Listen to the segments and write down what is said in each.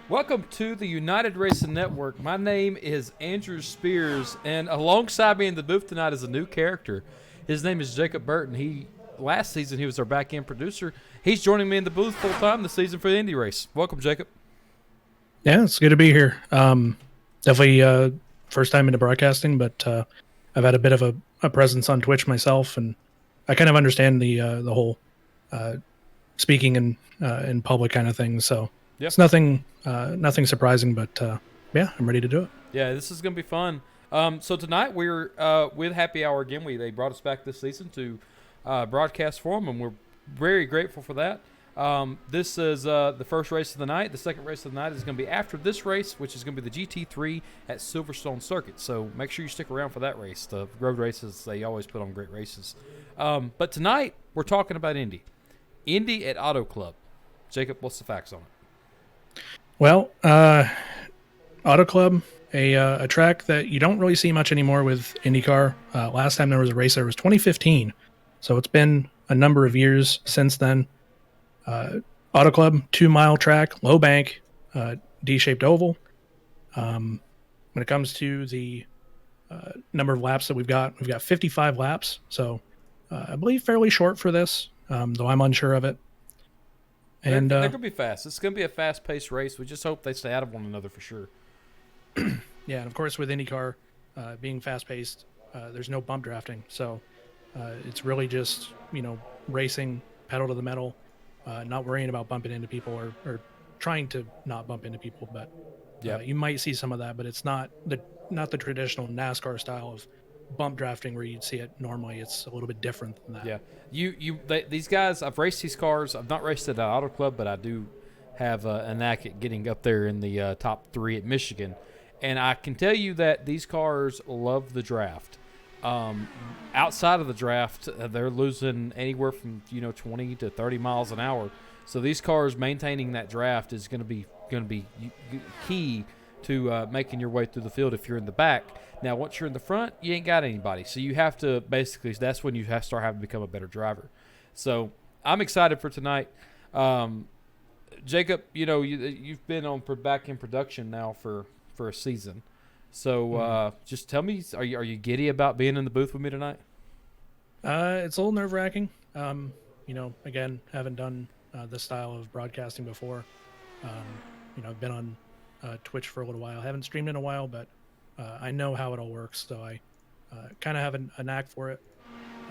Welcome to the United Racing Network. My name is Andrew Spears, and alongside me in the booth tonight is a new character. His name is Jacob Burton. Last season he was our back-end producer. He's joining me in the booth full time this season for the Indy race. Welcome, Jacob. Yeah, it's good to be here. Definitely first time into broadcasting, but I've had a bit of a presence on Twitch myself, and I kind of understand the whole speaking in public kind of thing. So Yep. it's nothing surprising, but yeah, I'm ready to do it. Yeah, this is going to be fun. So tonight we're with Happy Hour again. They brought us back this season to broadcast for them, and we're very grateful for that. This is the first race of the night. The second race of the night is going to be after this race, which is going to be the GT3 at Silverstone Circuit. So make sure you stick around for that race. The road races, they always put on great races. But tonight we're talking about Indy. Indy at Auto Club. Jacob, what's the facts on it? Well, Auto Club, a track that you don't really see much anymore with IndyCar. Last time there was a race there was 2015, so it's been a number of years since then. Auto Club, 2-mile track, low bank, D-shaped oval. When it comes to the number of laps that we've got 55 laps, so I believe fairly short for this, though I'm unsure of it. And they're going to be fast. It's going to be a fast-paced race. We just hope they stay out of one another for sure. Yeah, and of course with IndyCar being fast-paced, there's no bump drafting, so it's really just racing pedal to the metal, not worrying about bumping into people or trying to not bump into people. But you might see some of that, but it's not the traditional NASCAR style of bump drafting where you'd see it normally. It's a little bit different than that. Yeah, these guys. I've raced these cars. I've not raced at an Auto Club, but I do have a knack at getting up there in the top 3 at Michigan. And I can tell you that these cars love the draft. Outside of the draft, they're losing anywhere from 20 to 30 miles an hour. So these cars maintaining that draft is going to be key to making your way through the field if you're in the back. Now, once you're in the front, you ain't got anybody. So you have to basically, that's when you have to start having to become a better driver. So I'm excited for tonight. Jacob, you've been on back in production now for a season. So just tell me, are you giddy about being in the booth with me tonight? It's a little nerve-wracking. Again, haven't done this style of broadcasting before. I've been on Twitch for a little while. Haven't streamed in a while, but I know how it all works, so I kind of have a knack for it.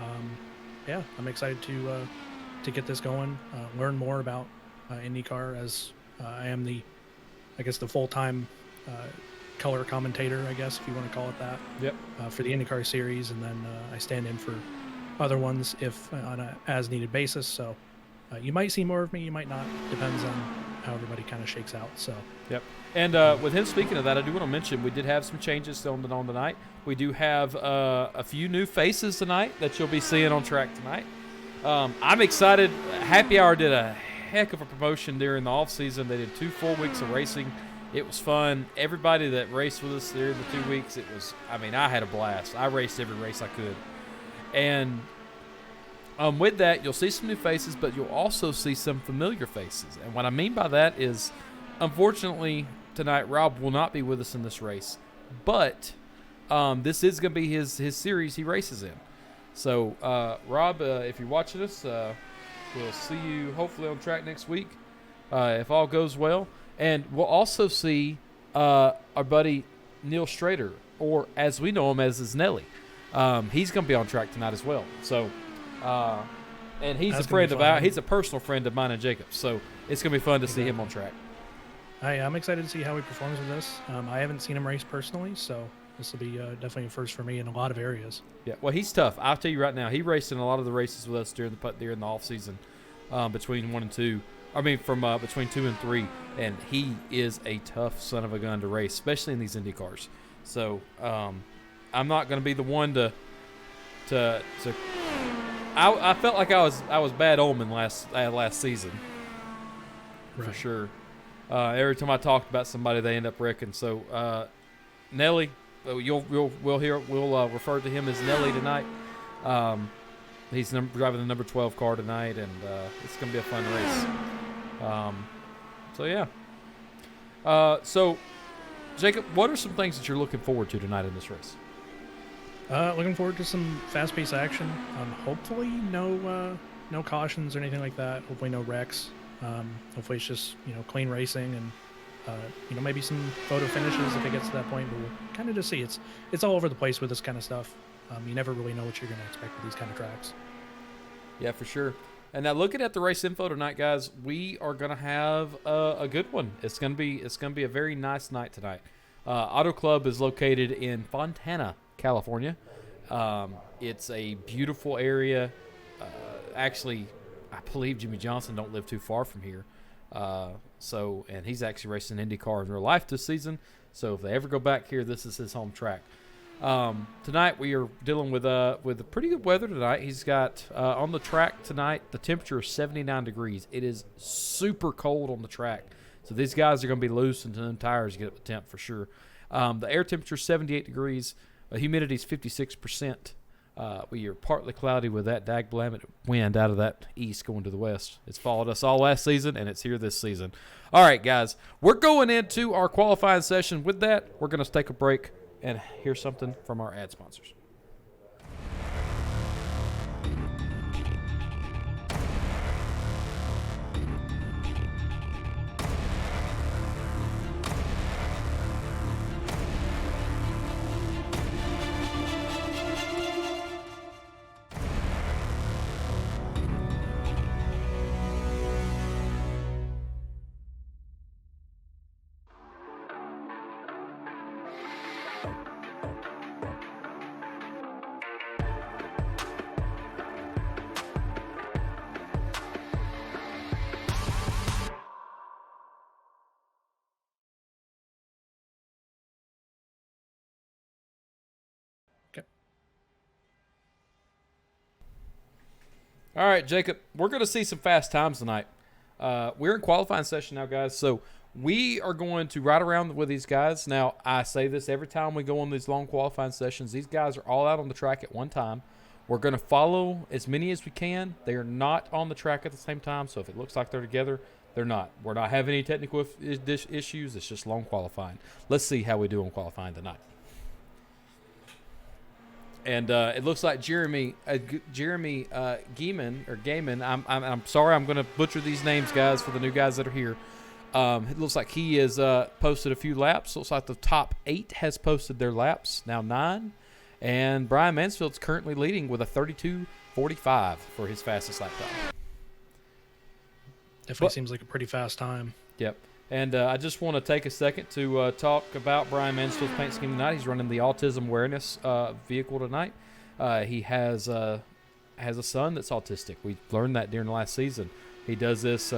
I'm excited to get this going, learn more about IndyCar as I am the full-time color commentator, I guess, if you want to call it that. Yep. For the IndyCar series, and then I stand in for other ones if on a as-needed basis. So you might see more of me, you might not. Depends on how everybody kind of shakes out. So. Yep. And with him, speaking of that, I do want to mention we did have some changes on tonight. We do have a few new faces tonight that you'll be seeing on track tonight. I'm excited. Happy Hour did a heck of a promotion during the off season. They did 2 full weeks of racing. It was fun. Everybody that raced with us during the 2 weeks, I had a blast. I raced every race I could. And with that, you'll see some new faces, but you'll also see some familiar faces. And what I mean by that is, unfortunately, tonight Rob will not be with us in this race. But this is going to be his series he races in. So, Rob, if you're watching us, we'll see you hopefully on track next week if all goes well. And we'll also see our buddy Neil Strader, or as we know him as Nelly. He's going to be on track tonight as well. So, and he's he's a personal friend of mine and Jacob's. So it's going to be fun to see him on track. I'm excited to see how he performs with this. I haven't seen him race personally, so this will be definitely a first for me in a lot of areas. Yeah, well, he's tough. I'll tell you right now, he raced in a lot of the races with us during the off season, between 1 and 2. From between 2 and 3, and he is a tough son of a gun to race, especially in these Indy cars. So I'm not going to be the one to. I felt like I was bad omen last season, right. For sure. Every time I talked about somebody, they end up wrecking. So Nelly, we'll refer to him as Nelly tonight. He's driving the number 12 car tonight, and it's going to be a fun race. So yeah. So, Jacob, what are some things that you're looking forward to tonight in this race? Looking forward to some fast-paced action. Hopefully, no cautions or anything like that. Hopefully, no wrecks. Hopefully, it's just clean racing and maybe some photo finishes if it gets to that point. But we'll kind of just see. It's all over the place with this kind of stuff. You never really know what you're going to expect with these kind of tracks. Yeah, for sure. And now looking at the race info tonight, guys, we are going to have a good one. It's going to be a very nice night tonight. Auto Club is located in Fontana, California. It's a beautiful area. Actually, I believe Jimmy Johnson don't live too far from here. And he's actually racing IndyCar in real life this season. So if they ever go back here, this is his home track. Tonight we are dealing with pretty good weather tonight. He's got on the track tonight, the temperature is 79 degrees. It is super cold on the track. So these guys are going to be loose until the tires get up the temp for sure. The air temperature is 78 degrees. Humidity is 56%. We are partly cloudy with that dagblammit wind out of that east going to the west. It's followed us all last season, and it's here this season. All right, guys, we're going into our qualifying session. With that, we're going to take a break and hear something from our ad sponsors. All right, Jacob, we're going to see some fast times tonight. We're in qualifying session now, guys, so we are going to ride around with these guys. Now, I say this every time we go on these long qualifying sessions. These guys are all out on the track at one time. We're going to follow as many as we can. They are not on the track at the same time, so if it looks like they're together, they're not. We're not having any technical issues. It's just long qualifying. Let's see how we do on qualifying tonight. And it looks like Jeremy Gaiman. I'm sorry, I'm going to butcher these names, guys, for the new guys that are here. It looks like he has posted a few laps. Looks like the top 8 has posted their laps, now 9. And Brian Mansfield's currently leading with a 32:45 for his fastest lap time. Definitely seems like a pretty fast time. Yep. And I just want to take a second to talk about Brian Mansfield's paint scheme tonight. He's running the autism awareness vehicle tonight. He has a son that's autistic. We learned that during the last season. He does this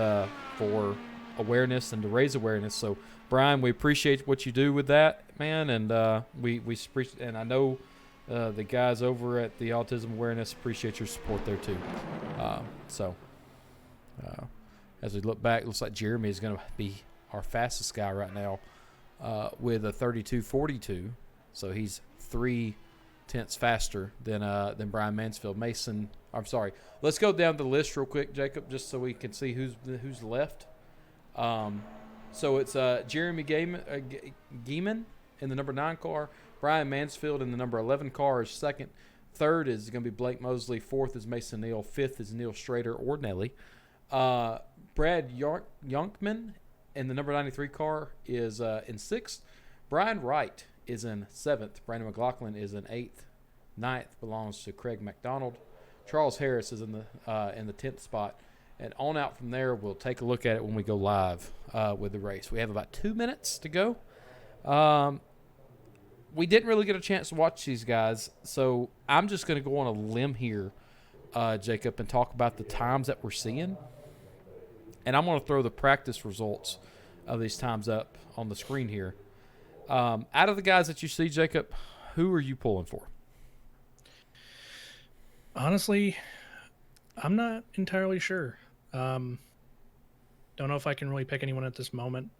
for awareness and to raise awareness. So, Brian, we appreciate what you do with that, man. And and I know the guys over at the Autism Awareness appreciate your support there too. As we look back, it looks like Jeremy is going to be our fastest guy right now with a 32:42, so he's 3 tenths faster than Brian Mansfield. Let's go down the list real quick, Jacob, just so we can see who's left. So it's Jeremy Gaiman in the number 9 car. Brian Mansfield in the number 11 car is second. Third is going to be Blake Mosley. Fourth is Mason Neal. Fifth is Neil Strader or Nelly. Brad Yonkman in the number 93 car is in 6th. Brian Wright is in 7th. Brandon McLaughlin is in 8th. 9th belongs to Craig McDonald. Charles Harris is in the 10th spot. And on out from there, we'll take a look at it when we go live with the race. We have about 2 minutes to go. We didn't really get a chance to watch these guys, so I'm just going to go on a limb here, Jacob, and talk about the times that we're seeing. And I'm going to throw the practice results of these times up on the screen here. Out of the guys that you see, Jacob, who are you pulling for? Honestly, I'm not entirely sure. Don't know if I can really pick anyone at this moment.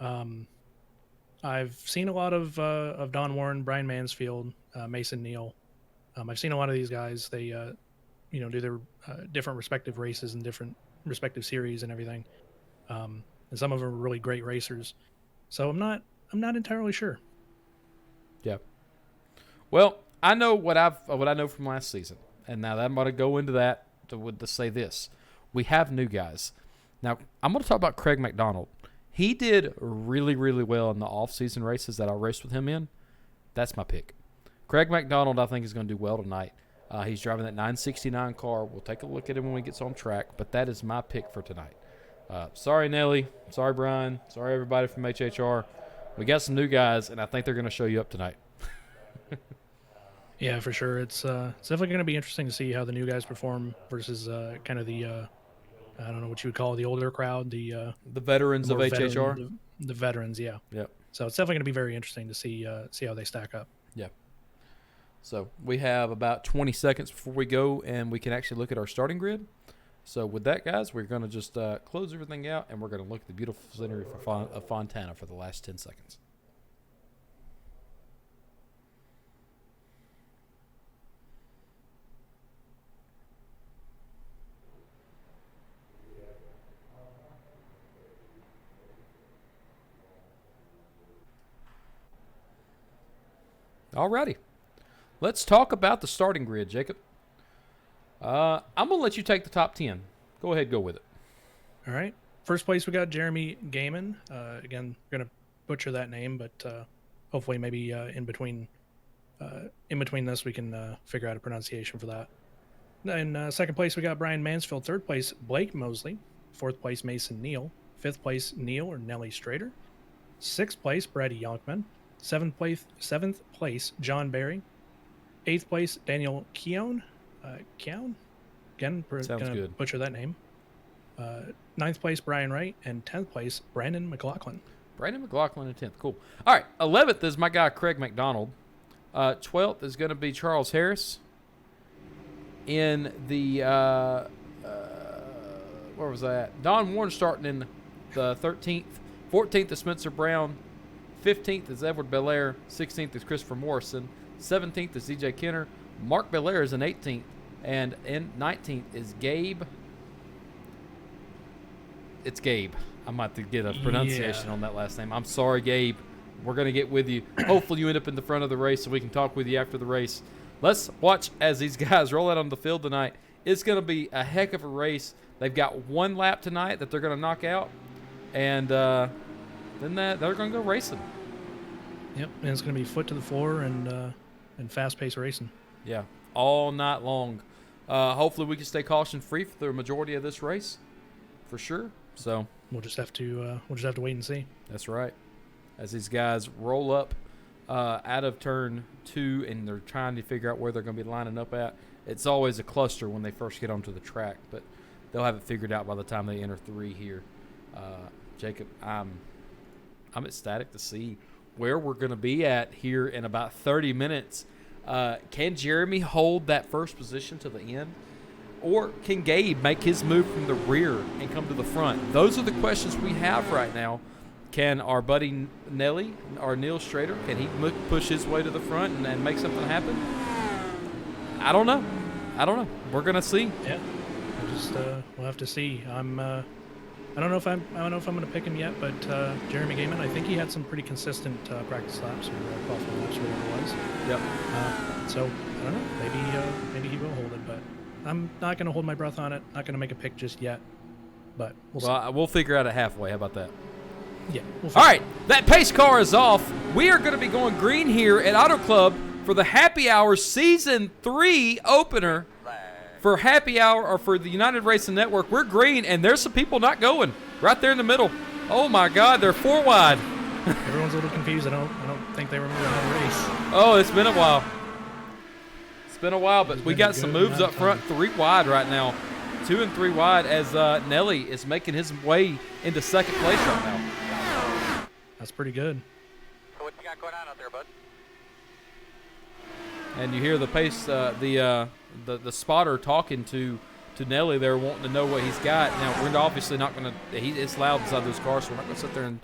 I've seen a lot of Don Warren, Brian Mansfield, Mason Neal. I've seen a lot of these guys. They do their different respective races and different respective series and everything. And some of them are really great racers. So I'm not entirely sure. Yeah. Well, I know what I know from last season, and now I'm going to go into that to say this: we have new guys. Now I'm going to talk about Craig McDonald. He did really, really well in the off-season races that I raced with him in. That's my pick. Craig McDonald, I think, is going to do well tonight. He's driving that 969 car. We'll take a look at him when he gets on track, but that is my pick for tonight. Sorry, Nelly. Sorry, Brian. Sorry, everybody from HHR. We got some new guys, and I think they're going to show you up tonight. Yeah, for sure. It's definitely going to be interesting to see how the new guys perform versus kind of the I don't know what you would call it, the older crowd, the veterans of HHR. The veterans, yeah. Yep. So it's definitely going to be very interesting to see how they stack up. Yeah. So we have about 20 seconds before we go, and we can actually look at our starting grid. So with that, guys, we're going to just close everything out, and we're going to look at the beautiful scenery of Fontana for the last 10 seconds. Alrighty. Let's talk about the starting grid, Jacob. I'm going to let you take the top 10. Go ahead, go with it. All right. First place, we got Jeremy Gaiman. Again, we're going to butcher that name, but hopefully maybe in between this, we can figure out a pronunciation for that. In second place, we got Brian Mansfield. Third place, Blake Mosley. Fourth place, Mason Neal. Fifth place, Neil or Nelly Strader. Sixth place, Brady Yonkman. Seventh place, John Barry. Eighth place, Daniel Keown. Keown? Again, Sounds gonna good. butcher that name. Ninth place, Brian Wright. And 10th place, Brandon McLaughlin. Brandon McLaughlin in 10th. Cool. All right. 11th is my guy, Craig McDonald. 12th is going to be Charles Harris. In the, where was that? Don Warren starting in the 13th. 14th is Spencer Brown. 15th is Edward Belair. 16th is Christopher Morrison. 17th is DJ Kenner. Mark Belair is in 18th. And in 19th is Gabe. It's Gabe. I'm about to get a pronunciation on that last name. I'm sorry, Gabe. We're going to get with you. Hopefully you end up in the front of the race so we can talk with you after the race. Let's watch as these guys roll out on the field tonight. It's going to be a heck of a race. They've got one lap tonight that they're going to knock out. And then they're going to go racing. Yep, and it's going to be foot to the floor and fast-paced racing. Yeah, all night long. Hopefully we can stay caution-free for the majority of this race, for sure. So we'll just have to wait and see. That's right. As these guys roll up out of turn 2 and they're trying to figure out where they're going to be lining up at, it's always a cluster when they first get onto the track, but they'll have it figured out by the time they enter 3 here. Jacob, I'm ecstatic to see where we're going to be at here in about 30 minutes. Can Jeremy hold that first position to the end? Or can Gabe make his move from the rear and come to the front? Those are the questions we have right now. Can our buddy Nelly, or Neil Strader, can he push his way to the front and make something happen? I don't know. We're going to see. Yeah. We'll have to see. I don't know if I'm going to pick him yet, but Jeremy Gaiman, I think he had some pretty consistent practice laps or qualifying laps or whatever it was. Yep. So I don't know. Maybe he will hold it, but I'm not going to hold my breath on it. Not going to make a pick just yet, but we'll see. We'll figure out it halfway. How about that? Yeah. All right, that pace car is off. We are going to be going green here at Auto Club for the Happy Hour Season 3 opener. For Happy Hour or for the United Racing Network, we're green, and there's some people not going right there in the middle. Oh my God, they're 4 wide. Everyone's a little confused. I don't think they remember how to race. Oh, it's been a while. But we got some moves up front. 3 wide right now. 2 and 3 wide as Nelly is making his way into second place right now. That's pretty good. So what you got going on out there, bud? And you hear the pace, the spotter talking to Nelly there, wanting to know what he's got. Now we're obviously not going to. It's loud inside those cars, so we're not going to sit there and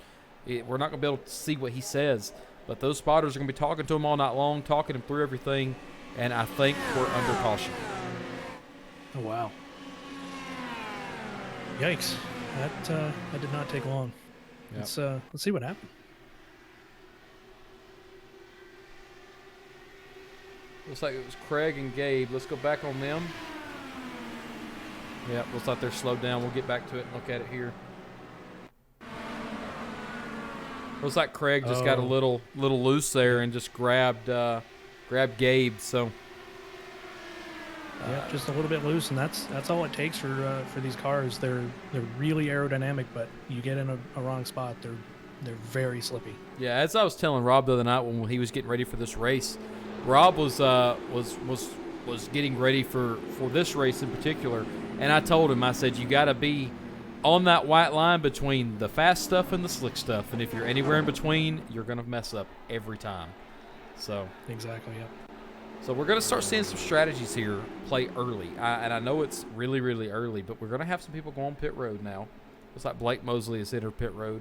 we're not going to be able to see what he says. But those spotters are going to be talking to him all night long, talking him through everything, and I think we're under caution. Oh wow! Yikes! That did not take long. Yep. Let's see what happened. Looks like it was Craig and Gabe. Let's go back on them. Yeah, looks like they're slowed down. We'll get back to it and look at it here. Looks like Craig just got a little loose there and just grabbed Gabe. So yeah, just a little bit loose, and that's all it takes for these cars. They're really aerodynamic, but you get in a wrong spot, they're very slippy. yeah, as I was telling Rob the other night when he was getting ready for this race, Rob was getting ready for this race in particular, and I told him, I said, you got to be on that white line between the fast stuff and the slick stuff, and if you're anywhere in between, you're going to mess up every time. So Exactly, yeah. So we're going to start seeing some strategies here play early. And I know it's really, really early, but we're going to have some people go on pit road now. Looks like Blake Mosley has entered pit road.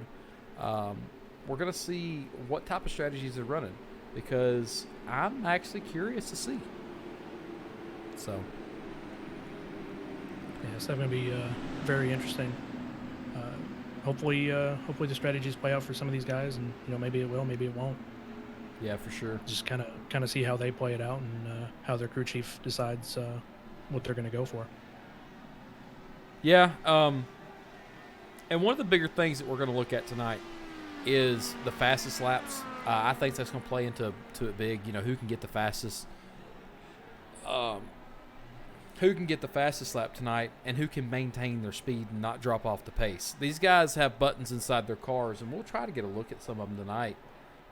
We're going to see what type of strategies they're running because I'm actually curious to see. So. Yeah, it's definitely going to be very interesting. Hopefully the strategies play out for some of these guys, and maybe it will, maybe it won't. Yeah, for sure. Just kind of see how they play it out and how their crew chief decides what they're going to go for. Yeah, and one of the bigger things that we're going to look at tonight is the fastest laps. I think that's going to play into it big. Who can get the fastest? Who can get the fastest lap tonight, and who can maintain their speed and not drop off the pace? These guys have buttons inside their cars, and we'll try to get a look at some of them tonight.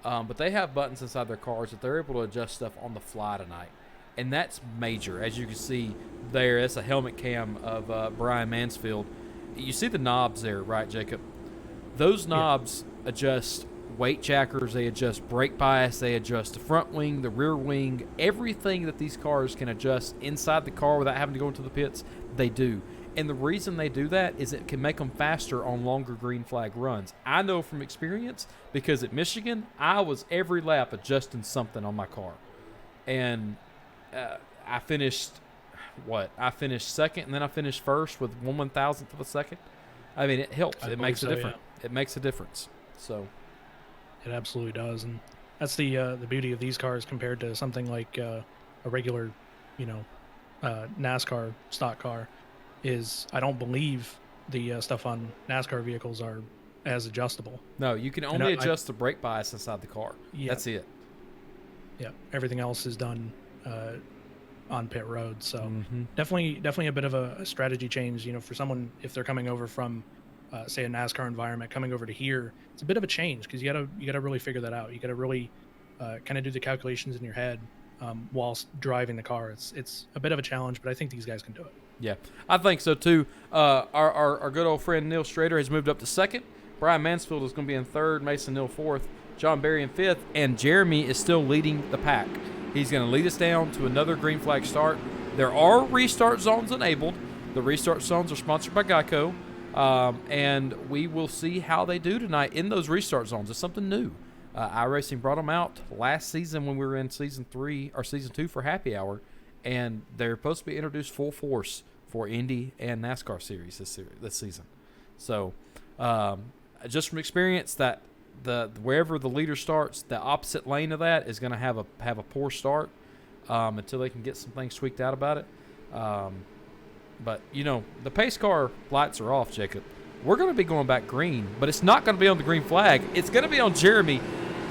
But they have buttons inside their cars that they're able to adjust stuff on the fly tonight. And that's major. As you can see there, that's a helmet cam of Brian Mansfield. You see the knobs there, right, Jacob? Those knobs adjust weight jackers. They adjust brake bias. They adjust the front wing, the rear wing. Everything that these cars can adjust inside the car without having to go into the pits, they do. And the reason they do that is it can make them faster on longer green flag runs. I know from experience because at Michigan, I was every lap adjusting something on my car. And I finished second, and then I finished first with 1/1000th of a second. I mean, it helps. It makes a difference. Yeah. It makes a difference. So it absolutely does, and that's the beauty of these cars compared to something like a regular, NASCAR stock car. Is I don't believe the stuff on NASCAR vehicles are as adjustable. No, you can only adjust the brake bias inside the car. Yeah. That's it. Yeah, everything else is done on pit road. So definitely a bit of a strategy change. For someone if they're coming over from say a NASCAR environment, coming over to here, it's a bit of a change because you gotta really figure that out. You gotta really kind of do the calculations in your head whilst driving the car. It's a bit of a challenge, but I think these guys can do it. Yeah, I think so too. Our good old friend Neil Strader has moved up to second. Brian Mansfield is going to be in third. Mason Neal fourth. John Berry in fifth. And Jeremy is still leading the pack. He's going to lead us down to another green flag start. There are restart zones enabled. The restart zones are sponsored by Geico. And we will see how they do tonight in those restart zones. It's something new. iRacing brought them out last season when we were in season 3 or season 2 for Happy Hour. And they're supposed to be introduced full force for Indy and NASCAR series this season. So, just from experience, that wherever the leader starts, the opposite lane of that is going to have a poor start until they can get some things tweaked out about it. But the pace car lights are off, Jacob. We're going to be going back green, but it's not going to be on the green flag. It's going to be on Jeremy.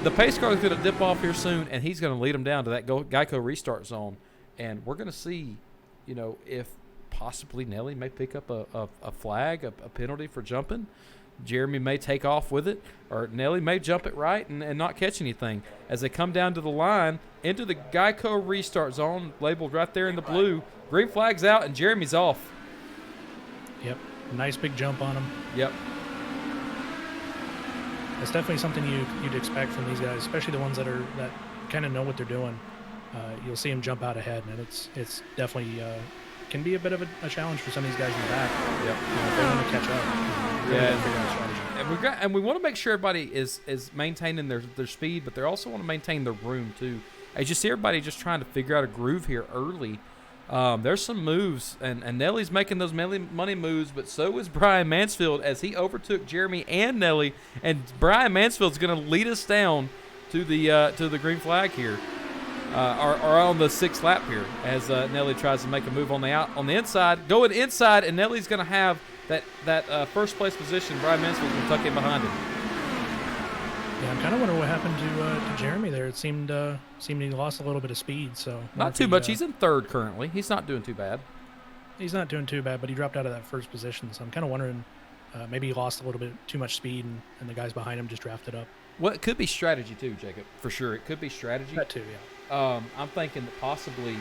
The pace car is going to dip off here soon, and he's going to lead them down to that Geico restart zone. And we're going to see, if possibly Nelly may pick up a flag, a penalty for jumping. Jeremy may take off with it, or Nelly may jump it right and not catch anything. As they come down to the line, into the Geico restart zone, labeled right there in the blue, green flag's out, and Jeremy's off. Yep, nice big jump on him. Yep. It's definitely something you'd expect from these guys, especially the ones that kind of know what they're doing. You'll see them jump out ahead, and it's definitely can be a bit of a challenge for some of these guys in the back. Yep. If they want to catch up. Yeah. And we want to make sure everybody is maintaining their speed, but they also want to maintain their room too. As you see everybody just trying to figure out a groove here early. There's some moves, and Nelly's making those money moves, but so is Brian Mansfield as he overtook Jeremy and Nelly, and Brian Mansfield's going to lead us down to the green flag here. are on the 6th lap here as Nelly tries to make a move on the inside, going inside, and Nelly's going to have that first place position. Brian Mansfield's going to tuck in behind him. Yeah, I'm kind of wondering what happened to Jeremy there. It seemed he lost a little bit of speed. So not too much. He's in 3rd currently. He's not doing too bad. He's not doing too bad, but he dropped out of that first position. So I'm kind of wondering maybe he lost a little bit too much speed, and the guys behind him just drafted up. Well, it could be strategy too, Jacob. For sure, it could be strategy. That too, yeah. I'm thinking that possibly,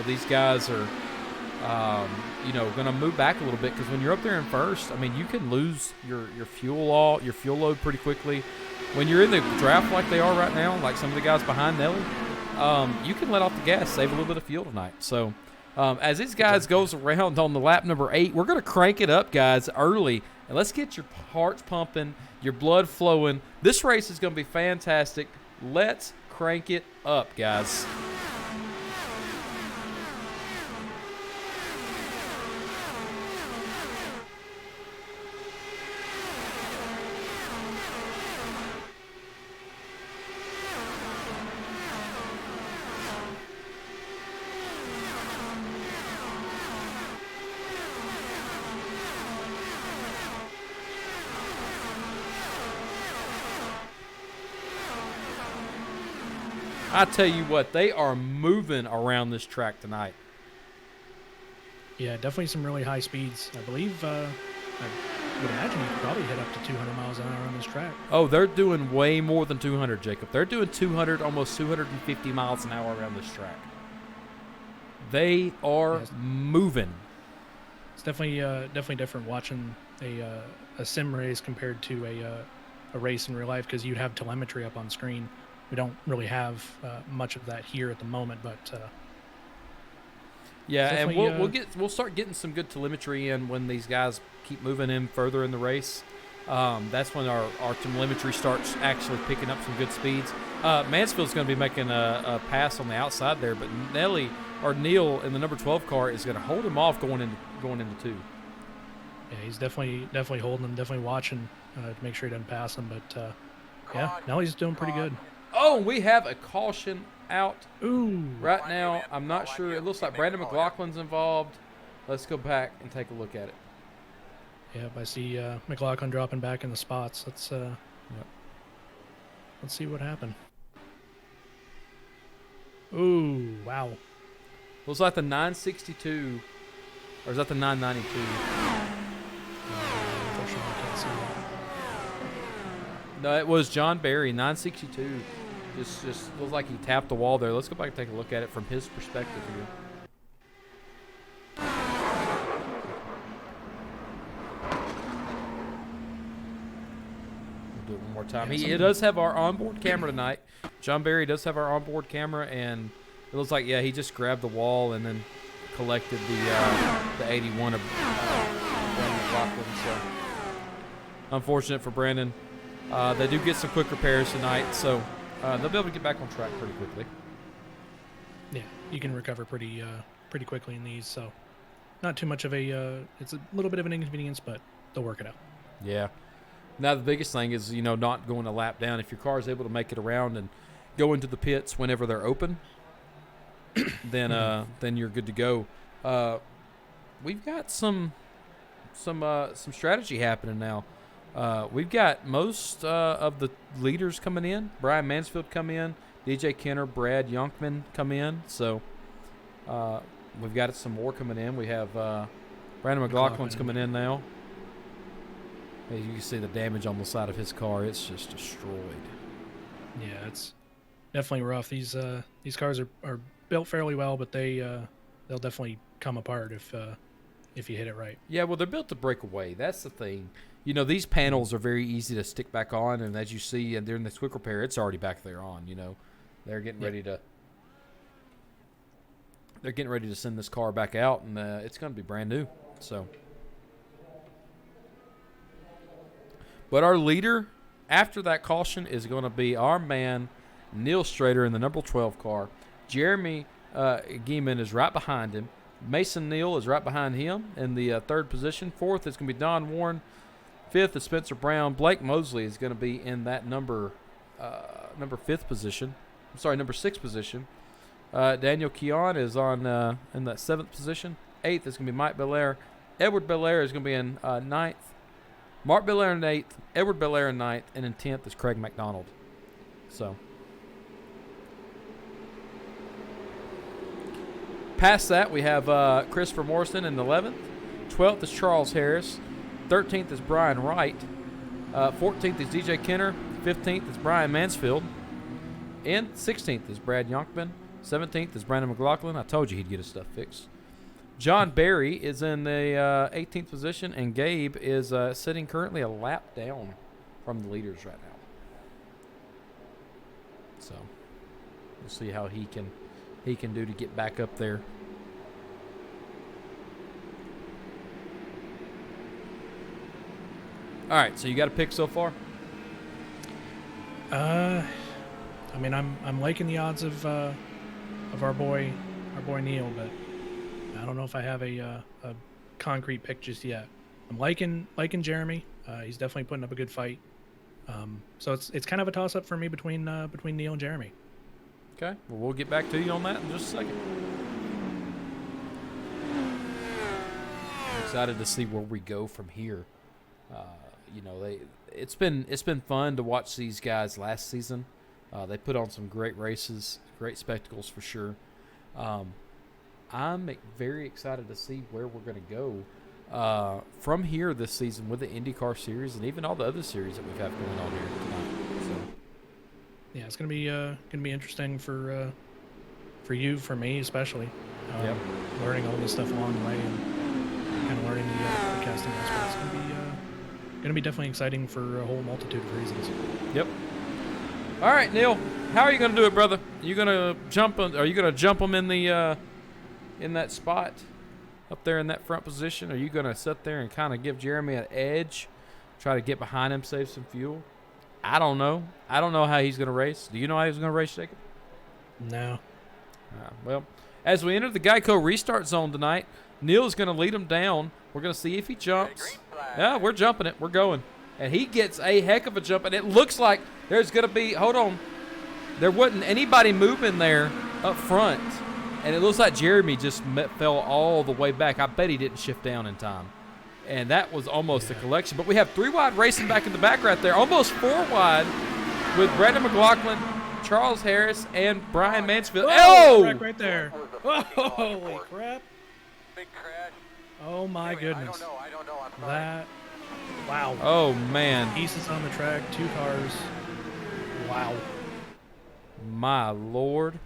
these guys are, going to move back a little bit because when you're up there in first, I mean, you can lose your fuel load pretty quickly. When you're in the draft like they are right now, like some of the guys behind Nelly, you can let off the gas, save a little bit of fuel tonight. So as these guys goes around on the lap number 8, we're going to crank it up, guys, early, and let's get your hearts pumping, your blood flowing. This race is going to be fantastic. Let's crank it up, guys. I tell you what, they are moving around this track tonight. Yeah, definitely some really high speeds. I believe, I would imagine you could probably hit up to 200 miles an hour on this track. Oh, they're doing way more than 200, Jacob. They're doing 200, almost 250 miles an hour around this track. They are moving. It's definitely different watching a sim race compared to a race in real life because you'd have telemetry up on screen. We don't really have much of that here at the moment, but yeah, and we'll start getting some good telemetry in when these guys keep moving in further in the race. That's when our telemetry starts actually picking up some good speeds. Mansfield's going to be making a pass on the outside there, but Neil in the number 12 car is going to hold him off going into 2. Yeah, he's definitely holding him, definitely watching to make sure he doesn't pass him. But yeah, Nelly's doing pretty good. Oh, we have a caution out. Ooh. Right now, I'm not sure. It looks like Brandon McLaughlin's involved. Let's go back and take a look at it. Yep, I see McLaughlin dropping back in the spots. Let's see what happened. Ooh, wow. Looks like the 962, or is that the 992? Unfortunately, I can't see that. No, it was John Barry, 962. Just looks like he tapped the wall there. Let's go back and take a look at it from his perspective here. We'll do it one more time. It does have our onboard camera tonight. John Barry does have our onboard camera, and it looks like, he just grabbed the wall and then collected the 81 of Brandon McLaughlin. So unfortunate for Brandon. They do get some quick repairs tonight, so they'll be able to get back on track pretty quickly. Yeah, you can recover pretty quickly in these, so not too much of a it's a little bit of an inconvenience, but they'll work it out. Yeah. Now the biggest thing is, not going a lap down. If your car is able to make it around and go into the pits whenever they're open, then you're good to go. We've got some strategy happening now. We've got most of the leaders coming in. Brian Mansfield come in. DJ Kenner, Brad Youngman come in. So we've got some more coming in. We have Brandon McLaughlin's coming in now. As you can see the damage on the side of his car. It's just destroyed. Yeah, it's definitely rough. These cars are built fairly well, but they'll definitely come apart if you hit it right. Yeah, well, they're built to break away. That's the thing. These panels are very easy to stick back on, and as you see, and during this quick repair, it's already back there on. They're getting ready to. They're getting ready to send this car back out, and it's going to be brand new. So, but our leader after that caution is going to be our man Neil Strader in the number 12 car. Jeremy Gieman is right behind him. Mason Neal is right behind him in the 3rd position. 4th is going to be Don Warren. 5th is Spencer Brown. Blake Mosley is going to be in that number 5th position. I'm sorry, number 6 position. Daniel Keon is on in that 7th position. 8th is going to be Mike Belair. Edward Belair is going to be in 9th. Mark Belair in 8th. Edward Belair in 9th. And in 10th is Craig McDonald. So, past that, we have Christopher Morrison in the 11th. 12th is Charles Harris. 13th is Brian Wright. 14th is DJ Kenner. 15th is Brian Mansfield. And 16th is Brad Yonkman. 17th is Brandon McLaughlin. I told you he'd get his stuff fixed. John Barry is in the 18th position, and Gabe is sitting currently a lap down from the leaders right now. So we'll see how he can do to get back up there. All right, so you got a pick so far? I mean, I'm liking the odds of our boy Neil, but I don't know if I have a concrete pick just yet. I'm liking Jeremy. He's definitely putting up a good fight. So it's kind of a toss up for me between Neil and Jeremy. Okay, well, we'll get back to you on that in just a second. I'm excited to see where we go from here. It's been fun to watch these guys last season. They put on some great races, great spectacles for sure. I'm very excited to see where we're going to go from here this season with the IndyCar series and even all the other series that we've had going on here tonight. So, yeah, it's gonna be interesting for you, for me especially. Yep. Learning all this stuff along the way and kind of learning the podcasting aspect. It's gonna be definitely exciting for a whole multitude of reasons. Yep. All right, Neil, how are you going to do it, brother? Are you going to jump them in the in that spot up there in that front position? Are you going to sit there and kind of give Jeremy an edge, try to get behind him, save some fuel? I don't know. I don't know how he's going to race. Do you know how he's going to race, Jacob? No. Well, as we enter the Geico restart zone tonight, Neil is going to lead him down. We're going to see if he jumps. Yeah, we're jumping it. We're going. And he gets a heck of a jump, and it looks like there's going to be – hold on. There wasn't anybody moving there up front, and it looks like Jeremy just fell all the way back. I bet he didn't shift down in time. And that was almost a collection. But we have 3 wide racing back in the back right there, almost 4 wide with Brandon McLaughlin, Charles Harris, and Brian Mansfield. Oh! Right there. Holy crap. Big crash. Oh, my goodness. I don't know. I'm sorry. Wow. Oh, man. Pieces on the track, 2 cars. Wow. My Lord.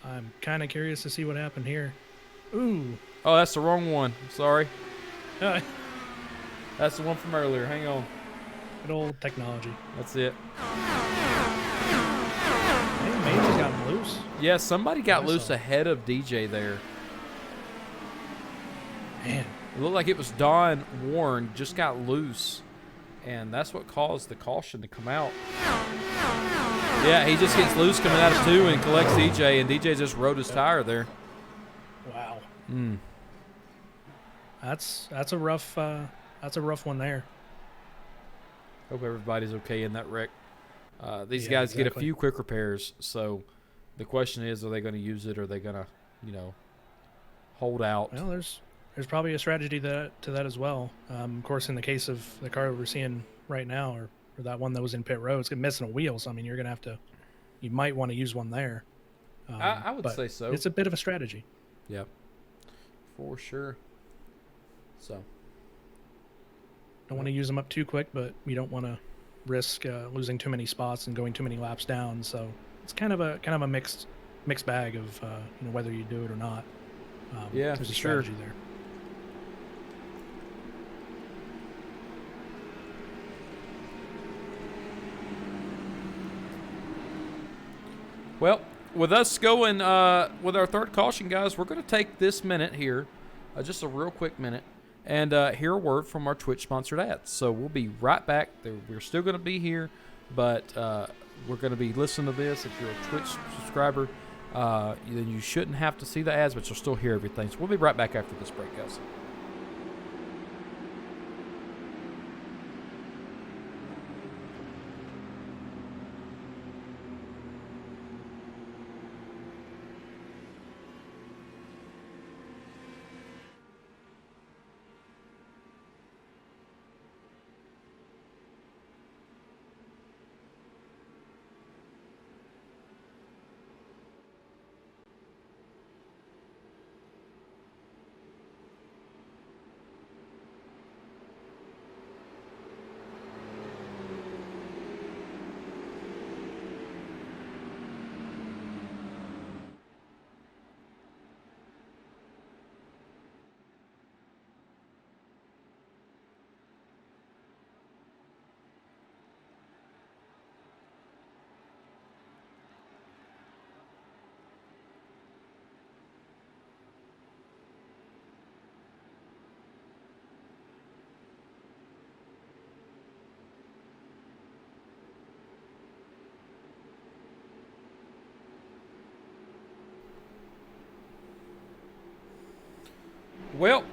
I'm kind of curious to see what happened here. Ooh. Oh, that's the wrong one. Sorry. Good That's the one from earlier. Hang on. old technology. That's it. I think Major's got loose. Yeah, somebody got loose ahead of DJ there. Man. It looked like it was Don Warren just got loose, and that's what caused the caution to come out. Yeah, he just gets loose coming out of 2 and collects DJ, and DJ just rode his tire there. Wow. Mm. That's a rough one there. Hope everybody's okay in that wreck. These Yeah, guys get a exactly. few quick repairs, so the question is, are they going to use it, or are they going to, hold out? Well, there's probably a strategy to that as well. Of course, in the case of the car we're seeing right now, or that one that was in pit road, it's missing a wheel. So I mean, you might want to use one there. I would but say so. It's a bit of a strategy. Yep, for sure. So Don't want to use them up too quick, but you don't want to risk losing too many spots and going too many laps down. So it's kind of a mixed bag of whether you do it or not. Yeah, there's for a sure. strategy there. Well, with us going with our third caution, guys, we're going to take this minute here, just a real quick minute, and hear a word from our Twitch-sponsored ads. So we'll be right back. We're still going to be here, but we're going to be listening to this. If you're a Twitch subscriber, then you shouldn't have to see the ads, but you'll still hear everything. So we'll be right back after this break, guys. Well,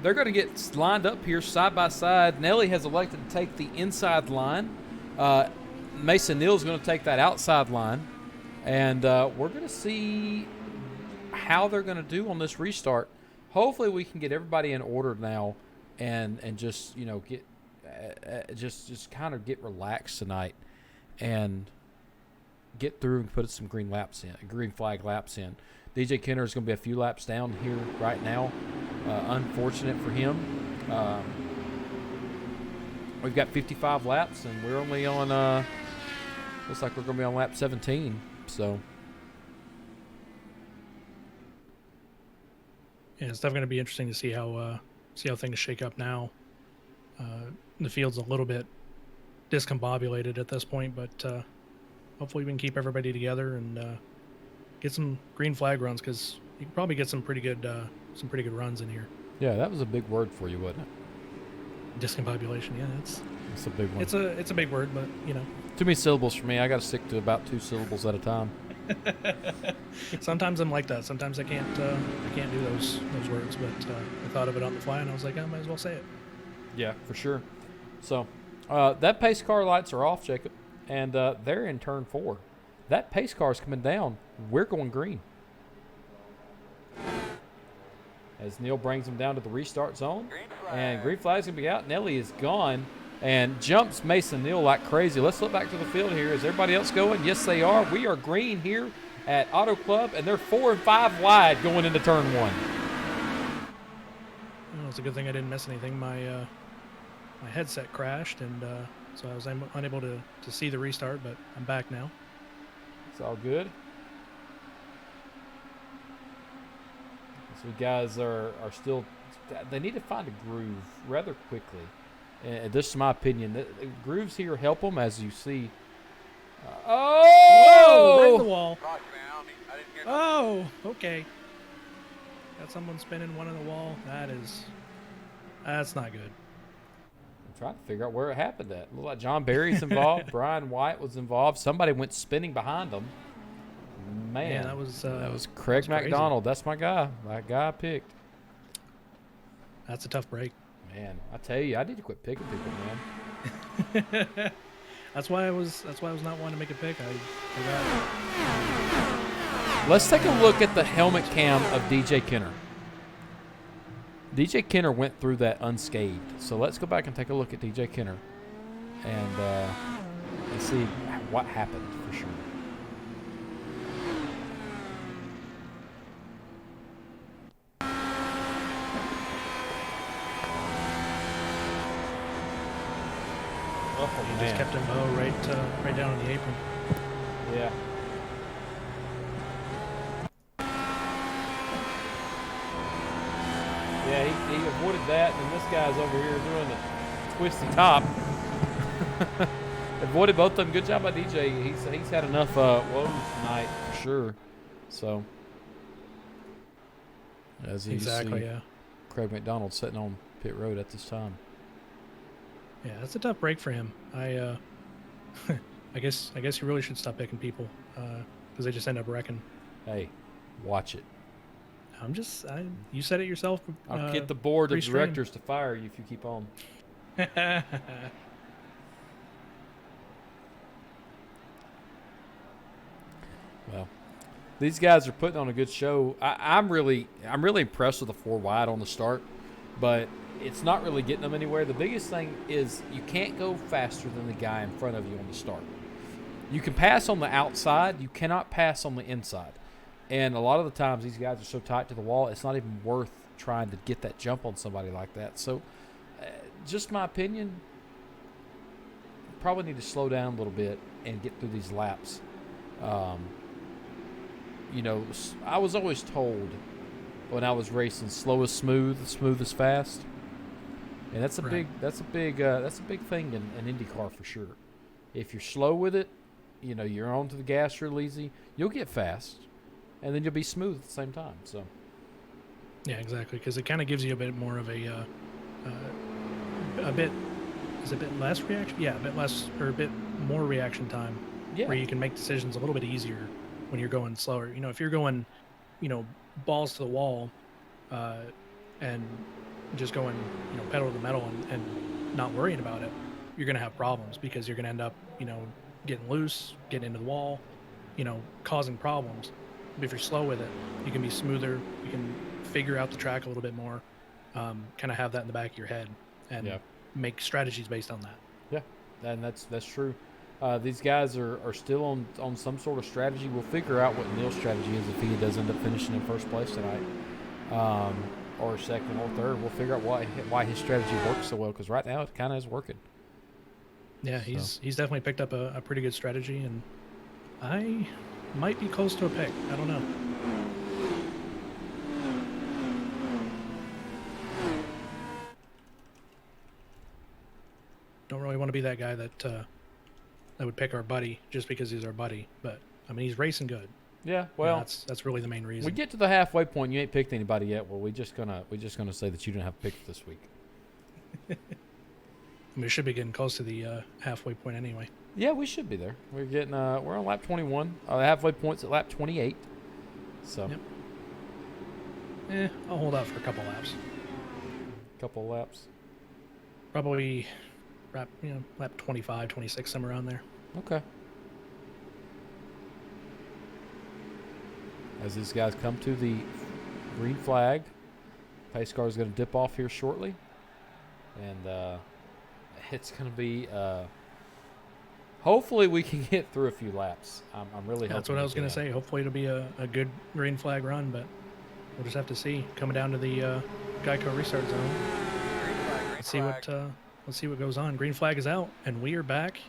they're going to get lined up here side by side. Nelly has elected to take the inside line. Mason Neal's going to take that outside line. And we're going to see how they're going to do on this restart. Hopefully we can get everybody in order now and just, get just kind of get relaxed tonight and get through and put some green flag laps in. DJ Kenner is going to be a few laps down here right now. Unfortunate for him. We've got 55 laps, and we're only on, looks like we're going to be on lap 17. So, yeah, it's definitely going to be interesting to see how things shake up now. The field's a little bit discombobulated at this point, but hopefully we can keep everybody together and get some green flag runs, because you can probably get some pretty good runs in here. Yeah, that was a big word for you, wasn't it? Discombobulation, yeah, it's a big one. It's a big word, but too many syllables for me. I got to stick to about 2 syllables at a time. Sometimes I'm like that. Sometimes I can't do those words, but I thought of it on the fly and I was like, I might as well say it. Yeah, for sure. So that pace car lights are off, Jacob, and they're in turn 4. That pace car is coming down. We're going green. As Neal brings him down to the restart zone. And green flag's going to be out. Nelly is gone and jumps Mason Neal like crazy. Let's look back to the field here. Is everybody else going? Yes, they are. We are green here at Auto Club, and they're 4 and 5 wide going into turn 1. Well, it's a good thing I didn't miss anything. My headset crashed, and so I was unable to see the restart, but I'm back now. It's all good. So guys are still, they need to find a groove rather quickly. And this is my opinion. The grooves here help them, as you see. Whoa! Right in the wall. Oh, okay. Got someone spinning one in the wall. That's not good. I'm trying to figure out where it happened at. Looked like John Barry's involved. Brian White was involved. Somebody went spinning behind them. Man, yeah, that was Craig McDonald. That's my guy. That guy I picked. That's a tough break. Man, I tell you, I need to quit picking people, man. That's why I was not wanting to make a pick. Let's take a look at the helmet cam of DJ Kenner. DJ Kenner went through that unscathed. So let's go back and take a look at DJ Kenner and see what happened for sure. He just kept him right down on the apron. Yeah. Yeah, he avoided that, and this guy's over here doing the twisty top. Avoided both of them. Good job by DJ. He's had enough woes tonight for sure. So, as you see, yeah. Craig McDonald sitting on pit road at this time. Yeah, that's a tough break for him. I guess you really should stop picking people because they just end up wrecking. Hey, watch it. You said it yourself. I'll get the board of directors to fire you if you keep on. Well, these guys are putting on a good show. I'm really impressed with the 4 wide on the start, but it's not really getting them anywhere. The biggest thing is you can't go faster than the guy in front of you on the start. You can pass on the outside. You cannot pass on the inside. And a lot of the times these guys are so tight to the wall, it's not even worth trying to get that jump on somebody like that. So just my opinion, probably need to slow down a little bit and get through these laps. I was always told when I was racing, slow is smooth, smooth is fast. And that's a big thing in IndyCar for sure. If you're slow with it, you're onto the gas real easy, you'll get fast, and then you'll be smooth at the same time. So, yeah, exactly, because it kind of gives you a bit more of a bit less reaction? Yeah, a bit less or a bit more reaction time. Yeah. Where you can make decisions a little bit easier when you're going slower. If you're going, balls to the wall, and just going, pedal to the metal and not worrying about it, you're going to have problems because you're going to end up, getting loose, getting into the wall, causing problems. But if you're slow with it, you can be smoother. You can figure out the track a little bit more, kind of have that in the back of your head and make strategies based on that. Yeah, and that's true. These guys are still on some sort of strategy. We'll figure out what Neil's strategy is if he does end up finishing in first place tonight, or second or third. We'll figure out why his strategy works so well, because right now it kind of is working. Yeah, he's definitely picked up a pretty good strategy, and I might be close to a pick. I don't know. Don't really want to be that guy that would pick our buddy just because he's our buddy, but I mean he's racing good. Yeah, well, that's really the main reason. We get to the halfway point. You ain't picked anybody yet. Well, we're just gonna say that you didn't have a pick this week. I mean, we should be getting close to the halfway point anyway. Yeah, we should be there. We're getting we're on lap 21. The halfway point's at lap 28. So. Yep. I'll hold out for a couple laps. Couple laps. Probably, lap 25, 26, somewhere around there. Okay. As these guys come to the green flag, pace car is going to dip off here shortly, and it's going to be. Hopefully, we can get through a few laps. I'm really hoping. That's what I was going to say. Hopefully, it'll be a good green flag run, but we'll just have to see. Coming down to the Geico restart zone. Let's see what goes on. Green flag is out, and we are back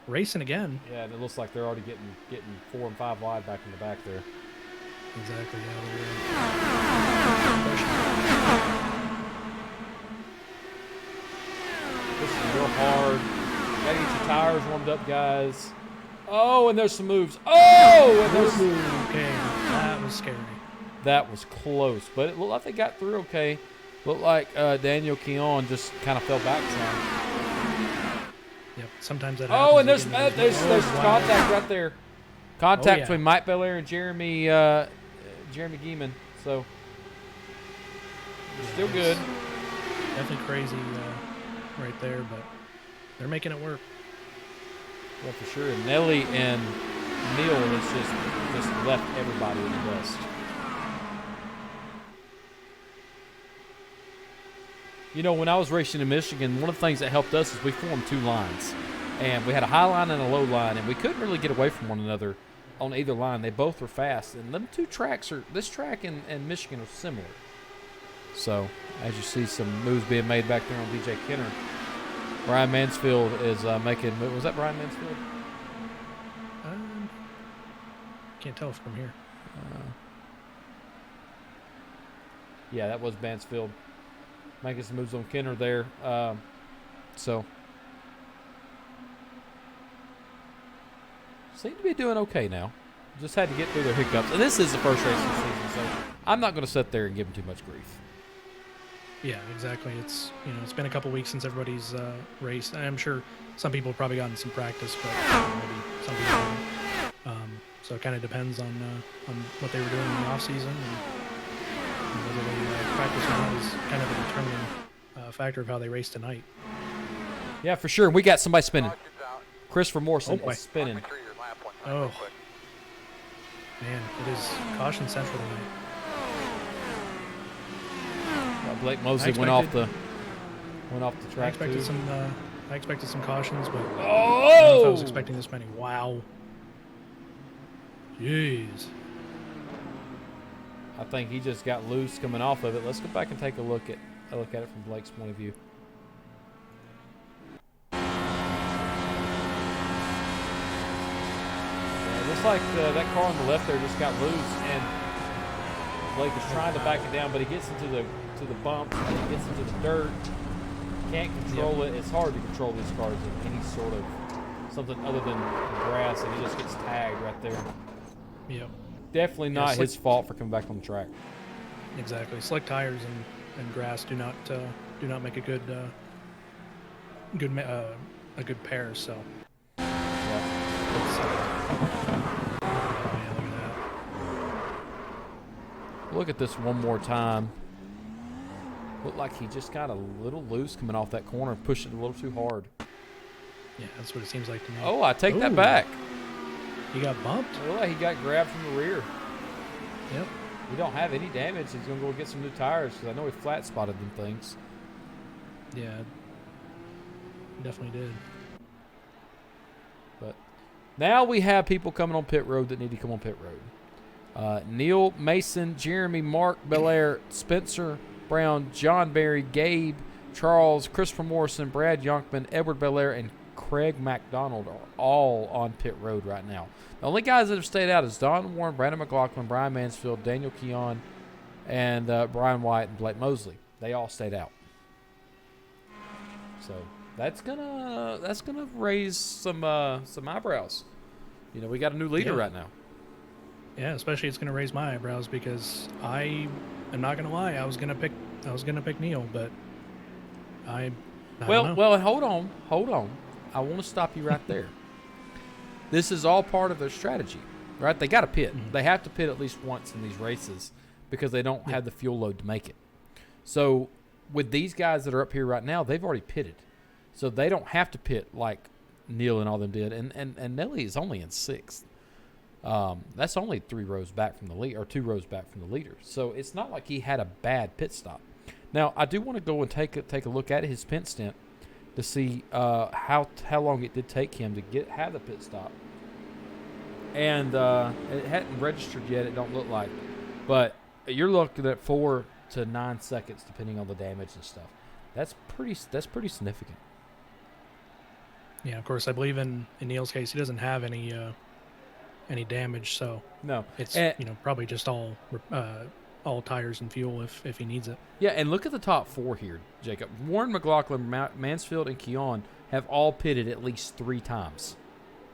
racing again. Yeah, and it looks like they're already getting 4 and 5 wide back in the back there. Exactly. This is real hard. Gotta get your tires warmed up, guys. Oh, and there's some moves. Oh, and there's okay. That was scary. That was close, but it looked like they got through okay. Looked like Daniel Keon just kind of fell back some. Yep. Sometimes that. Oh, and there's wow. contact right there. Contact between Mike Belair and Jeremy Geeman. So still good. Definitely crazy right there, but they're making it work. Yeah, for sure. And Nelly and Neil has just left everybody in the dust. When I was racing in Michigan, one of the things that helped us is we formed 2 lines. And we had a high line and a low line, and we couldn't really get away from one another on either line. They both were fast. And them 2 tracks this track and Michigan are similar. So, as you see some moves being made back there on DJ Kenner, Brian Mansfield is making. Was that Brian Mansfield? Can't tell from here. Yeah, that was Mansfield making some moves on Kenner there. So, seem to be doing okay now. Just had to get through their hiccups. And this is the first race of the season, so I'm not going to sit there and give them too much grief. Yeah, exactly. It's been a couple weeks since everybody's raced. I'm sure some people have probably gotten some practice, but maybe some people haven't. So it kind of depends on what they were doing in the off season, and whether they practice or not is kind of a determining factor of how they race tonight. Yeah, for sure. We got somebody spinning. Christopher Morrison is spinning. Oh man, it is caution central tonight. Blake Mosley went off the track. I expected some cautions, but I don't know if I was expecting this many. Wow. Jeez. I think he just got loose coming off of it. Let's go back and take a look at it from Blake's point of view. Yeah, it looks like that car on the left there just got loose, and Blake is trying to back it down, but he gets into the bumps, and he gets into the dirt. Can't control it. It's hard to control these cars in any sort of something other than grass, and he just gets tagged right there. Yep. Definitely not his fault for coming back on the track. Exactly. Slick tires and grass do not make a good pair. So. Yeah. Look at that. Look at this one more time. Looked like he just got a little loose coming off that corner and pushed it a little too hard. Yeah, that's what it seems like to me. Oh, I take that Ooh. back. He got bumped? It looked like he got grabbed from the rear. Yep. He don't have any damage. He's going to go get some new tires because I know he flat spotted them things. Yeah. Definitely did. But now we have people coming on pit road that need to come on pit road. Neil, Mason, Jeremy, Mark, Belair, Spencer, Brown, John Barry, Gabe, Charles, Christopher Morrison, Brad Yonkman, Edward Belair, and Craig McDonald are all on pit road right now. The only guys that have stayed out is Don Warren, Brandon McLaughlin, Brian Mansfield, Daniel Keon, and Brian White and Blake Mosley. They all stayed out. So that's gonna raise some eyebrows. You know, we got a new leader right now. Yeah, especially it's going to raise my eyebrows because I am not going to lie. I was going to pick Neil, but I don't know. Well, hold on. I want to stop you right there. This is all part of their strategy, right? They got to pit. Mm-hmm. They have to pit at least once in these races because they don't have the fuel load to make it. So with these guys that are up here right now, they've already pitted, so they don't have to pit like Neil and all them did. And Nelly is only in sixth. That's only 3 rows back from the lead, or 2 rows back from the leader. So it's not like he had a bad pit stop. Now I do want to go and take a look at his pit stint to see how long it did take him to have the pit stop. And it hadn't registered yet. It don't look like, but you're looking at 4 to 9 seconds depending on the damage and stuff. That's pretty significant. Yeah, of course. I believe in Neil's case, he doesn't have any damage, so No, it's probably just all tires and fuel if he needs it. Yeah, and look at the top 4 here, Jacob. Warren, McLaughlin, Mansfield, and Keon have all pitted at least 3 times.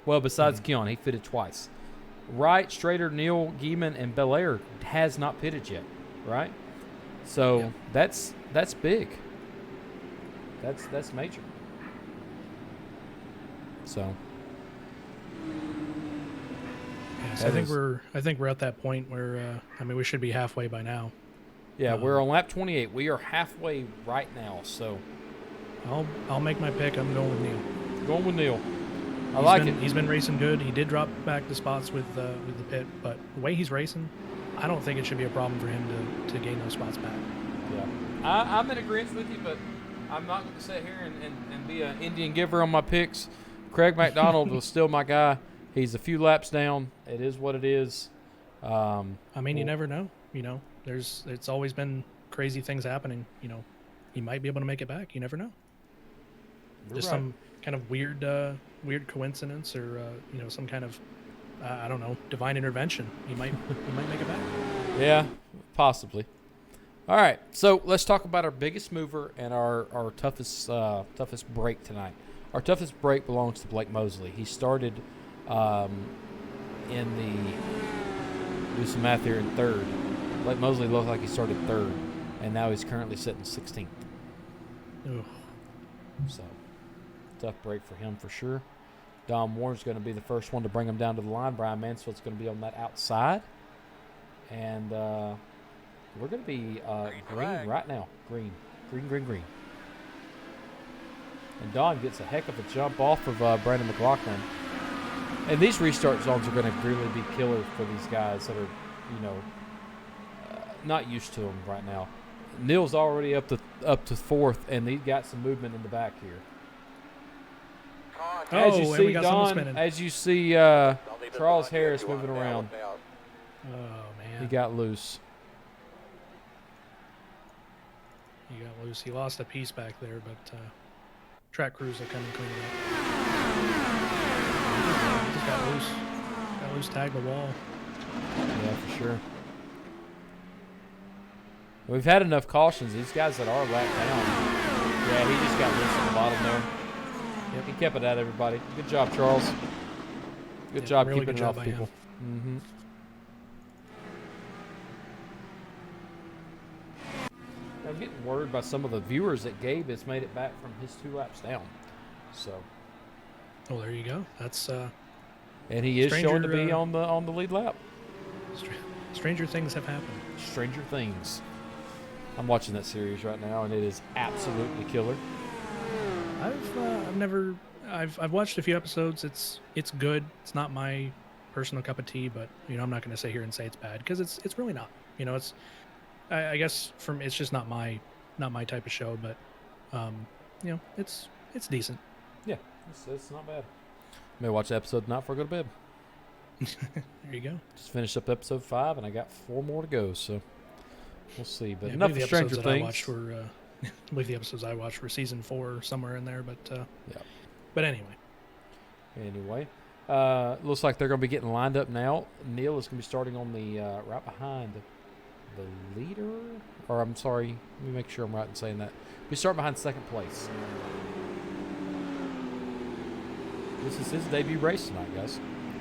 Well, besides Keon, he pitted twice. Wright, Strader, Neal, Gieman, and Belair has not pitted yet, right? So that's big. That's major. So yes, I think we're at that point where we should be halfway by now. Yeah, we're on lap 28. We are halfway right now. So I'll make my pick. I'm going with Neil. Going with Neil. I like it. He's been racing good. He did drop back the spots with the pit, but the way he's racing, I don't think it should be a problem for him to gain those spots back. Yeah, I'm in agreement with you, but I'm not going to sit here and be an Indian giver on my picks. Craig McDonald was still my guy. He's a few laps down. It is what it is. You never know. It's always been crazy things happening. He might be able to make it back. You never know. Just some kind of weird coincidence, or some kind of I don't know, divine intervention. He might make it back. Yeah, possibly. All right, so let's talk about our biggest mover and our toughest break tonight. Our toughest break belongs to Blake Mosley. He started do some math here, in 3rd. Blake Mosley looked like he started 3rd, and now he's currently sitting 16th. Ugh. So, tough break for him for sure. Don Warren's going to be the first one to bring him down to the line. Brian Mansfield's going to be on that outside. And we're going to be green right now. Green. And Don gets a heck of a jump off of Brandon McLaughlin. And these restart zones are going to really be killer for these guys that are, not used to them right now. Neil's already up to 4th, and he's got some movement in the back here. As you see Charles Harris moving around. Oh man, he got loose. He lost a piece back there, but track crews will come and clean it up. He just got loose, tagged the wall. Yeah, for sure. We've had enough cautions. These guys that are lapped down. Yeah, he just got loose on the bottom there. Yep, he kept it at everybody. Good job, Charles. Good job keeping it off people. Mm-hmm. I'm getting worried by some of the viewers that Gabe has made it back from his 2 laps down. So. Oh, there you go. That's. And he is showing to be on the lead lap. Stranger things have happened. Stranger things. I'm watching that series right now, and it is absolutely killer. I've watched a few episodes. It's good. It's not my personal cup of tea, but I'm not going to sit here and say it's bad because it's really not. It's I guess it's just not my type of show, but it's decent. Yeah, it's not bad. May watch the episode tonight before I go to bed. There you go. Just finished up episode 5, and I got 4 more to go, so we'll see. But Yeah, enough of Stranger Things. I believe the episodes I watched were season 4 somewhere in there, but yeah. But anyway. Looks like they're going to be getting lined up now. Neil is going to be starting on the right behind the leader, or I'm sorry, let me make sure I'm right in saying that. We start behind second place. This is his debut race tonight, guys.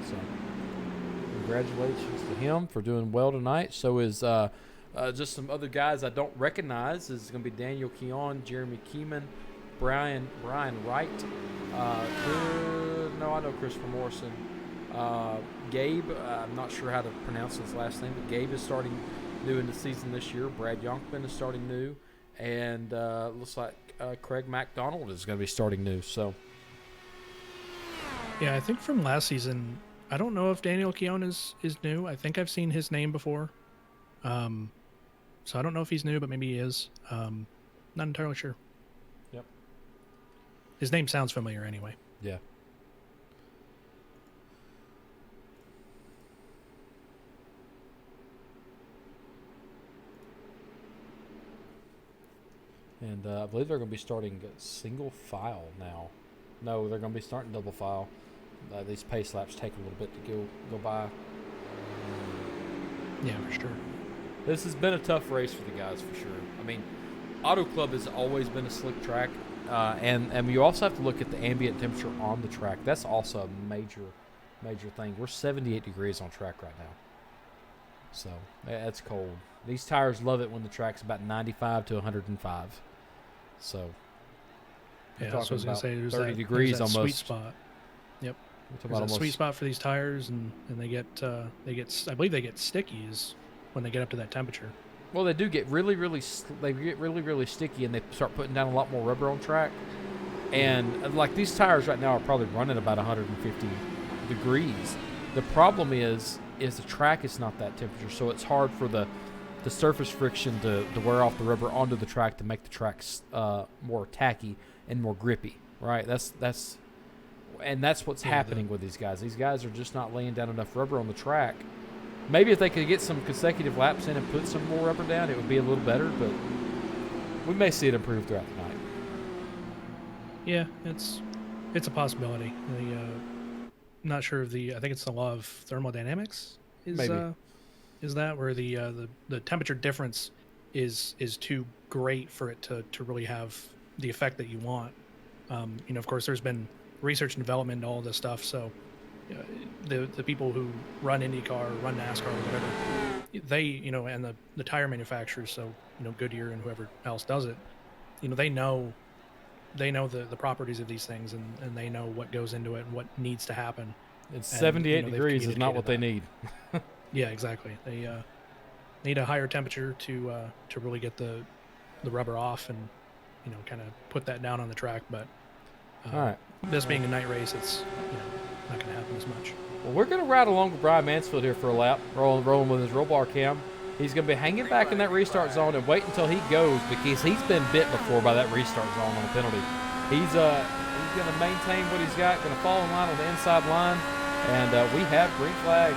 So congratulations to him for doing well tonight. So is just some other guys I don't recognize. This is going to be Daniel Keon, Jeremy Keeman, Brian Wright. I know Christopher Morrison. Gabe, I'm not sure how to pronounce his last name, but Gabe is starting new in the season this year. Brad Youngman is starting new. And looks like Craig McDonald is going to be starting new. So, yeah, I think from last season, I don't know if Daniel Keown is new. I think I've seen his name before. So I don't know if he's new, but maybe he is. Not entirely sure. Yep. His name sounds familiar anyway. Yeah. And I believe they're going to be starting single file now. No, they're going to be starting double file. These pace laps take a little bit to go by. Yeah, for sure. This has been a tough race for the guys, for sure. I mean, Auto Club has always been a slick track, and you also have to look at the ambient temperature on the track. That's also a major thing. We're 78 degrees on track right now, so that's cold. These tires love it when the track's about 95 to 105. So, yeah, that's what I was going to say. There's 30 degrees that almost. Sweet spot. Yep. There's a sweet spot for these tires, and they get I believe they get stickies when they get up to that temperature. Well, they do get really sticky, and they start putting down a lot more rubber on track. And like these tires right now are probably running about 150 degrees. The problem is the track is not that temperature, so it's hard for the surface friction to wear off the rubber onto the track to make the tracks more tacky and more grippy. Right? That's what's happening with these guys. These guys are just not laying down enough rubber on the track. Maybe if they could get some consecutive laps in and put some more rubber down, it would be a little better, but we may see it improve throughout the night. Yeah, it's a possibility. Not sure of I think it's the law of thermodynamics. Is that where the temperature difference is too great for it to really have the effect that you want? Of course, there's been research and development and all this stuff, so the people who run IndyCar, run NASCAR, or whatever, they and the tire manufacturers, so Goodyear and whoever else does it, they know the properties of these things, and they know what goes into it and what needs to happen. And 78 degrees is not what they need. Yeah, exactly. They need a higher temperature to really get the rubber off and kind of put that down on the track. But all right, this being a night race, it's not going to happen as much. Well, we're going to ride along with Brian Mansfield here for a lap, rolling with his roll bar cam. He's going to be hanging back in that restart zone and wait until he goes, because he's been bit before by that restart zone on a penalty. He's going to maintain what he's got, going to fall in line on the inside line, and we have green flag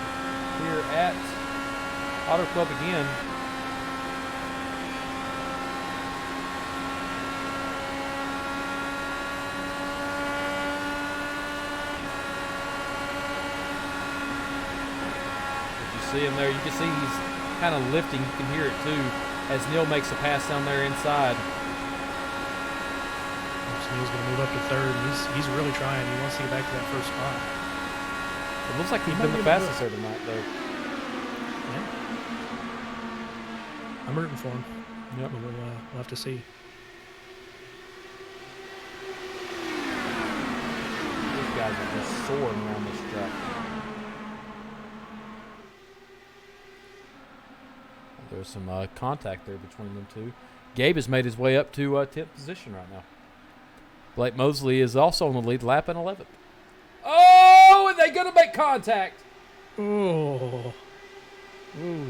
here at Auto Club again. See him there. You can see he's kind of lifting. You can hear it too as Neil makes a pass down there inside. Neil's going to move up to third. He's really trying. He wants to get back to that first spot. It looks like he's been the fastest there tonight, though. Yeah. I'm rooting for him. Yep. But we'll have to see. These guys are just soaring around this track. There's some contact there between them two. Gabe has made his way up to 10th position right now. Blake Mosley is also on the lead lap in 11th. Oh, and they're going to make contact. Oh. Ooh.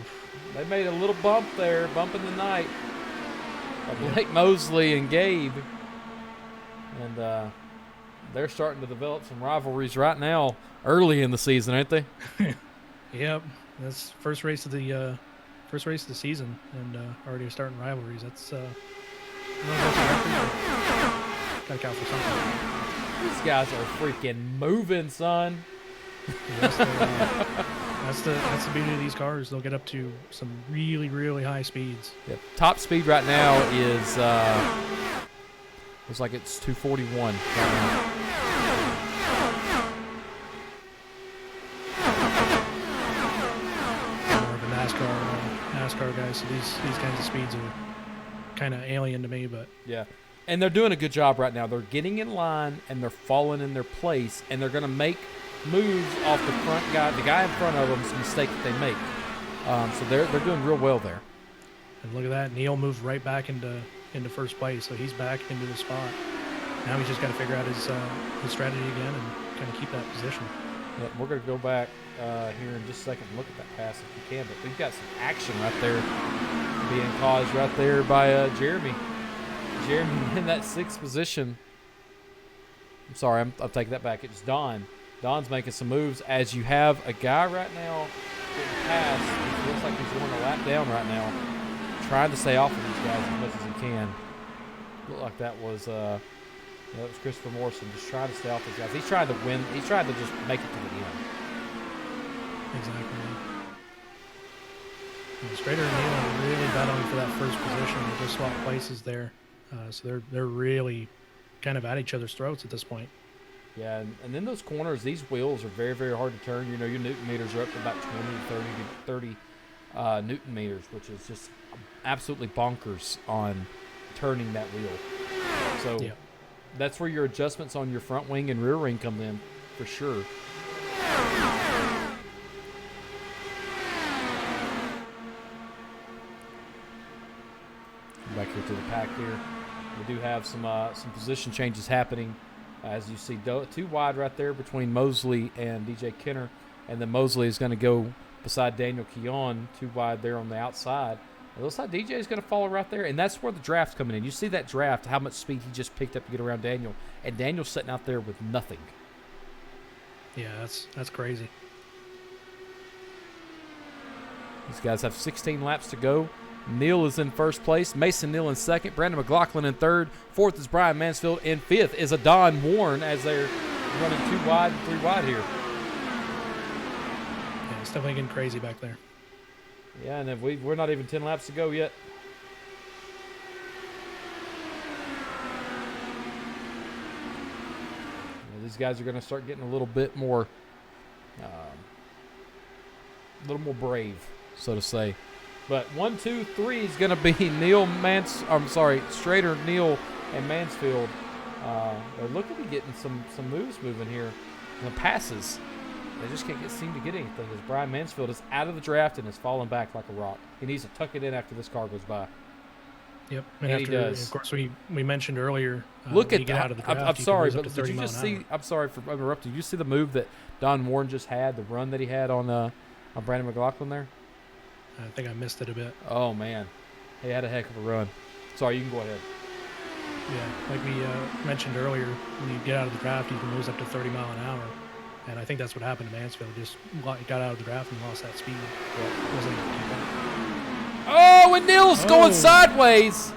They made a little bump there, bump in the night. Blake Mosley and Gabe. And they're starting to develop some rivalries right now, early in the season, ain't they? Yep. That's first race of the season, and already starting rivalries. That's gotta count for something. These guys are freaking moving, son. That's the beauty of these cars. They'll get up to some really, really high speeds. Yep. Top speed right now is looks like it's 241 right now. More of a NASCAR guys. So these kinds of speeds are kind of alien to me, but Yeah. And they're doing a good job right now. They're getting in line and they're falling in their place, and they're going to make moves off the front guy, the guy in front of them's mistake that they make. So they're doing real well there. and look at that. Neil moved right back into first place, so he's back into the spot. Now he's just got to figure out his strategy again and kind of keep that position. Yeah, we're going to go back here in just a second and look at that pass if we can. But we've got some action right there being caused right there by Jeremy. Jeremy in that 6th position. I'm sorry, I'll take that back. It's Don. Don's making some moves as you have a guy right now getting past. It looks like he's going a lap down right now, trying to stay off of these guys as much as he can. Looked like that was that was Christopher Morrison just trying to stay off these guys. He's trying to win. He's trying to just make it to the end. Exactly. And Strader and Neal are really battling for that first position. They just swap places there, so they're really kind of at each other's throats at this point. Yeah, and then those corners, these wheels are very, very hard to turn. You know, your Newton meters are up to about 20 to 30 Newton meters, which is just absolutely bonkers on turning that wheel. So Yeah. that's where your adjustments on your front wing and rear wing come in for sure. Back here to the pack here. We do have some position changes happening. As you see, 2 wide right there between Mosley and DJ Kenner. And then Mosley is going to go beside Daniel Keon, 2 wide there on the outside. It looks like DJ is going to follow right there. And that's where the draft's coming in. You see that draft, how much speed he just picked up to get around Daniel. And Daniel's sitting out there with nothing. Yeah, that's crazy. These guys have 16 laps to go. Neal is in first place. Mason Neal in second. Brandon McLaughlin in third. Fourth is Brian Mansfield. And fifth is a Don Warren as they're running 2 wide and 3 wide here. Yeah, it's definitely getting crazy back there. Yeah, and if we're not even 10 laps to go yet. Yeah, these guys are going to start getting a little bit more, brave, so to say. But 1, 2, 3 is going to be Strader, Neal, and Mansfield. They're looking to getting some moves moving here. And the passes, they just can't seem to get anything. As Brian Mansfield is out of the draft and is falling back like a rock. He needs to tuck it in after this car goes by. Yep, And he does. Of course, we mentioned earlier. Look at get that. out of the draft, I'm sorry, but did did you just see? I'm sorry for interrupting. Did you see the move that Don Warren just had? The run that he had on Brandon McLaughlin there. I think I missed it a bit. Oh man, he had a heck of a run. Sorry, you can go ahead. Yeah, like we mentioned earlier, when you get out of the draft, you can lose up to 30 mile an hour. And I think that's what happened to Mansfield. Just got out of the draft and lost that speed. Wasn't able to keep up. Oh, and Neal's going sideways.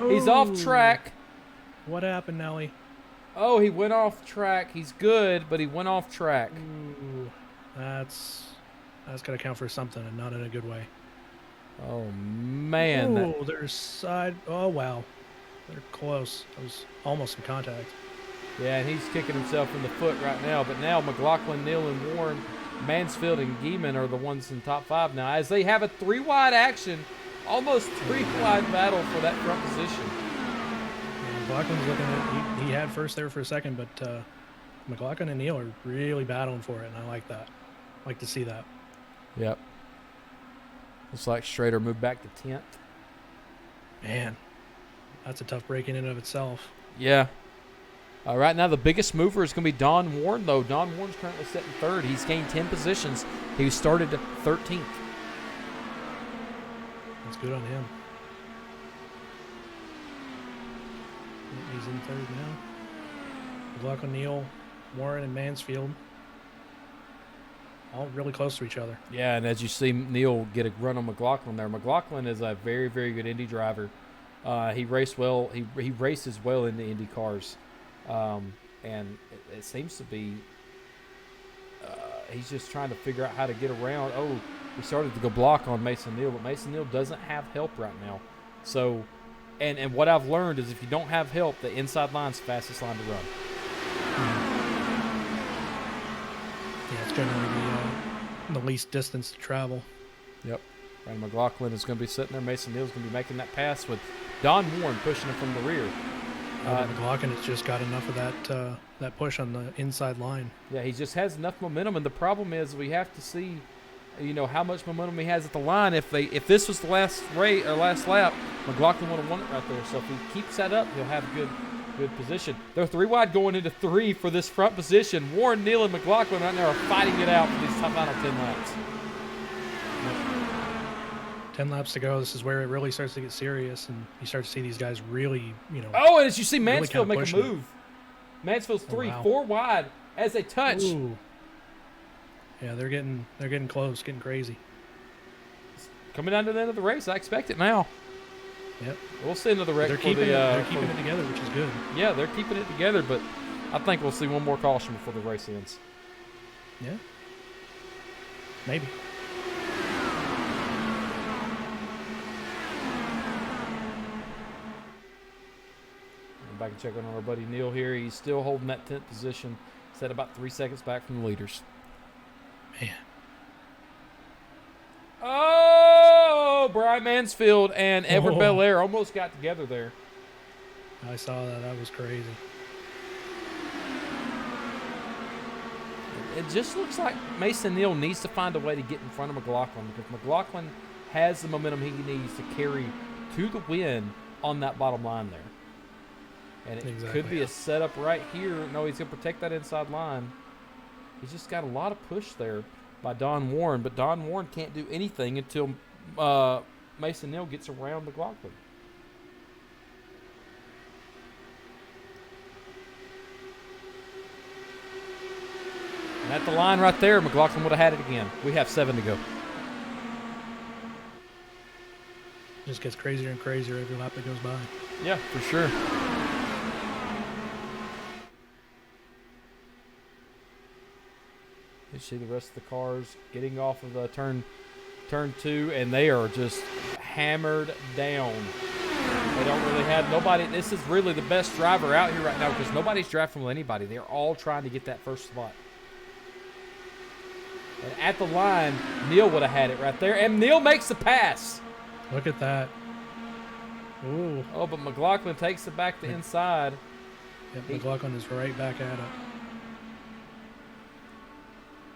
He's off track. What happened, Nelly? Oh, he went off track. He's good, but he went off track. Ooh, that's got to count for something, and not in a good way. Oh man. Oh, there's side. Oh wow, they're close. That was almost some contact. Yeah, and he's kicking himself in the foot right now. But now McLaughlin, Neal, and Warren, Mansfield, and Gieman are the ones in top 5 now. As they have a 3-wide action, almost 3-wide battle for that front position. Yeah, McLaughlin's looking at. He had first there for a second, but McLaughlin and Neal are really battling for it, and I like that. I like to see that. Yep. Looks like Schrader moved back to 10th. Man, that's a tough break in and of itself. Yeah. Right now, the biggest mover is going to be Don Warren, though. Don Warren's currently sitting third. He's gained 10 positions. He started 13th. That's good on him. He's in third now. McLaughlin, Neal, Warren, and Mansfield. All really close to each other. Yeah, and as you see Neal get a run on McLaughlin there. McLaughlin is a very, very good Indy driver. He raced well. He races well in the Indy cars. And it seems to be he's just trying to figure out how to get around. Oh, he started to go block on Mason Neal, but Mason Neal doesn't have help right now. So, and what I've learned is if you don't have help, the inside line's the fastest line to run. Yeah, it's generally the least distance to travel. Yep. And McLaughlin is going to be sitting there. Mason Neal's going to be making that pass with Don Warren pushing him from the rear. McLaughlin has just got enough of that push on the inside line. Yeah, he just has enough momentum, and the problem is we have to see, how much momentum he has at the line. If this was the last lap, McLaughlin would have won it right there. So if he keeps that up, he'll have good position. They're 3 wide going into 3 for this front position. Warren, Neal, and McLaughlin right now are fighting it out for these final 10 laps. 10 laps to go. This is where it really starts to get serious, and you start to see these guys really, Oh, and as you see Mansfield really make a move. Mansfield's 4 wide as they touch. Ooh. Yeah, they're getting close, getting crazy. Coming down to the end of the race, I expect it now. Yep. We'll see another wreck. They're keeping it together, which is good. Yeah, they're keeping it together, but I think we'll see one more caution before the race ends. Yeah. Maybe. Back and check on our buddy Neal here. He's still holding that 10th position, set about 3 seconds back from the leaders. Man. Oh, Brian Mansfield and Edward Belair almost got together there. I saw that. That was crazy. It just looks like Mason Neal needs to find a way to get in front of McLaughlin, because McLaughlin has the momentum he needs to carry to the win on that bottom line there. And it could be a setup right here. No, he's going to protect that inside line. He's just got a lot of push there by Don Warren, but Don Warren can't do anything until Mason Neal gets around McLaughlin. And at the line right there, McLaughlin would have had it again. We have 7 to go. Just gets crazier and crazier every lap that goes by. Yeah, for sure. You see the rest of the cars getting off of the turn 2, and they are just hammered down. They don't really have nobody. This is really the best driver out here right now because nobody's drafting with anybody. They're all trying to get that first spot. And at the line, Neal would have had it right there, and Neal makes the pass. Look at that. Ooh. Oh, but McLaughlin takes it back to inside. Yep, McLaughlin is right back at it.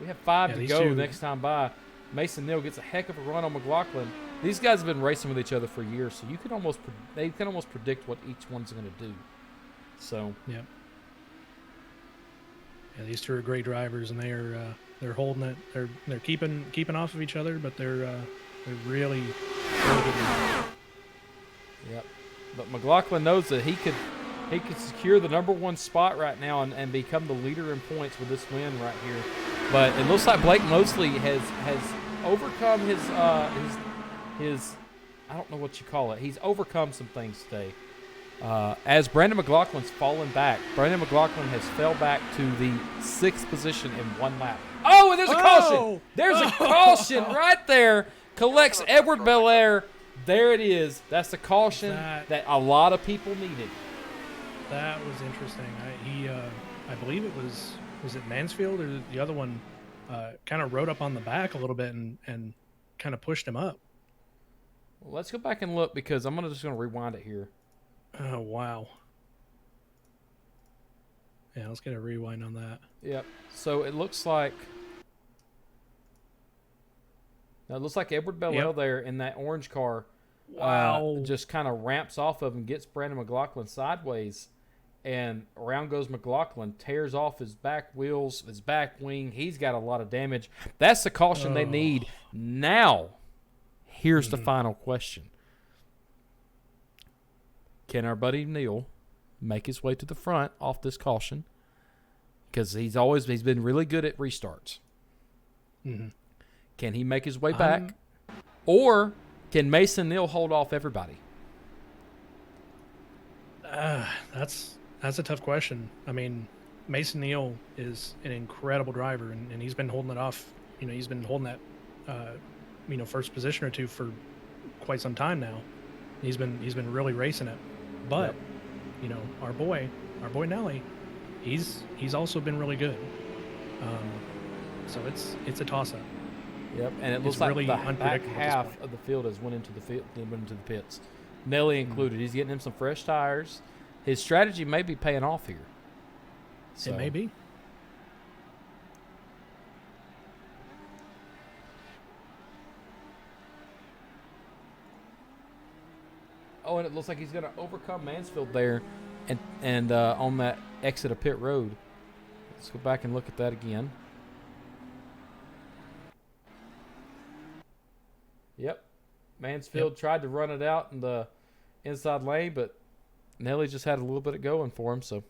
We have 5 to go two. next time by. Mason Neal gets a heck of a run on McLaughlin. These guys have been racing with each other for years, so they can almost predict what each one's going to do. So yeah, these two are great drivers, and they're holding it. They're keeping off of each other, but they're really good. Yep. But McLaughlin knows that he could secure the #1 spot right now and become the leader in points with this win right here. But it looks like Blake Mosley has overcome his I don't know what you call it. He's overcome some things today. As Brandon McLaughlin's fallen back, Brandon McLaughlin has fell back to the 6th position in 1 lap. Oh, and there's a caution. There's a caution right there. Collects Edward Belair. There it is. That's the caution that a lot of people needed. That was interesting. I believe it was it Mansfield or the other one kind of rode up on the back a little bit and kind of pushed him up. Well, let's go back and look because I'm just going to rewind it here. Oh, wow. Yeah, let's get a rewind on that. Yep. So it looks like Now, it looks like Edward Bellell there in that orange car just kind of ramps off of him, gets Brandon McLaughlin sideways, and around goes McLaughlin, tears off his back wheels, his back wing. He's got a lot of damage. That's the caution they need. Now, here's the final question. Can our buddy Neil make his way to the front off this caution? Because he's been really good at restarts. Mm-hmm. Can he make his way back? Or can Mason Neal hold off everybody? That's a tough question. I mean, Mason Neal is an incredible driver, and he's been holding it off. You know, he's been holding that, first position or two for quite some time now. He's been really racing it. But, our boy Nelly, he's also been really good. So it's a toss-up. Yep, and it looks really like the back unpredictable half of the field has went into the pits. Nelly included. He's getting him some fresh tires. His strategy may be paying off here. So. It may be. Oh, and it looks like he's going to overcome Mansfield there and on that exit of pit road. Let's go back and look at that again. Yep. Mansfield tried to run it out in the inside lane, but Nelly just had a little bit of going for him, so.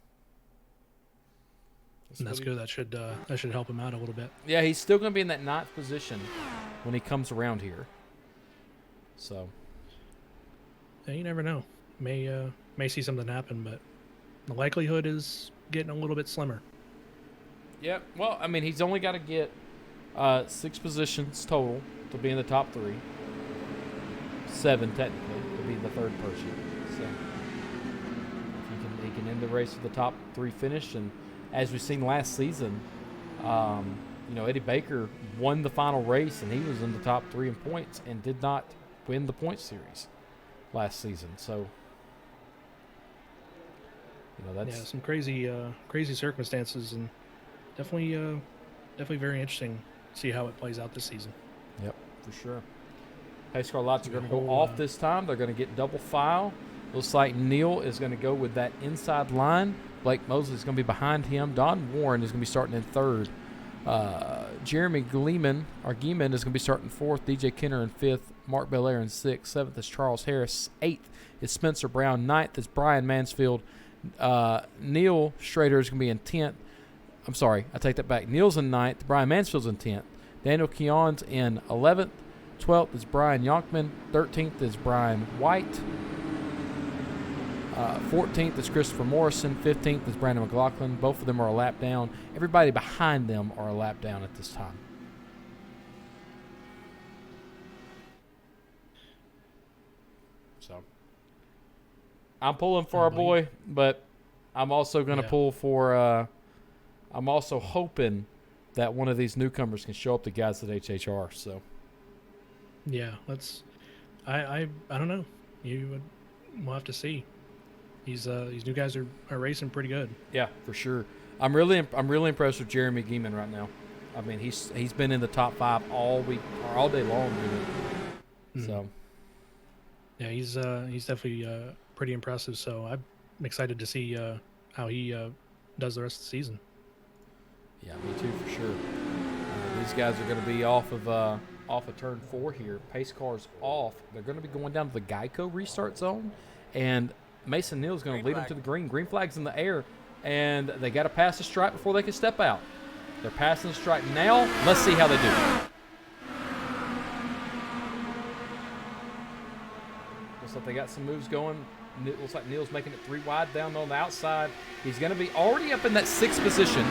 That's good. That should help him out a little bit. Yeah, he's still going to be in that ninth position when he comes around here. So. Yeah, you never know. May see something happen, but the likelihood is getting a little bit slimmer. Yep. Well, I mean, he's only got to get 6 positions total to be in the top 3. 7 technically to be the third person. So he can end the race with the top 3 finish, and as we've seen last season, Eddie Baker won the final race and he was in the top 3 in points and did not win the point series last season. So that's some crazy circumstances, and definitely very interesting to see how it plays out this season. Yep, for sure. Pace car lots are going to go off this time. They're going to get double file. Looks like Neal is going to go with that inside line. Blake Mosley is going to be behind him. Don Warren is going to be starting in 3rd. Jeremy Gleeman is going to be starting 4th. DJ Kenner in 5th. Mark Belair in 6th. 7th is Charles Harris. 8th is Spencer Brown. 9th is Brian Mansfield. Neil Schrader is going to be in 10th. I'm sorry, I take that back. Neil's in 9th. Brian Mansfield's in 10th. Daniel Keon's in 11th. 12th is Brian Yonkman. 13th is Brian White. 14th is Christopher Morrison. 15th is Brandon McLaughlin. Both of them are a lap down. Everybody behind them are a lap down at this time. So I'm pulling for our boy, but I'm also going to pull for I'm also hoping that one of these newcomers can show up the guys at HHR. So yeah, I don't know. We'll have to see. These new guys are racing pretty good. Yeah, for sure. I'm really impressed with Jeremy Geeman right now. I mean, he's been in the top 5 all week or all day long. Really. So yeah, he's definitely pretty impressive. So I'm excited to see how he does the rest of the season. Yeah, me too, for sure. These guys are going to be off of turn 4 here. Pace car's off. They're going to be going down to the Geico restart zone, and Mason Neal is going to lead them to the green. Green flag's in the air, and they got to pass the stripe before they can step out. They're passing the stripe now. Let's see how they do. Looks like they got some moves going. Looks like Neal's making it 3 wide down on the outside. He's going to be already up in that 6th position.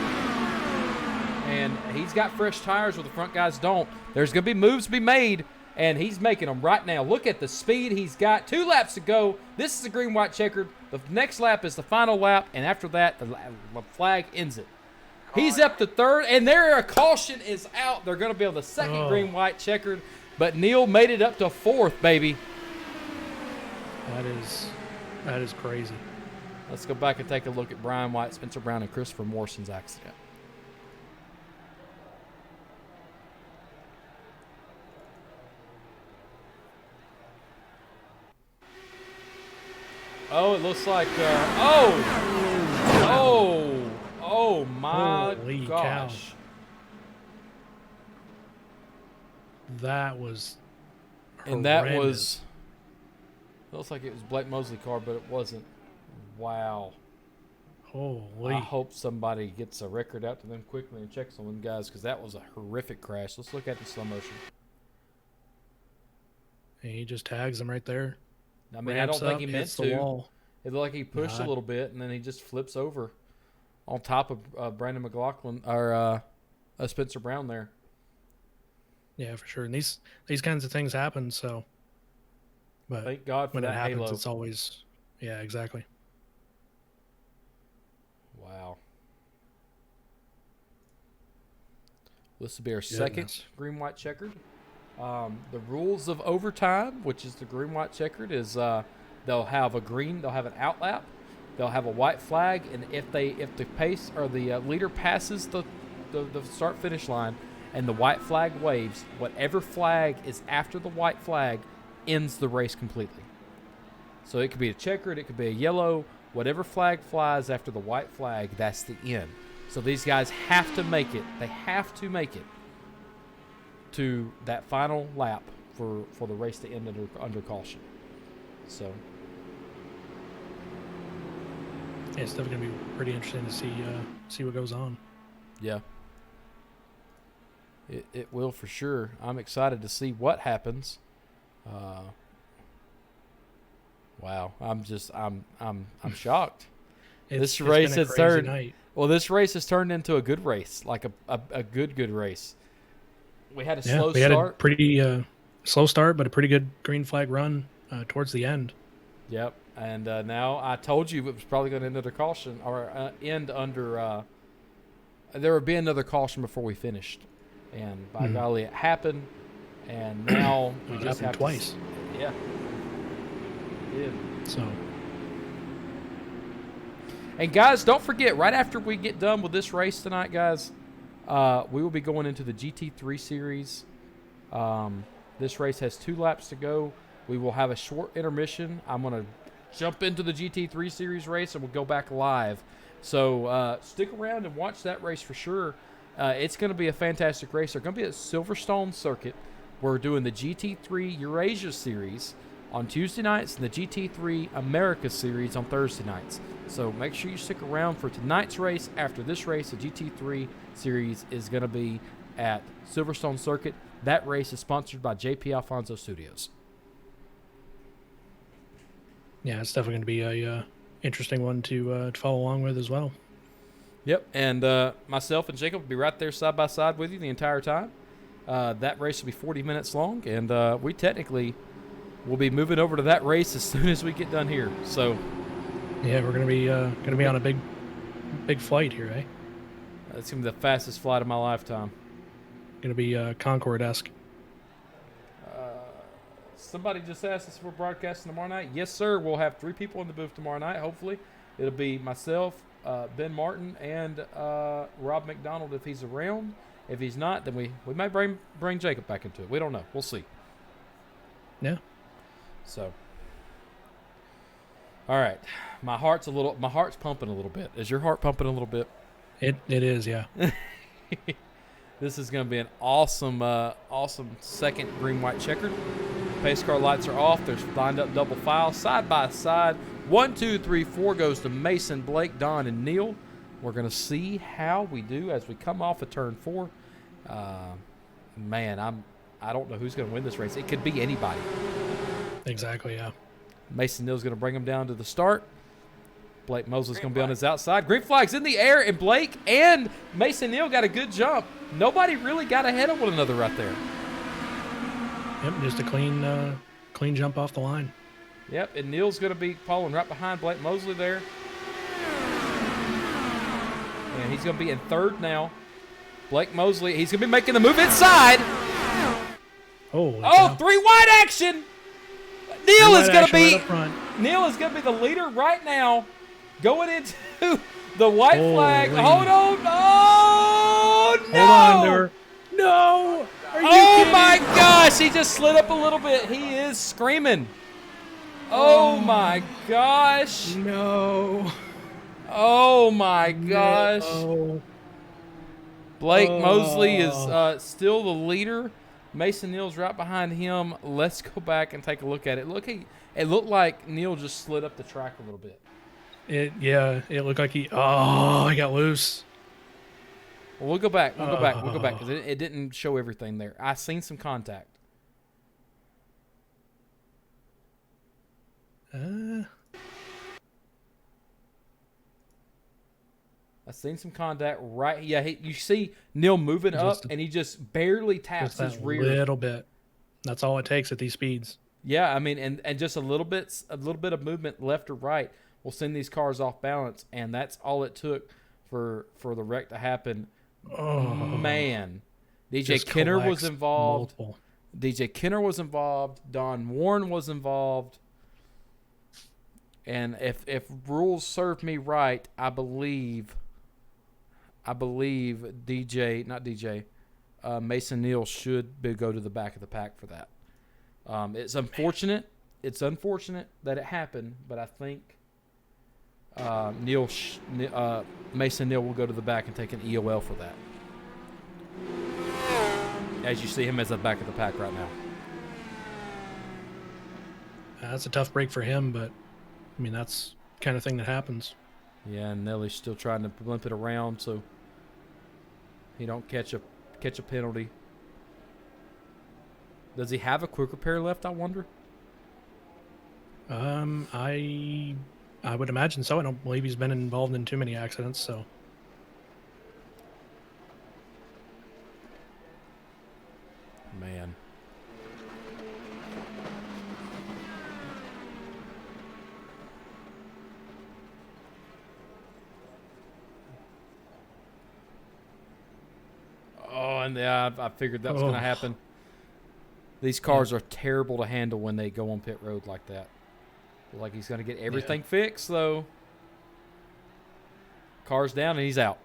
And he's got fresh tires where the front guys don't. There's going to be moves to be made, and he's making them right now. Look at the speed he's got. 2 laps to go. This is a green-white checkered. The next lap is the final lap, and after that, the flag ends it. He's up to 3rd, and there a caution is out. They're going to be on the 2nd green-white checkered, but Neal made it up to 4th, baby. That is crazy. Let's go back and take a look at Brian White, Spencer Brown, and Christopher Morrison's accident. Oh, it looks like. Oh my Holy gosh! cow. That was And that horrendous. was. It looks like it was Blake Mosley car, but it wasn't. Wow. Holy. I hope somebody gets a record out to them quickly and checks on them guys, because that was a horrific crash. Let's look at it in slow motion. And he just tags him right there. I mean, I don't think he meant hits the to. wall. It looked like he pushed a little bit, and then he just flips over on top of Brandon McLaughlin or Spencer Brown there. Yeah, for sure. And these kinds of things happen. So, but Thank God for when that it happens, halo. it's always, yeah, exactly. Wow. This will be our second green-white checkered. The rules of overtime, which is the green-white checkered, is they'll have an outlap, they'll have a white flag, and if the pace or the leader passes the start-finish line and the white flag waves, whatever flag is after the white flag ends the race completely. So it could be a checkered, it could be a yellow, whatever flag flies after the white flag, that's the end. So these guys have to make it. They have to make it to that final lap for the race to end under caution. So yeah, it's definitely gonna be pretty interesting to see what goes on. yeah, it will for sure. I'm excited to see what happens. Wow, I'm shocked. This race has turned. Well, this race has turned into a good race, like a good race. We had a slow start. We had a pretty slow start, but a pretty good green flag run towards the end. Yep, and now I told you it was probably going to end under caution or end under. There would be another caution before we finished, and by golly, it happened. And now we just have twice. Yeah. It did. So. And guys, don't forget, right after we get done with this race tonight, guys, we will be going into the GT3 Series. This race has 2 laps to go. We will have a short intermission. I'm going to jump into the GT3 Series race, and we'll go back live. So stick around and watch that race for sure. It's going to be a fantastic race. They're going to be at Silverstone Circuit. We're doing the GT3 Eurasia Series on Tuesday nights and the GT3 America Series on Thursday nights. So make sure you stick around for tonight's race. After this race, the GT3 Series is going to be at Silverstone Circuit. That race is sponsored by JP Alfonso Studios. Yeah, it's definitely going to be a interesting one to follow along with as well. Yep, and myself and Jacob will be right there side by side with you the entire time. That race will be 40 minutes long, and we technically will be moving over to that race as soon as we get done here. So, yeah, we're going to be on a big flight here, eh? It's going to be the fastest flight of my lifetime. Going to be Concorde-esque. Somebody just asked us if we're broadcasting tomorrow night. Yes, sir. We'll have 3 people in the booth tomorrow night, hopefully. It'll be myself, Ben Martin, and Rob McDonald if he's around. If he's not, then we might bring Jacob back into it. We don't know. We'll see. Yeah. So, all right. My heart's pumping a little bit. Is your heart pumping a little bit? It is, yeah. This is going to be an awesome second green-white checkered. Pace car lights are off. There's lined up double file, side by side. 1, 2, 3, 4 goes to Mason, Blake, Don, and Neil. We're going to see how we do as we come off of turn 4. Man, I don't know who's going to win this race. It could be anybody. Exactly, yeah. Mason Neal's going to bring him down to the start. Blake Mosley's going to be on his outside. Green flag's in the air, and Blake and Mason Neal got a good jump. Nobody really got ahead of one another right there. Yep, just a clean jump off the line. Yep, and Neal's going to be following right behind Blake Mosley there. And he's going to be in third now. Blake Mosley, he's going to be making the move inside. Oh, 3 wide action. Neal is going to be right Neal is going to be the leader right now, going into the white flag. Holy. Hold on! Oh no! Hold on to her. No! Are you Oh kidding? my gosh! He just slid up a little bit. He is screaming. Oh my gosh. No. Oh my gosh. No. Blake Mosley is Oh. still the leader. Mason Neal's right behind him. Let's go back and take a look at it. It looked like Neal just slid up the track a little bit. It looked like he got loose. Well, we'll go back. We'll go back because Oh. it didn't show everything there. I seen some contact. I seen some contact right. Yeah, you see Neal moving up, and he just barely taps Just his that rear. little bit. That's all it takes at these speeds. Yeah, I mean, and just a little bit of movement left or right will send these cars off balance, and that's all it took for the wreck to happen. Oh Man, DJ just Kenner was collects involved. multiple. DJ Kenner was involved. Don Warren was involved. And if rules serve me right, I believe Mason Neal should go to the back of the pack for that. It's unfortunate. It's unfortunate that it happened, but I think Mason Neal will go to the back and take an EOL for that. As you see him as the back of the pack right now. That's a tough break for him, but I mean that's the kind of thing that happens. Yeah, and Nelly's still trying to limp it around so he don't catch a penalty. Does he have a quick repair left, I wonder? I would imagine so. I don't believe he's been involved in too many accidents, so. Man. Oh, and yeah, I figured that was going to happen. These cars are terrible to handle when they go on pit road like that. Like he's going to get everything fixed, though. Car's down, and he's out.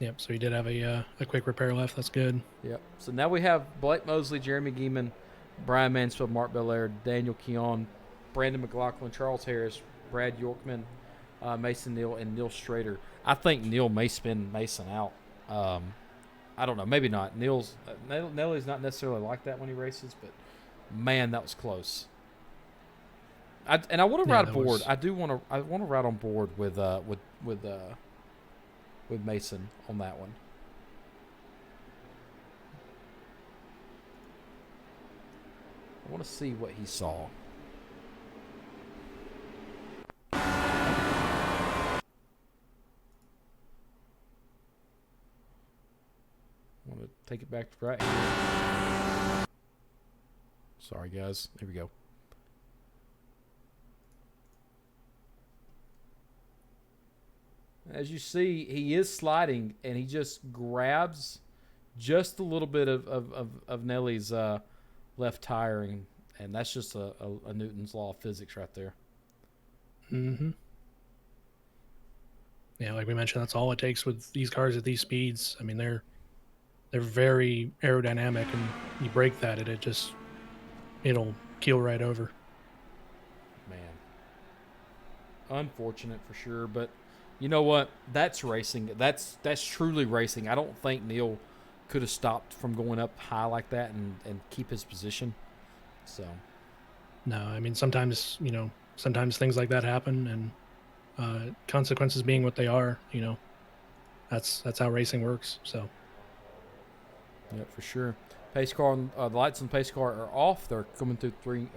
Yep, so he did have a quick repair left. That's good. Yep. So now we have Blake Mosley, Jeremy Geeman, Brian Mansfield, Mark Belair, Daniel Keon, Brandon McLaughlin, Charles Harris, Brad Yorkman, Mason Neal, and Neil Strader. I think Neal may spin Mason out. I don't know. Maybe not. Nelly's not necessarily like that when he races, but man, that was close. I want to ride aboard. I want to ride on board with Mason on that one. I want to see what he saw. I want to take it back to right here. Sorry, guys. Here we go. As you see, he is sliding, and he just grabs just a little bit of Nelly's left tire, and that's just a Newton's law of physics right there. Mm-hmm. Yeah, like we mentioned, that's all it takes with these cars at these speeds. I mean, they're very aerodynamic, and you break that, it'll keel right over. Man, unfortunate for sure, but you know what? That's racing. That's truly racing. I don't think Neal could have stopped from going up high like that and keep his position. So, no, I mean sometimes things like that happen, and consequences being what they are, that's how racing works. So, yeah, for sure. Pace car, the lights on the pace car are off. They're coming through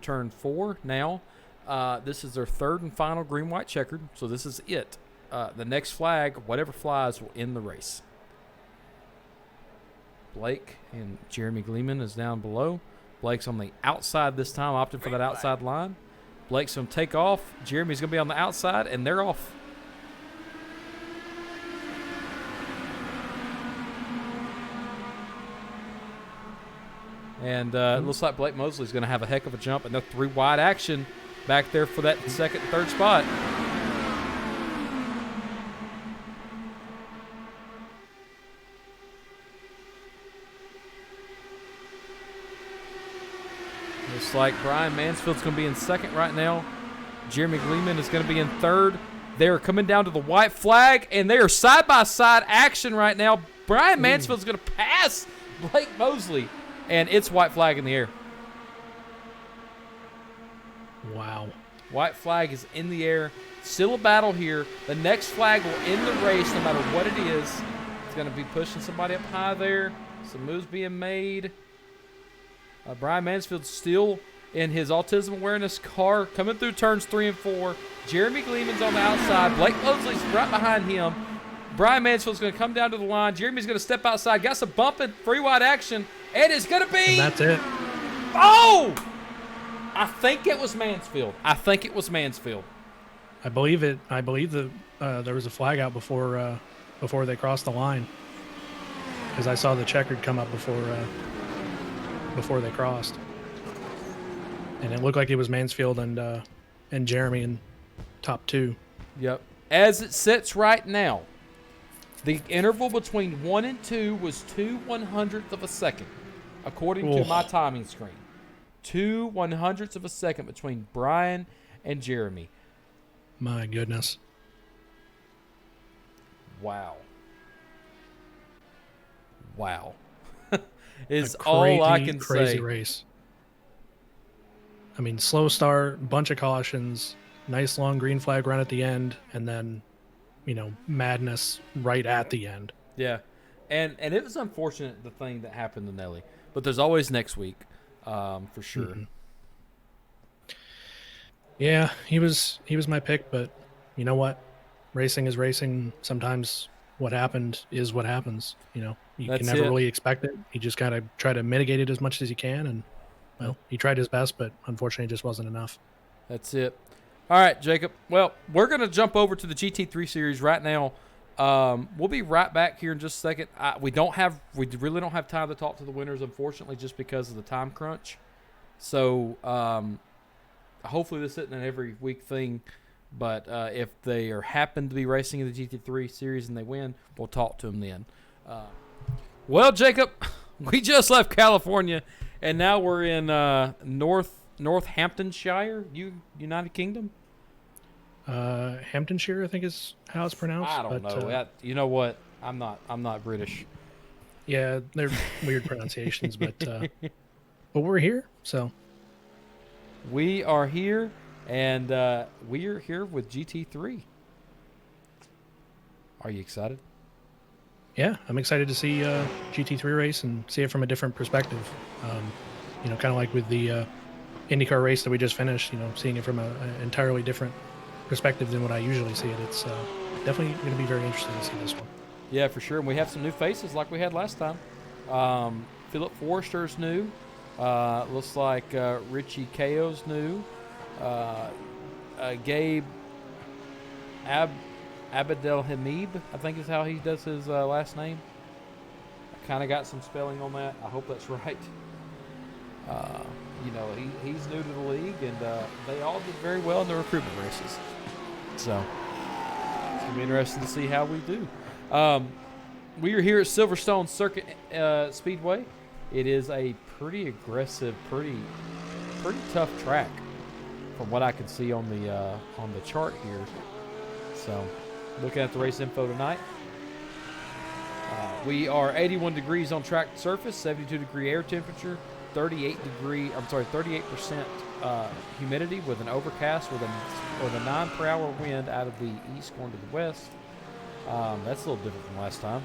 turn 4 now. This is their third and final green-white checkered, so this is it. The next flag, whatever flies, will end the race. Blake and Jeremy Gleeman is down below. Blake's on the outside this time, opting for that outside line. Blake's going to take off. Jeremy's going to be on the outside, and they're off. And it looks like Blake Mosley's going to have a heck of a jump, and no 3 wide action back there for that second and third spot. We'll Looks like Brian Mansfield's going to be in second right now. Jeremy Gleeman is going to be in third. They're coming down to the white flag, and they are side-by-side action right now. Brian Mansfield's going to pass Blake Mosley, and it's white flag in the air. Wow. White flag is in the air. Still a battle here. The next flag will end the race no matter what it is. It's going to be pushing somebody up high there. Some moves being made. Brian Mansfield's still in his autism awareness car, coming through turns 3 and 4. Jeremy Gleeman's on the outside. Blake Mosley's right behind him. Brian Mansfield's going to come down to the line. Jeremy's going to step outside. Got some bumping, free wide action. And it's going to be... And that's it. Oh! I think it was Mansfield. I believe it. I believe that there was a flag out before they crossed the line, because I saw the checkered come up before they crossed, and it looked like it was Mansfield and Jeremy in top 2. Yep. As it sits right now, the interval between 1 and 2 was 2/100th of a second, according to my timing screen. 2/100ths of a second between Brian and Jeremy. My goodness. Wow. Is all I can say. Crazy race. I mean, slow start, bunch of cautions, nice long green flag run at the end, and then, madness right at the end. Yeah. And it was unfortunate, the thing that happened to Nelly. But there's always next week, for sure. Mm-hmm. Yeah, he was my pick, but you know what? Racing is racing. Sometimes what happened is what happens. You can never really expect it. You just gotta try to mitigate it as much as you can, and he tried his best, but unfortunately, it just wasn't enough. That's it. All right, Jacob. Well, we're gonna jump over to the GT3 series right now. We'll be right back here in just a second. We really don't have time to talk to the winners, unfortunately, just because of the time crunch. So hopefully this isn't an every week thing, but if they happen to be racing in the GT3 series and they win, we'll talk to them then. Well, Jacob, we just left California, and now we're in Northamptonshire, United Kingdom. Hamptonshire, I think is how it's pronounced. I don't know. You know what? I'm not British. Yeah, they're weird pronunciations, but we're here, so. We are here, and we are here with GT3. Are you excited? Yeah, I'm excited to see GT3 race and see it from a different perspective. Kind of like with the IndyCar race that we just finished, seeing it from an entirely different perspective than what I usually see it. It's definitely going to be very interesting to see this one. Yeah, for sure. And we have some new faces like we had last time. Philip Forrester's new. Looks like Richie Kao's new. Gabe Abdelhamid, I think is how he does his last name. I kind of got some spelling on that. I hope that's right. He's new to the league, and they all did very well in the recruitment races. So it's going to be interesting to see how we do. We are here at Silverstone Circuit Speedway. It is a pretty aggressive, pretty tough track from what I can see on the chart here. So looking at the race info tonight, we are 81 degrees on track surface, 72 degree air temperature, 38% humidity with an overcast with a 9 per hour wind out of the east going to the west. That's a little different from last time.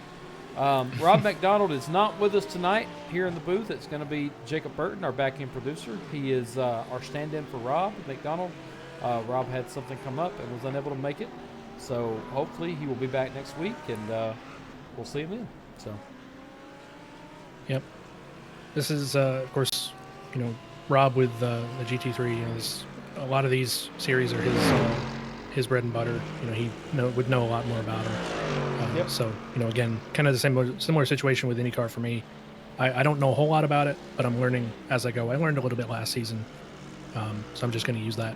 Rob McDonald is not with us tonight here in the booth. It's going to be Jacob Burton, our back-end producer. He is our stand-in for Rob McDonald. Rob had something come up and was unable to make it. So hopefully he will be back next week, and we'll see him then. So. Yep. This is, of course, Rob with the GT3. A lot of these series are his bread and butter. He would know a lot more about them. Yep. So, again, kind of the similar situation with IndyCar for me. I don't know a whole lot about it, but I'm learning as I go. I learned a little bit last season, so I'm just going to use that,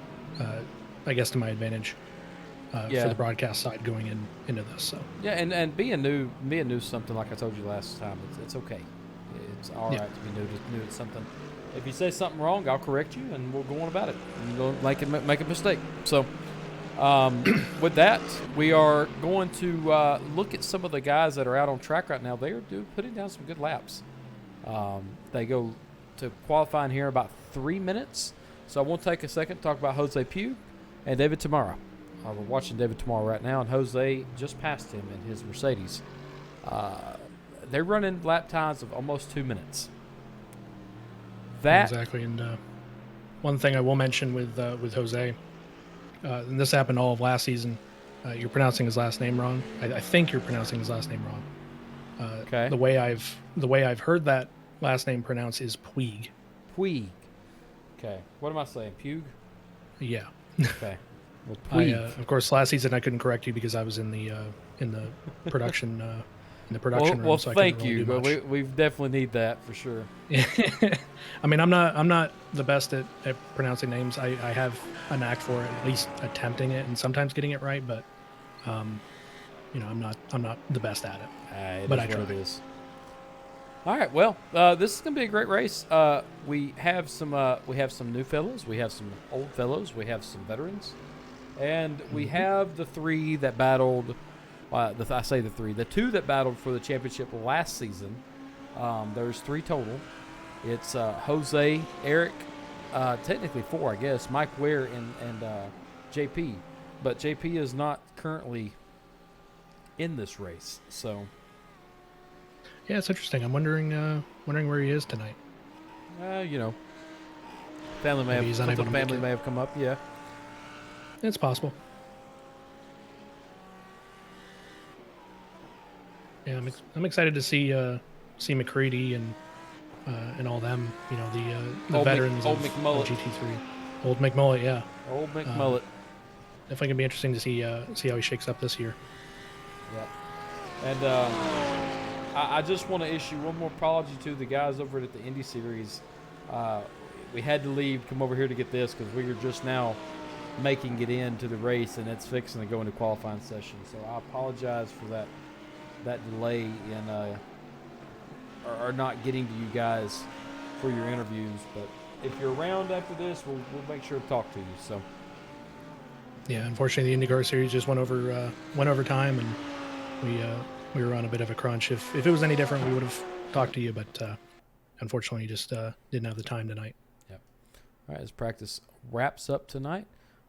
I guess, to my advantage for the broadcast side going into this. So and being new something like I told you last time, it's okay. It's all right to be new to something. If you say something wrong, I'll correct you, and we'll go on about it. And you'll make a mistake. So, with that, we are going to look at some of the guys that are out on track right now. They are putting down some good laps. They go to qualifying here in about 3 minutes. So I won't take a second to talk about Jose Pugh and David Tamara. We're watching David Tamara right now, and Jose just passed him in his Mercedes. They're running lap times of almost 2 minutes. Exactly, and one thing I will mention with Jose, and this happened all of last season. You're pronouncing his last name wrong. I think you're pronouncing his last name wrong. Okay. The way I've heard that last name pronounced is Puig. Puig. Okay. What am I saying? Pugh? Yeah. Okay. Well, Puig. Of course, last season I couldn't correct you because I was in the production room. Well, so I thank couldn't really you, do but much. we definitely need that for sure. I mean, I'm not the best at pronouncing names. I have a knack for it, at least attempting it, and sometimes getting it right. But, I'm not the best at it. But I try. It is. All right. Well, this is going to be a great race. We have some new fellows. We have some old fellows. We have some veterans, and we have the three that battled. The two that battled for the championship last season. There's three total. It's Jose, Eric, technically four, I guess. Mike Ware and JP, but JP is not currently in this race. So Yeah, it's interesting. I'm wondering where he is tonight. Family Maybe he's unable to make family it. may have come up. Yeah. It's possible. Yeah, I'm excited to see McCready and all them. The Old veterans Old of McMullet. GT3. Old McMullet, yeah. Old McMullet. Definitely gonna be interesting to see how he shakes up this year. Yeah. And I just want to issue one more apology to the guys over at the Indy Series. We had to leave, come over here to get this because we were just now making it into the race, and it's fixing to go into qualifying session. So I apologize for that delay in or not getting to you guys for your interviews. But if you're around after this, we'll make sure to talk to you. So Yeah, unfortunately, the IndyCar series just went over time, and we were on a bit of a crunch. If it was any different, we would have talked to you, but unfortunately, just didn't have the time tonight. Yep. All right, as practice wraps up tonight,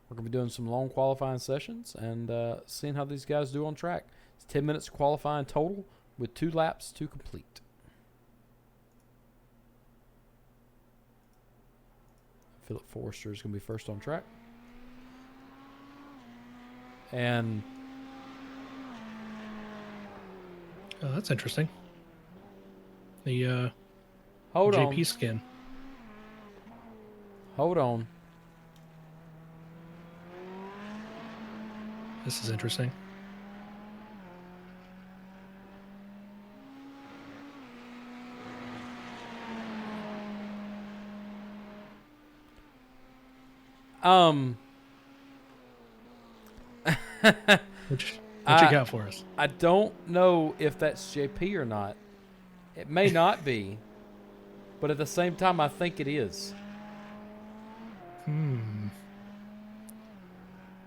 we're going to be doing some long qualifying sessions and seeing how these guys do on track. It's 10 minutes qualifying total with 2 laps to complete. Philip Forrester is going to be first on track. And Oh, that's interesting. The hold JP on. skin. Hold on. This is interesting. What you got for us? I don't know if that's JP or not. It may not be, but at the same time, I think it is.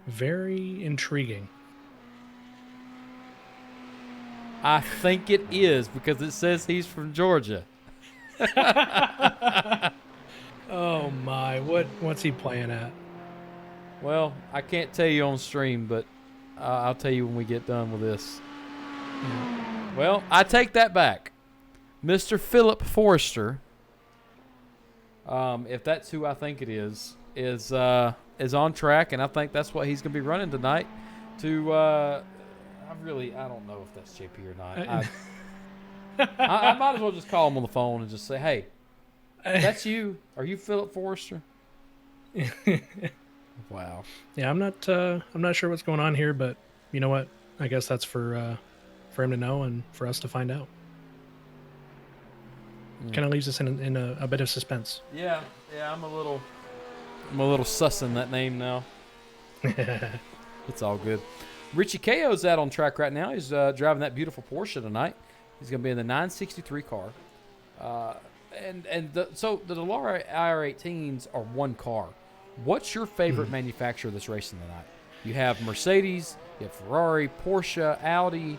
Very intriguing. I think it is because it says he's from Georgia. Oh my! What's he playing at? Well, I can't tell you on stream, but I'll tell you when we get done with this. Well, I take that back. Mr. Philip Forrester, if that's who I think it is on track, and I think that's what he's going to be running tonight. I don't know if that's JP or not. I might as well just call him on the phone and just say, "Hey, that's you. Are you Philip Forrester?" Wow. Yeah, I'm not sure what's going on here, but you know what? I guess that's for him to know and for us to find out. Kind of leaves us in a bit of suspense. Yeah, I'm a little sussing that name now. It's all good. Richie Keogh's out on track right now. He's driving that beautiful Porsche tonight. He's going to be in the 963 car. So the Dallara IR18s are one car. What's your favorite manufacturer that's racing tonight? You have Mercedes, you have Ferrari, Porsche, Audi,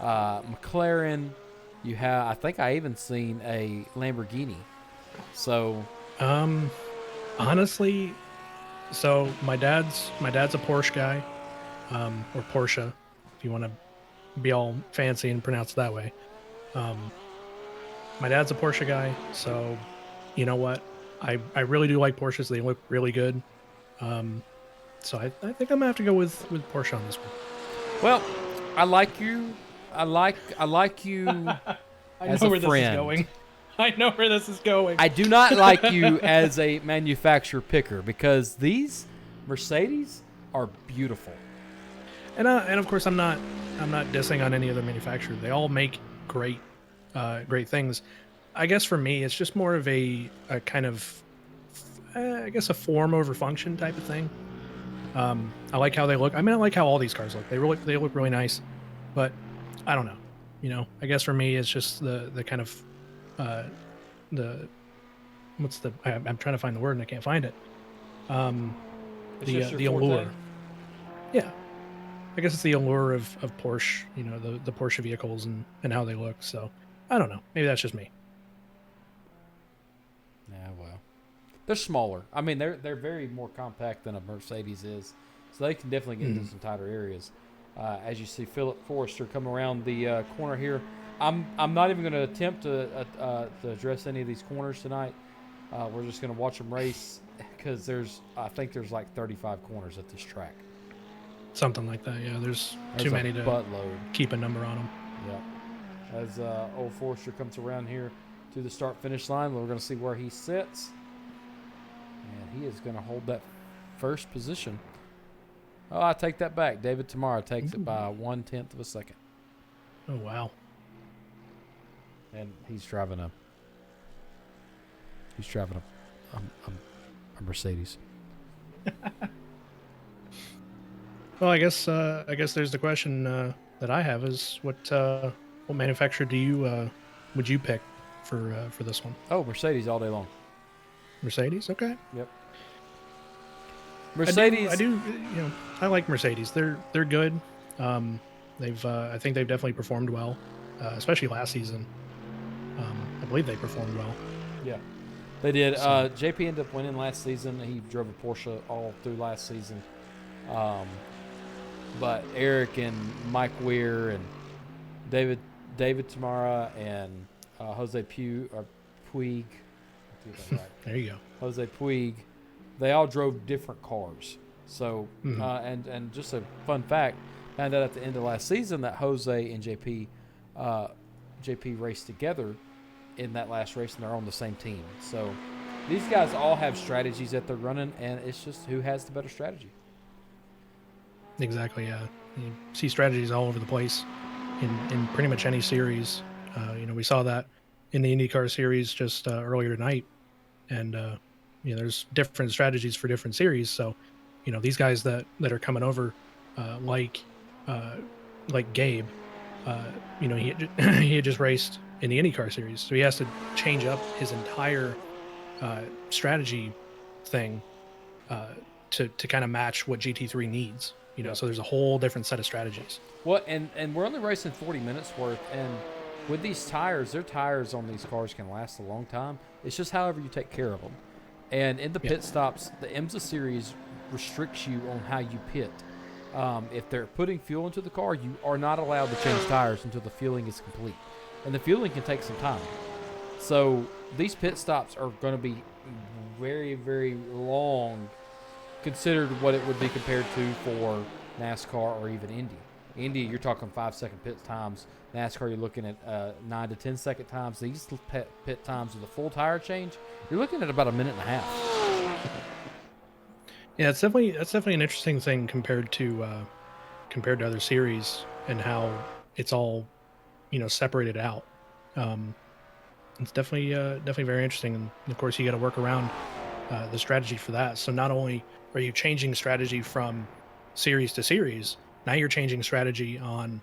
McLaren. You have, I think I even seen a Lamborghini. So, Honestly, so my dad's a Porsche guy, or Porsche, if you want to be all fancy and pronounce it that way. My dad's a Porsche guy, so you know what? I really do like Porsches. They look really good. So I think I'm gonna have to go with Porsche on this one. well, I like you. I like you I as know a where friend. this is going. I know where this is going. I do not like you as a manufacturer picker because these Mercedes are beautiful. And of course I'm not dissing on any other manufacturer. They all make great things. I guess for me it's just more of a kind of I guess a form over function type of thing. I like how they look. I mean, I like how all these cars look. They look really nice, but I don't know. I guess for me it's just the kind of the what's the I'm trying to find the word and I can't find it. It's just The your forte? allure. Yeah, I guess it's the allure of Porsche. The Porsche vehicles and how they look. So I don't know. Maybe that's just me. Yeah, well, they're smaller. I mean, they're very more compact than a Mercedes is, so they can definitely get into some tighter areas. As you see, Philip Forrester come around the corner here. I'm not even going to attempt to address any of these corners tonight. We're just going to watch them race because I think there's like 35 corners at this track. Something like that. Yeah, there's too There's many a to buttload. keep a number on them. Yeah. As old Forrester comes around here to the start-finish line, we're going to see where he sits. And he is going to hold that first position. Oh, I take that back. David Tamara takes it by 1/10 of a second. Oh wow. And he's driving a Mercedes. Well, I guess there's the question that I have is what manufacturer would you pick for this one? Oh, Mercedes all day long. Mercedes, okay. Yep. Mercedes. I do. I like Mercedes. They're good. I think they've definitely performed well, especially last season. I believe they performed well. Yeah, they did. So- JP ended up winning last season. He drove a Porsche all through last season. But Eric and Mike Weir and David Tamara and Jose Puig. Puig. Right. There you go. Jose Puig, they all drove different cars. So, Mhm. and just a fun fact, found out at the end of last season that Jose and JP raced together in that last race, and they're on the same team. So, these guys all have strategies that they're running, and it's just who has the better strategy. Exactly. Yeah. You see strategies all over the place in pretty much any series. We saw that in the IndyCar series just earlier tonight, and there's different strategies for different series. So, these guys that are coming over, like Gabe, he he had just raced in the IndyCar series, so he has to change up his entire strategy thing to kind of match what GT3 needs. So there's a whole different set of strategies. Well, and we're only racing 40 minutes worth, and with these tires, their tires on these cars can last a long time. It's just however you take care of them. And in the pit stops, the IMSA series restricts you on how you pit. If they're putting fuel into the car, you are not allowed to change tires until the fueling is complete. And the fueling can take some time. So these pit stops are going to be very, very long considered what it would be compared to for NASCAR or even Indy. Indy, you're talking 5-second pit times. NASCAR, you're looking at 9 to 10 second times. These pit times with a full tire change, you're looking at about a minute and a half. Yeah, that's definitely an interesting thing compared to other series and how it's all separated out. It's definitely very interesting, and of course you got to work around the strategy for that. So not only are you changing strategy from series to series, now you're changing strategy on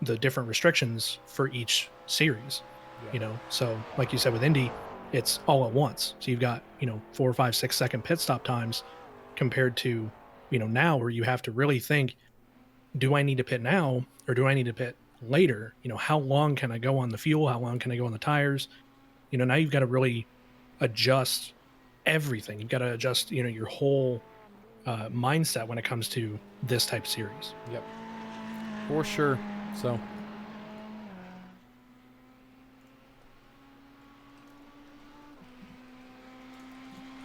the different restrictions for each series. So like you said with Indy, it's all at once. So you've got 4, 5, 6 second pit stop times compared to now where you have to really think, do I need to pit now or do I need to pit later? How long can I go on the fuel? How long can I go on the tires? Now you've got to really adjust everything. You've got to adjust your whole mindset when it comes to this type of series. Yep, for sure. So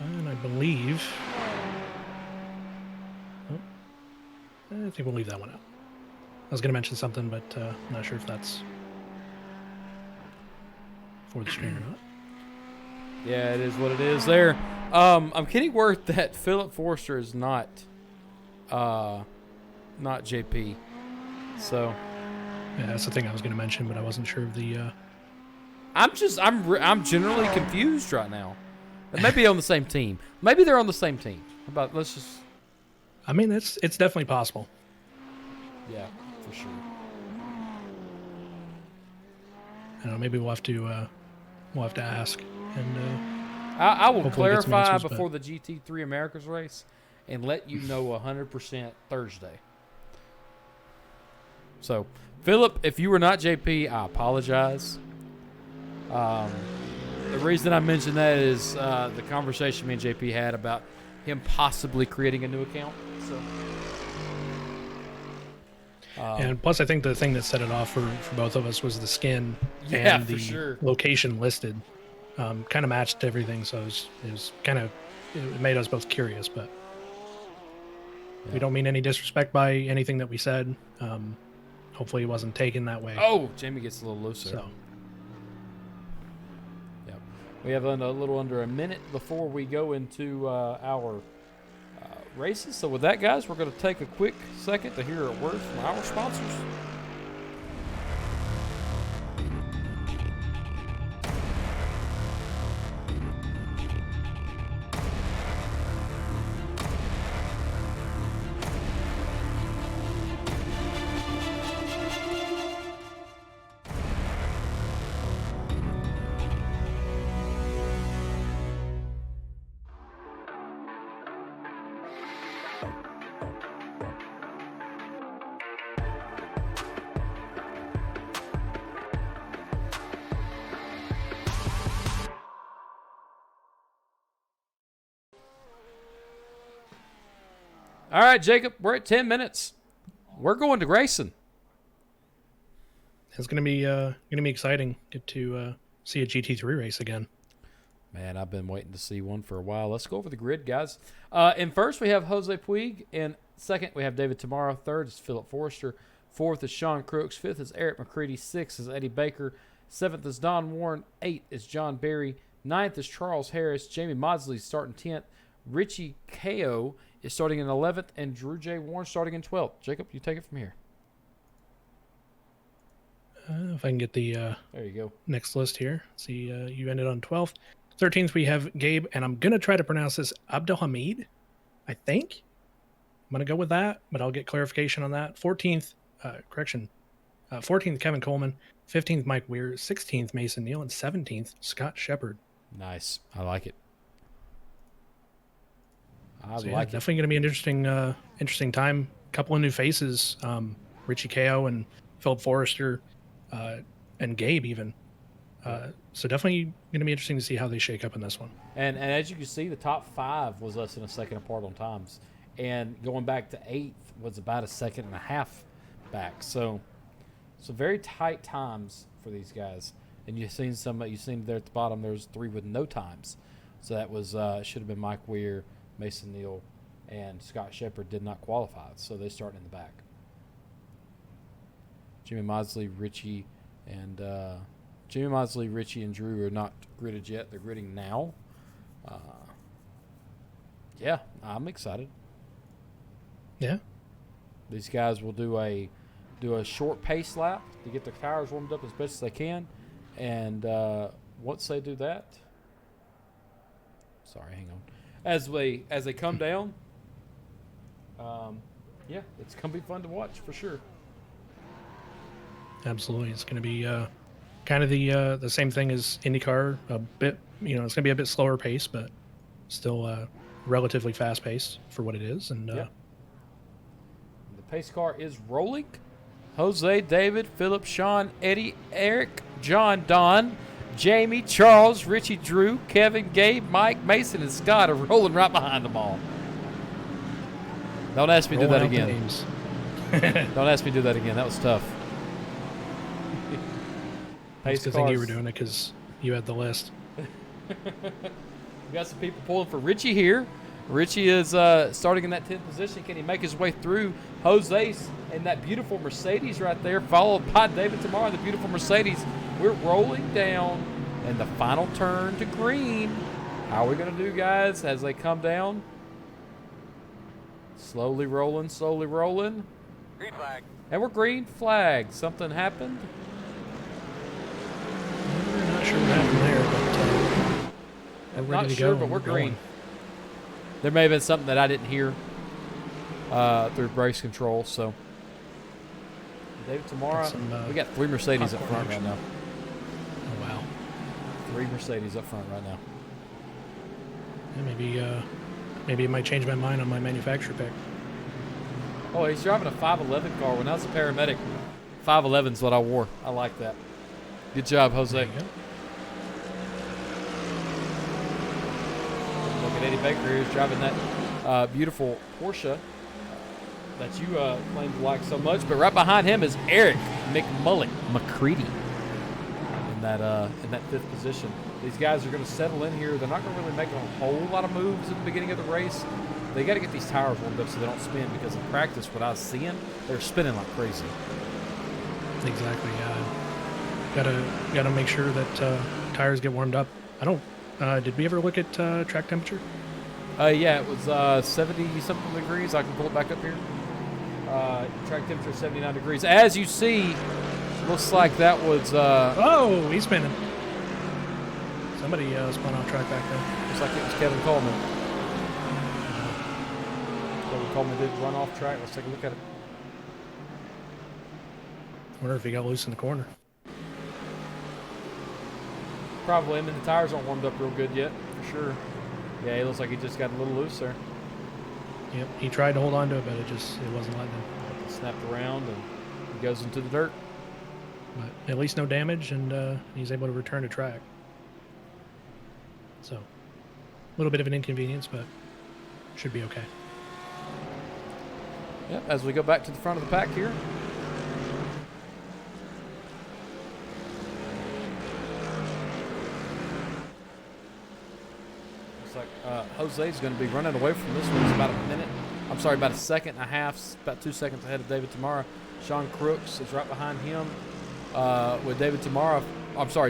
and I believe I think we'll leave that one out. I was going to mention something, but I'm not sure if that's for the screen or not. yeah, it is what it is there. I'm getting word that Philip Forster is not JP. So Yeah, that's the thing I was going to mention, but I wasn't sure of the. I'm generally confused right now. They may be on the same team. Maybe they're on the same team. How about let's just. I mean, it's definitely possible. Yeah, for sure. I don't know, maybe we'll have to ask, and I will hopefully get some clarify answers, before the GT3 Americas race and let you know 100% Thursday. So, Philip, if you were not JP, I apologize. The reason I mentioned that is the conversation me and JP had about him possibly creating a new account. So, and plus, I think the thing that set it off for both of us was the skin Yeah, and for the sure. location listed. Kind of matched everything, so it was kind of it made us both curious, but we don't mean any disrespect by anything that we said. Hopefully, it wasn't taken that way. Oh, Jamie gets a little looser. So, Yep. We have a little under a minute before we go into our races. So with that, guys, we're going to take a quick second to hear a word from our sponsors. All right, Jacob, we're at 10 minutes. We're going to racing. it's gonna be exciting. Get to see a GT3 race again. Man, I've been waiting to see one for a while. Let's go over the grid, guys. In first, we have Jose Puig. In second, we have David Tamaro. Third is Philip Forster. Fourth is Sean Crooks. Fifth is Eric McCready. Sixth is Eddie Baker. Seventh is Don Warren. Eighth is John Berry. Ninth is Charles Harris. Jamie Maudsley starting 10th. Richie Ko is starting in 11th. And Drew J. Warren starting in 12th. Jacob, you take it from here. If I can get the There you go. next list here. See, you ended on 12th. 13th, we have Gabe, and I'm going to try to pronounce this Abdelhamid, I think. I'm going to go with that, but I'll get clarification on that. 14th, 14th, Kevin Coleman. 15th, Mike Weir. 16th, Mason Neal. And 17th, Scott Shepard. Nice. I like it. Definitely going to be an interesting time. A couple of new faces, Richie Ko and Philip Forrester, and Gabe even. So definitely going to be interesting to see how they shake up in this one. And as you can see, the top 5 was less than a second apart on times. And going back to 8th was about a second and a half back. So very tight times for these guys. And you've seen there at the bottom, there's 3 with no times. So that was should have been Mike Weir, Mason Neal, and Scott Shepard did not qualify. So they start in the back. Jimmy Maudsley, Richie, and Drew are not gridded yet. They're gridding now. Yeah, I'm excited. Yeah. These guys will do a short pace lap to get their tires warmed up as best as they can, and once they do that, hang on. As they come down, yeah, it's gonna be fun to watch for sure. Absolutely. It's going to be kind of the same thing as IndyCar. A bit, it's going to be a bit slower pace, but still relatively fast paced for what it is. And The pace car is rolling. Jose, David, Philip, Sean, Eddie, Eric, John, Don, Jamie, Charles, Richie, Drew, Kevin, Gabe, Mike, Mason, and Scott are rolling right behind them all. Don't ask me to do that again. Don't ask me to do that again. That was tough. It's a good thing you were doing it because you had the list. We got some people pulling for Richie here. Richie is starting in that 10th position. Can he make his way through? Jose's in that beautiful Mercedes right there, followed by David Tamar in the beautiful Mercedes. We're rolling down in the final turn to green. How are we going to do, guys, as they come down? Slowly rolling, slowly rolling. Green flag. And we're green flag. Something happened. We're not sure what happened there, but I'm we're ready not to sure, go. but we're We're going. green. There may have been something that I didn't hear through race control. So, David Tamara, we got 3 Mercedes up front right now. Oh, wow. 3 Mercedes up front right now. Yeah, maybe it might change my mind on my manufacturer pick. Oh, he's driving a 511 car. When I was a paramedic, 511 is what I wore. I like that. Good job, Jose. There you go. Look at Eddie Baker here. He's driving that beautiful Porsche that you claim to like so much. But right behind him is Eric McCready in that 5th position. These guys are going to settle in here. They're not going to really make a whole lot of moves at the beginning of the race. They got to get these tires warmed up so they don't spin, because in practice, what I was seeing, they're spinning like crazy. Exactly. Gotta make sure that tires get warmed up. I don't. Did we ever look at track temperature? Yeah, it was 70 something degrees. I can pull it back up here. Track temperature 79 degrees. As you see, looks like that was. Oh, he's spinning. Somebody spun off track back there. Looks like it was Kevin Coleman. Kevin Coleman did run off track. Let's take a look at it. Wonder if he got loose in the corner. Probably. I mean, the tires aren't warmed up real good yet, for sure. Yeah, it looks like he just got a little loose there. Yep, he tried to hold on to it, but it wasn't letting him. Snapped around and he goes into the dirt. But at least no damage, and he's able to return to track. So, a little bit of an inconvenience, but should be okay. Yep, as we go back to the front of the pack here. Looks like Jose's going to be running away from this one. It's about about a second and a half, about 2 seconds ahead of David Tamara. Sean Crooks is right behind him with David Tamara.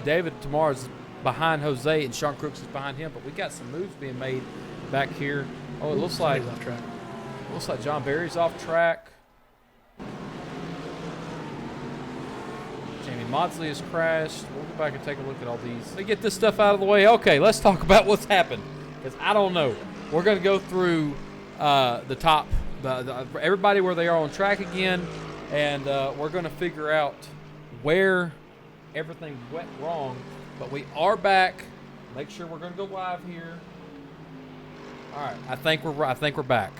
David Tamara's behind Jose, and Sean Crooks is behind him. But we got some moves being made back here. Oh, it looks like off track. Looks like John Barry's off track. Jamie Maudsley has crashed. We'll go back and take a look at all these. Let me get this stuff out of the way. Okay, let's talk about what's happened, because I don't know. We're going to go through the top, everybody where they are on track again, and we're going to figure out where everything went wrong. But we are back. Make sure we're going to go live here. All right, I think we're back.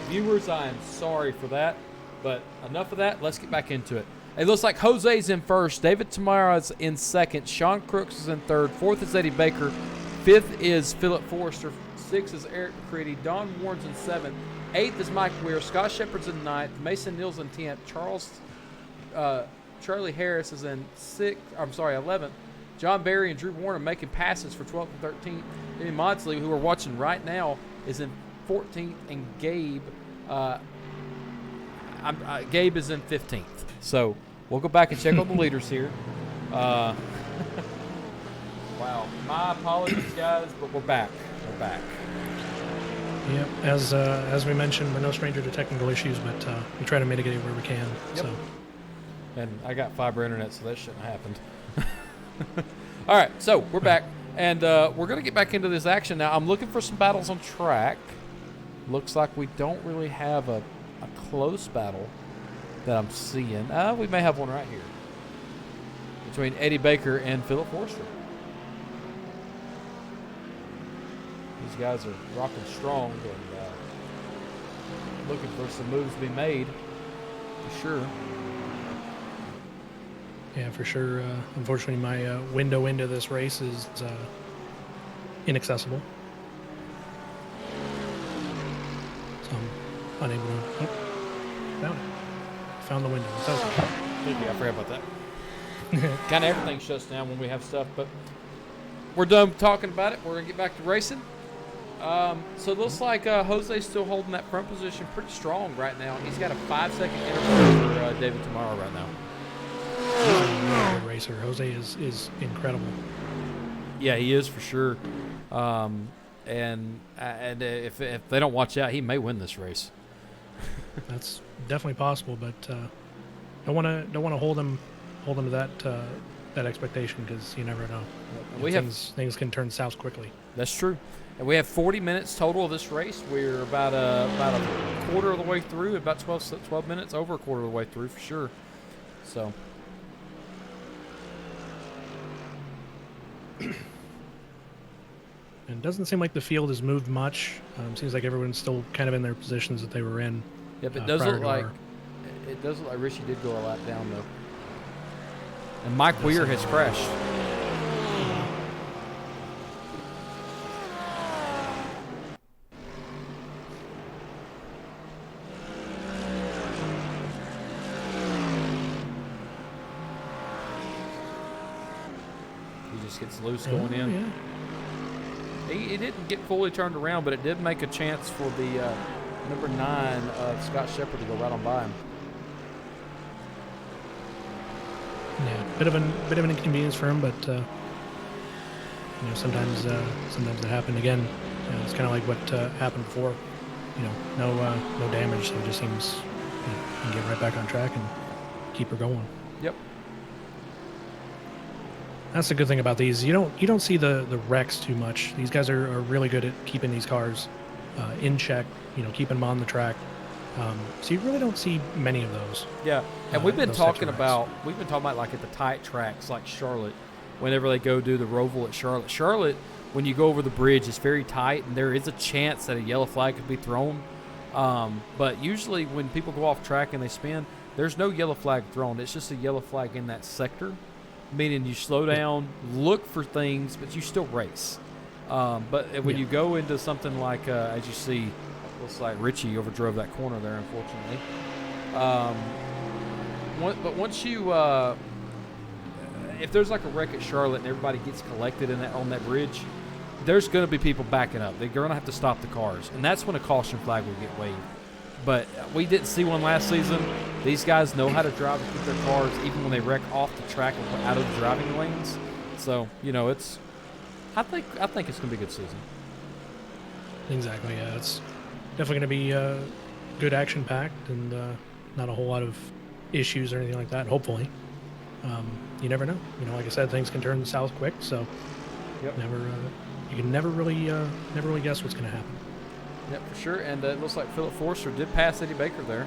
Viewers, I am sorry for that, but enough of that. Let's get back into it. It looks like Jose's in first. David Tamara's in second. Sean Crooks is in third. Fourth is Eddie Baker. Fifth is Philip Forrester. Sixth is Eric McCready. Don Warren's in seventh. Eighth is Mike Weir. Scott Shepard's in ninth. Mason Neal's in 10th. Charlie Harris is in 11th. John Barry and Drew Warren are making passes for 12th and 13th. Jimmy Maudsley, who we're watching right now, is in 14th, and Gabe is in 15th. So we'll go back and check on the leaders here. Wow. My apologies, guys, but we're back. Yep. As we mentioned, we're no stranger to technical issues, but we try to mitigate it where we can. Yep. So. And I got fiber internet, so that shouldn't have happened. All right, so we're back, and we're going to get back into this action now. I'm looking for some battles on track. Looks like we don't really have a close battle that I'm seeing. We may have one right here. between Eddie Baker and Philip Forster. These guys are rocking strong and looking for some moves to be made, for sure. Yeah, for sure. Unfortunately, my window into this race is inaccessible. So I'm unable to... Oh, found it. Found the window. It's open. Yeah, I forgot about that. Kind of everything shuts down when we have stuff, but we're done talking about it. We're going to get back to racing. So it looks like Jose's still holding that front position pretty strong right now. He's got a 5-second interval for David Tomorrow right now. He's a really good racer. Jose is incredible. Yeah, he is for sure. And if they don't watch out, he may win this race. That's definitely possible, but don't want to hold him to that expectation, because you never know. Things can turn south quickly. That's true. And we have 40 minutes total of this race. We're about a quarter of the way through, about 12 minutes, over a quarter of the way through for sure. So. And it doesn't seem like the field has moved much. Seems like everyone's still kind of in their positions that they were in. Yep, it does look like Richie did go a lap down though. And Mike Weir has crashed. He just gets loose going in. Yeah. He didn't get fully turned around, but it did make a chance for the number 9 of Scott Shepard to go right on by him. Yeah, bit of an inconvenience for him, but sometimes it happened again. It's kind of like what happened before. No damage, so it just seems he can get right back on track and keep her going. Yep. That's the good thing about these. You don't see the wrecks too much. These guys are really good at keeping these cars in check. Keeping them on the track. So you really don't see many of those. Yeah, and we've been talking about like at the tight tracks like Charlotte, whenever they go do the Roval at Charlotte. Charlotte, when you go over the bridge, it's very tight, and there is a chance that a yellow flag could be thrown. But usually when people go off track and they spin, there's no yellow flag thrown. It's just a yellow flag in that sector, meaning you slow down, look for things, but you still race. But when you go into something like, as you see, looks like Richie overdrove that corner there, unfortunately. But once you, if there's like a wreck at Charlotte and everybody gets collected on that bridge, there's going to be people backing up. They're going to have to stop the cars, and that's when a caution flag will get waved. But we didn't see one last season. These guys know how to drive and keep their cars even when they wreck off the track and out of the driving lanes. So it's. I think it's going to be a good season. Exactly. Yeah, it's definitely going to be good action packed and not a whole lot of issues or anything like that. Hopefully, you never know. Like I said, things can turn south quick. So, yep. You can never really guess what's going to happen. Yep, for sure. And it looks like Philip Forster did pass Eddie Baker there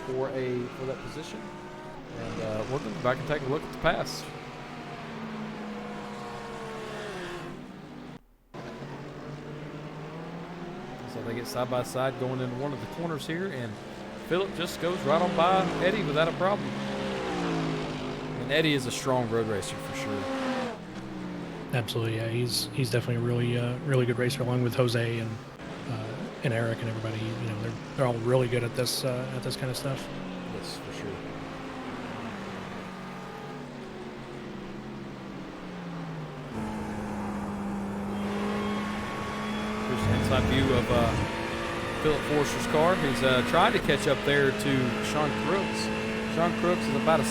for that position. And we're going to go back and take a look at the pass. So they get side by side going into one of the corners here, and Philip just goes right on by Eddie without a problem. And Eddie is a strong road racer for sure. Absolutely, yeah. He's definitely a really good racer, along with Jose and Eric and everybody. They're all really good at this kind of stuff. Yes, for sure. Here's the inside view of Philip Forster's car. He's trying to catch up there to Sean Crooks. Sean Crooks is about 2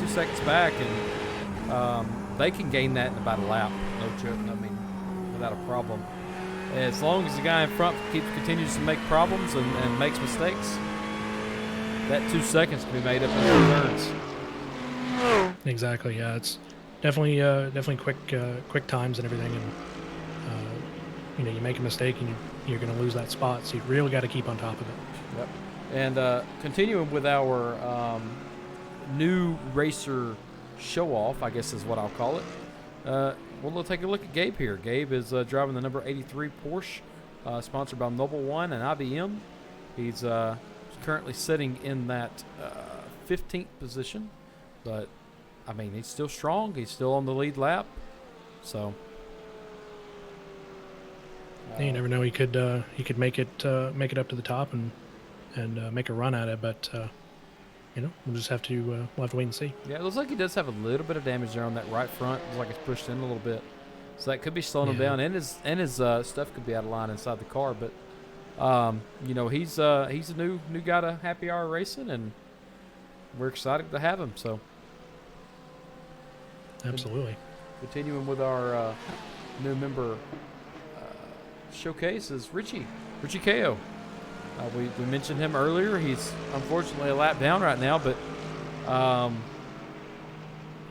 seconds back, and they can gain that in about a lap. Without a problem. As long as the guy in front continues to make problems and makes mistakes, that 2 seconds can be made up in 2 turns. Exactly. Yeah, it's definitely quick times and everything, and you make a mistake and you're going to lose that spot, so you really got to keep on top of it. Yep. And continuing with our new racer show-off, I guess is what I'll call it. We'll take a look at Gabe here. Gabe is driving the number 83 Porsche, sponsored by Mobil 1 and IBM. He's currently sitting in that 15th position, but I mean, he's still strong. He's still on the lead lap, so you never know. He could make it up to the top and make a run at it, but we'll just have to wait and see. Yeah, it looks like he does have a little bit of damage there on that right front. Looks like it's pushed in a little bit, so that could be slowing him down, and his stuff could be out of line inside the car. But he's a new guy to Happy Hour Racing, and we're excited to have him. So absolutely. Continuing with our new member showcase is Richie Ko. We mentioned him earlier. He's unfortunately a lap down right now, but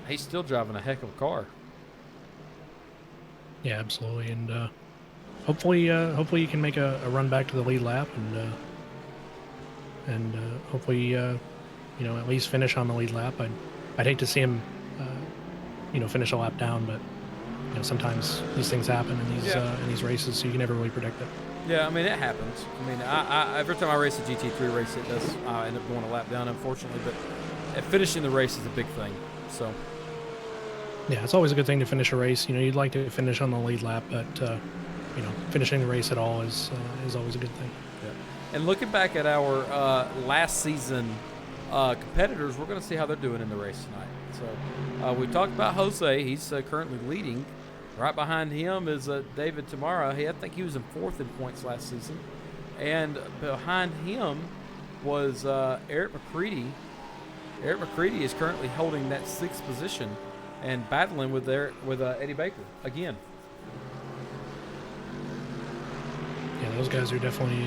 he's still driving a heck of a car. Yeah, absolutely, and hopefully you can make a run back to the lead lap, and hopefully at least finish on the lead lap. I'd hate to see him finish a lap down, but sometimes these things happen in these races, so you can never really predict it. Yeah, I mean, it happens. I mean, I every time I race a GT3 race, it does end up going a lap down, unfortunately. But finishing the race is a big thing. So yeah, it's always a good thing to finish a race. You'd like to finish on the lead lap, but finishing the race at all is always a good thing. Yeah. And looking back at our last season competitors, we're going to see how they're doing in the race tonight. So we talked about Jose. He's currently leading. Right behind him is David Tamara. I think he was in 4th in points last season. And behind him was Eric McCready. Eric McCready is currently holding that 6th position and battling with Eddie Baker again. Yeah, those guys are definitely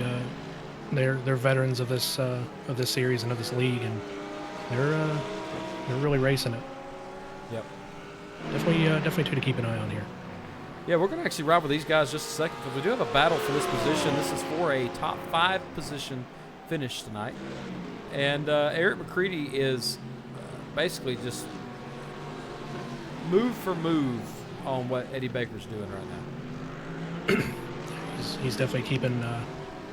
they're veterans of this series and of this league, and they're really racing it. Yep. Definitely two to keep an eye on here. Yeah, we're going to actually ride with these guys just a second because we do have a battle for this position. This is for a top 5 position finish tonight. And Eric McCready is basically just move for move on what Eddie Baker's doing right now. He's definitely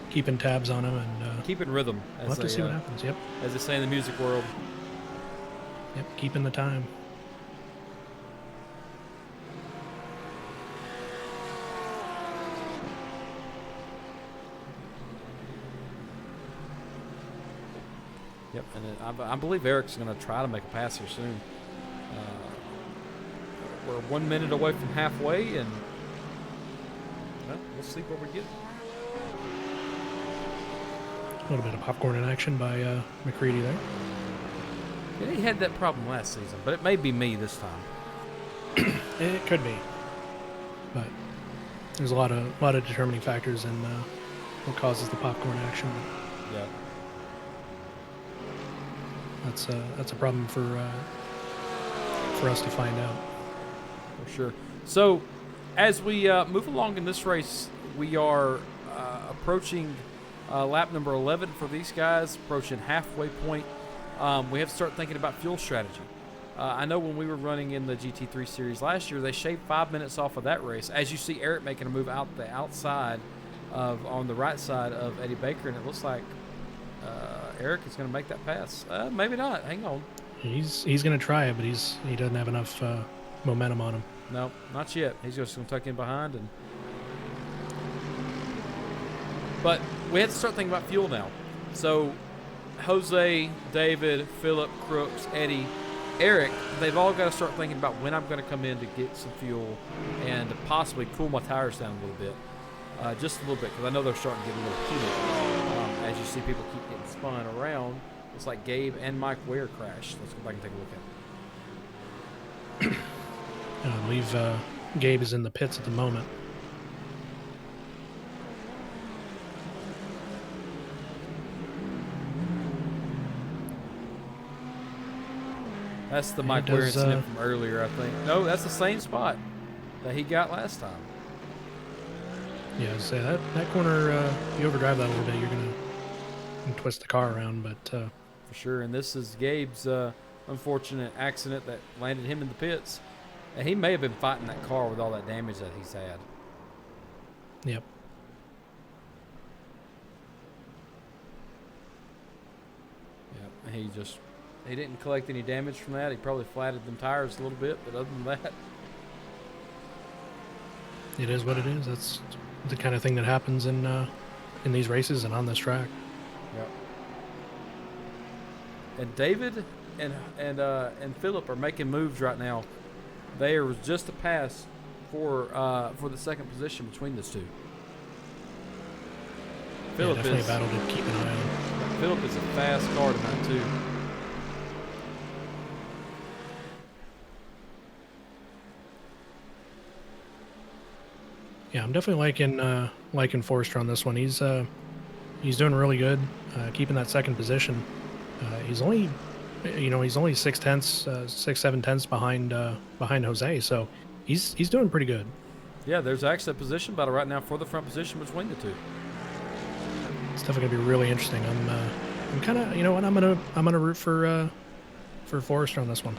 keeping tabs on him and keeping rhythm. We'll have to see what happens. Yep. As they say in the music world. Yep, keeping the time. Yep, and I believe Eric's going to try to make a pass here soon. We're 1 minute away from halfway, and we'll see what we get. A little bit of popcorn in action by McCready there. Yeah, he had that problem last season, but it may be me this time. It could be, but there's a lot of determining factors in what causes the popcorn action. Yeah. That's a problem for us to find out. For sure. So, as we move along in this race, we are approaching lap number 11 for these guys, approaching halfway point. We have to start thinking about fuel strategy. I know when we were running in the GT3 Series last year, they shaved 5 minutes off of that race. As you see Eric making a move out the outside on the right side of Eddie Baker, and it looks like Eric is going to make that pass. Maybe not. Hang on. He's going to try it, but he doesn't have enough momentum on him. No, not yet. He's just going to tuck in behind. But we have to start thinking about fuel now. So Jose, David, Philip, Crooks, Eddie, Eric, they've all got to start thinking about when I'm going to come in to get some fuel and to possibly cool my tires down a little bit. Just a little bit, because I know they're starting to get a little heated. As you see people keep getting spun around, it's like Gabe and Mike Ware crashed. Let's go back and take a look at it. I believe Gabe is in the pits at the moment. That's the Mike Ware incident from earlier, I think. No, that's the same spot that he got last time. Yeah, so that corner, you overdrive that a little bit, you're going to twist the car around, but... For sure, and this is Gabe's unfortunate accident that landed him in the pits. And he may have been fighting that car with all that damage that he's had. Yep. Yep. He didn't collect any damage from that. He probably flatted them tires a little bit, but other than that, It is what it is. That's the kind of thing that happens in these races and on this track. yep. And David and Philip are making moves right now. They are just a pass for the second position between those two. Philip definitely is a battle to keep an eye on. Philip is a fast car tonight too. Yeah, I'm definitely liking Forster on this one. He's doing really good, keeping that second position. He's only 6-7 tenths behind Jose, so he's doing pretty good. Yeah, there's actually a position battle right now for the front position between the two. It's definitely gonna be really interesting. I'm kind of, you know what, I'm gonna root for Forrester on this one.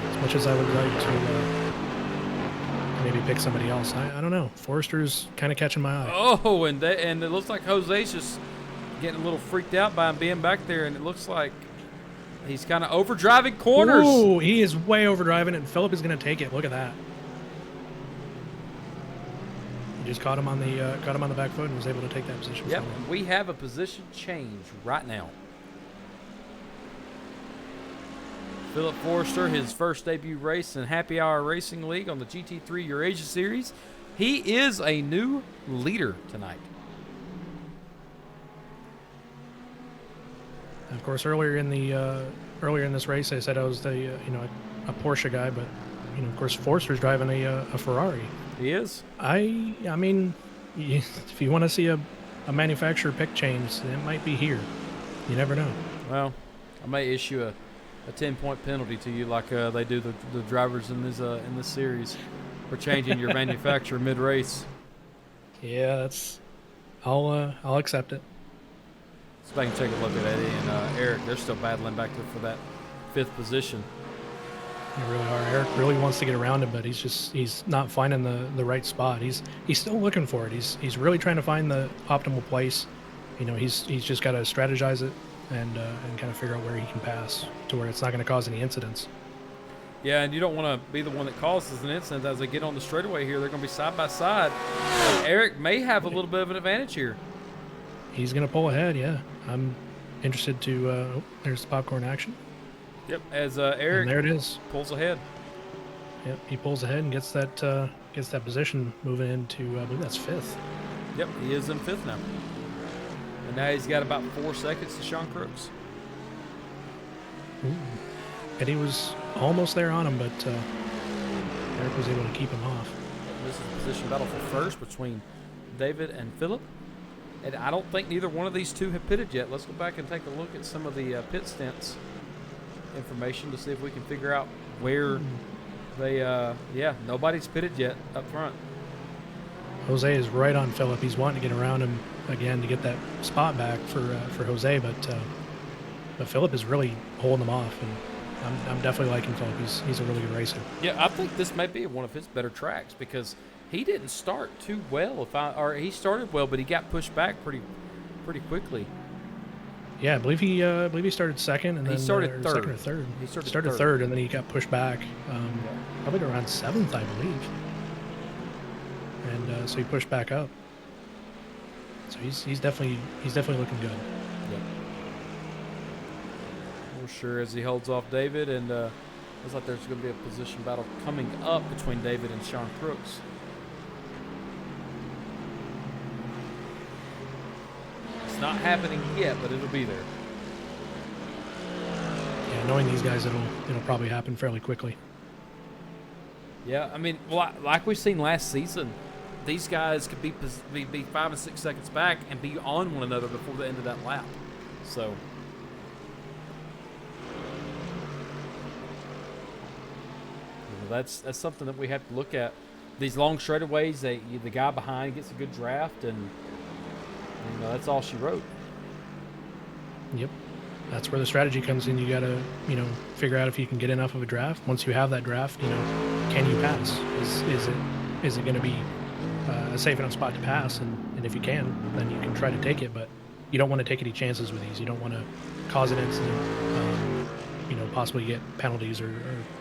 As much as I would like to maybe pick somebody else, I don't know. Forrester's kind of catching my eye. Oh, and it looks like Jose's just getting a little freaked out by him being back there, and it looks like he's kind of overdriving corners. Ooh, he is way overdriving it, and Philip is gonna take it. Look at that. He just caught him on the back foot and was able to take that position. Yep, from him. we have a position change right now. Philip Forrester, his first debut race in Happy Hour Racing League on the GT3 Eurasia Series. He is a new leader tonight. And of course, earlier in this race, I said I was a Porsche guy, but of course, Forster's driving a Ferrari. He is. I mean, if you want to see a manufacturer pick change, it might be here. You never know. Well, I may issue a 10-point penalty to you like they do the drivers in this series for changing your manufacturer mid-race. Yeah, I'll accept it. So I can take a look at Eddie and Eric. They're still battling back there for that 5th position. They really are. Eric really wants to get around him, but he's not finding the right spot. He's still looking for it. He's really trying to find the optimal place. He's just got to strategize it and kind of figure out where he can pass to where it's not going to cause any incidents. Yeah, and you don't want to be the one that causes an incident. As they get on the straightaway here, they're going to be side by side. And Eric may have a little bit of an advantage here. He's going to pull ahead, yeah. I'm interested to there's the popcorn action. Yep, as Eric and there it is. Pulls ahead. Yep, he pulls ahead and gets that position moving into I believe that's 5th. Yep, he is in 5th now. And now he's got about 4 seconds to Sean Crooks. Ooh. Eddie was almost there on him, but Eric was able to keep him off. This is a position battle for first between David and Philip. And I don't think neither one of these two have pitted yet. Let's go back and take a look at some of the pit stints information to see if we can figure out where they, nobody's pitted yet up front. Jose is right on Philip. He's wanting to get around him again to get that spot back for Jose, but Philip is really holding him off, and I'm definitely liking Philip. He's a really good racer. Yeah, I think this may be one of his better tracks because he didn't start too well. He started well, but he got pushed back pretty quickly. Yeah, I believe he started second, and he then started third. Second or third. He started third, and then he got pushed back, probably around 7th, I believe. And so he pushed back up. So he's definitely looking good. Yep. For sure, as he holds off David, and looks like there's going to be a position battle coming up between David and Sean Crooks. It's not happening yet, but it'll be there. Yeah, knowing these guys, it'll probably happen fairly quickly. Yeah, I mean, like we've seen last season, these guys could be 5 and 6 seconds back and be on one another before the end of that lap. So, that's something that we have to look at. These long straightaways, the guy behind gets a good draft, and that's all she wrote. Yep. that's where the strategy comes in. You got to, figure out if you can get enough of a draft. Once you have that draft, can you pass? Is it going to be a safe enough spot to pass? And if you can, then you can try to take it. But you don't want to take any chances with these. You don't want to cause an incident, possibly get penalties or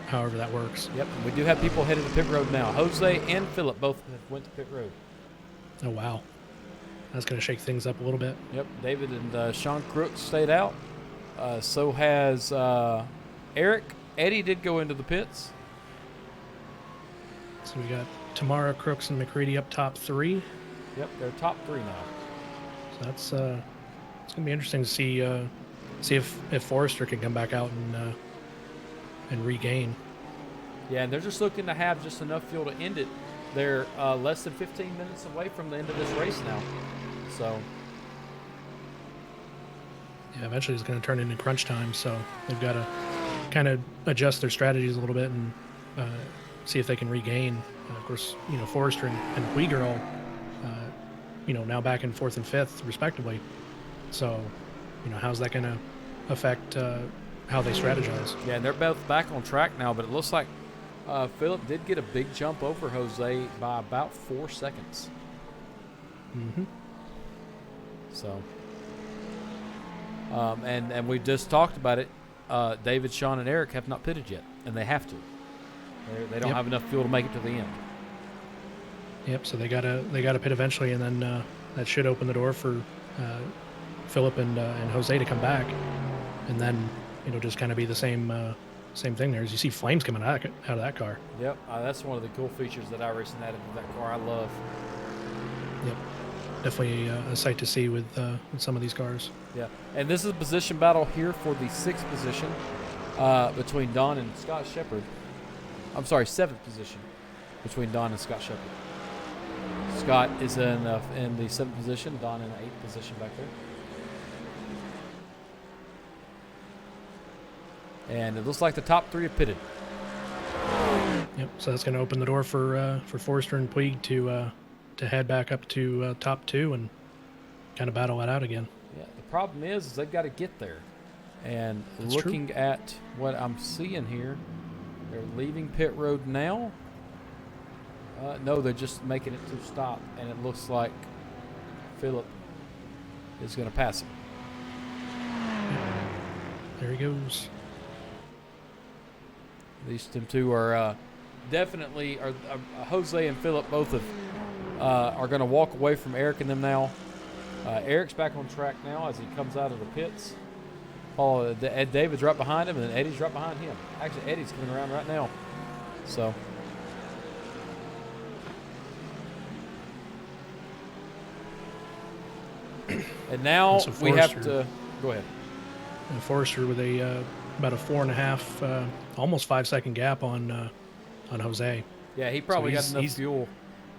however that works. Yep, and we do have people headed to pit road now. Jose and Philip both have went to pit road. Oh, wow. That's going to shake things up a little bit. Yep, David and Sean Crooks stayed out. So has Eric. Eddie did go into the pits. So we got Tamara, Crooks, and McCready up top 3. Yep, they're top 3 now. So that's it's gonna be interesting to see if Forrester can come back out and regain. Yeah, and they're just looking to have just enough fuel to end it. They're less than 15 minutes away from the end of this race now. So yeah, eventually it's going to turn into crunch time. So they've got to kind of adjust their strategies a little bit and see if they can regain. Of course, Forrester and Puig are all now back in 4th and 5th respectively. So how's that going to affect how they strategize? yeah, and they're both back on track now, but it looks like Philip did get a big jump over Jose by about 4 seconds. Mm-hmm. So, and we just talked about it. David, Sean, and Eric have not pitted yet, and they have to. They don't have enough fuel to make it to the end. Yep. So they gotta pit eventually, and then that should open the door for Philip and Jose to come back, and then just kind of be the same thing there. As you see flames coming out of that car. Yep, that's one of the cool features that iRacing added to that car. I love. Yep. Definitely a sight to see with some of these cars. Yeah, and this is a position battle here for the 6th position between Don and Scott Shepard. I'm sorry, 7th position between Don and Scott Shepard. Scott is in the 7th position, Don in the 8th position back there. And it looks like the top 3 have pitted. Yep. So that's going to open the door for Forrester and Puig to head back up to top 2 and kind of battle that out again. Yeah. The problem is they've got to get there. And That's looking at what I'm seeing here, they're leaving pit road now. No, they're just making it to stop, and it looks like Philip is going to pass him. There he goes. These two are definitely Jose and Philip both are going to walk away from Eric and them now. Eric's back on track now as he comes out of the pits. David's right behind him, and then Eddie's right behind him. Actually, Eddie's coming around right now. So. And now so we have to go ahead. And Forrester with about a 4.5, almost 5-second gap on Jose. Yeah, he probably got enough he's fuel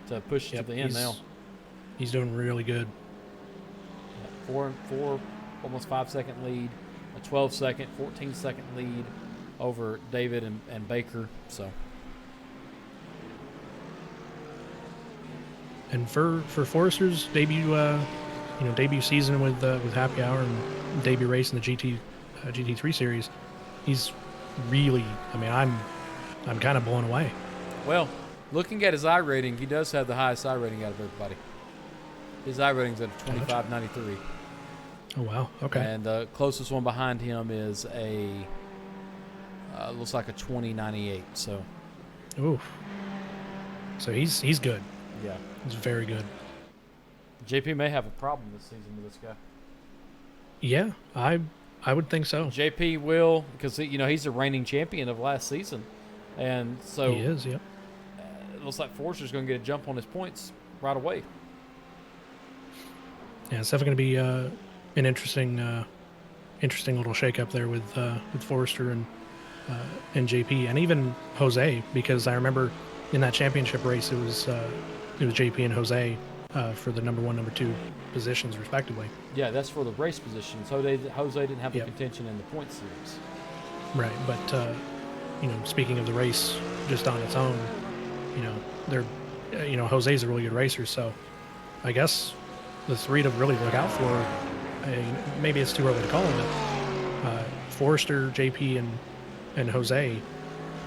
to push it to the end now. He's doing really good. 4, almost 5-second lead, a 12-second, 14-second lead over David and Baker. So. And for Forrester's debut, debut season with Happy Hour and debut race in the GT3 Series, he's really. I mean, I'm kind of blown away. Well, looking at his I rating, he does have the highest I rating out of everybody. His I rating's at a 25.93. Oh wow! Okay. And the closest one behind him is looks like a 20.98. So. Ooh. So he's good. Yeah. He's very good. JP may have a problem this season with this guy. Yeah, I would think so. JP will, because he's the reigning champion of last season, and so he is. Yep. It looks like Forster's going to get a jump on his points right away. Yeah, it's definitely going to be an interesting little shakeup there with Forster and JP and even Jose, because I remember in that championship race it was JP and Jose for the number 1, number 2 positions respectively. Yeah, that's for the race positions. Jose didn't have the contention in the point series. Right, but speaking of the race just on its own, they're Jose's a really good racer, so I guess the 3 to really look out for. Maybe it's too early to call him, Forrester, JP, and Jose,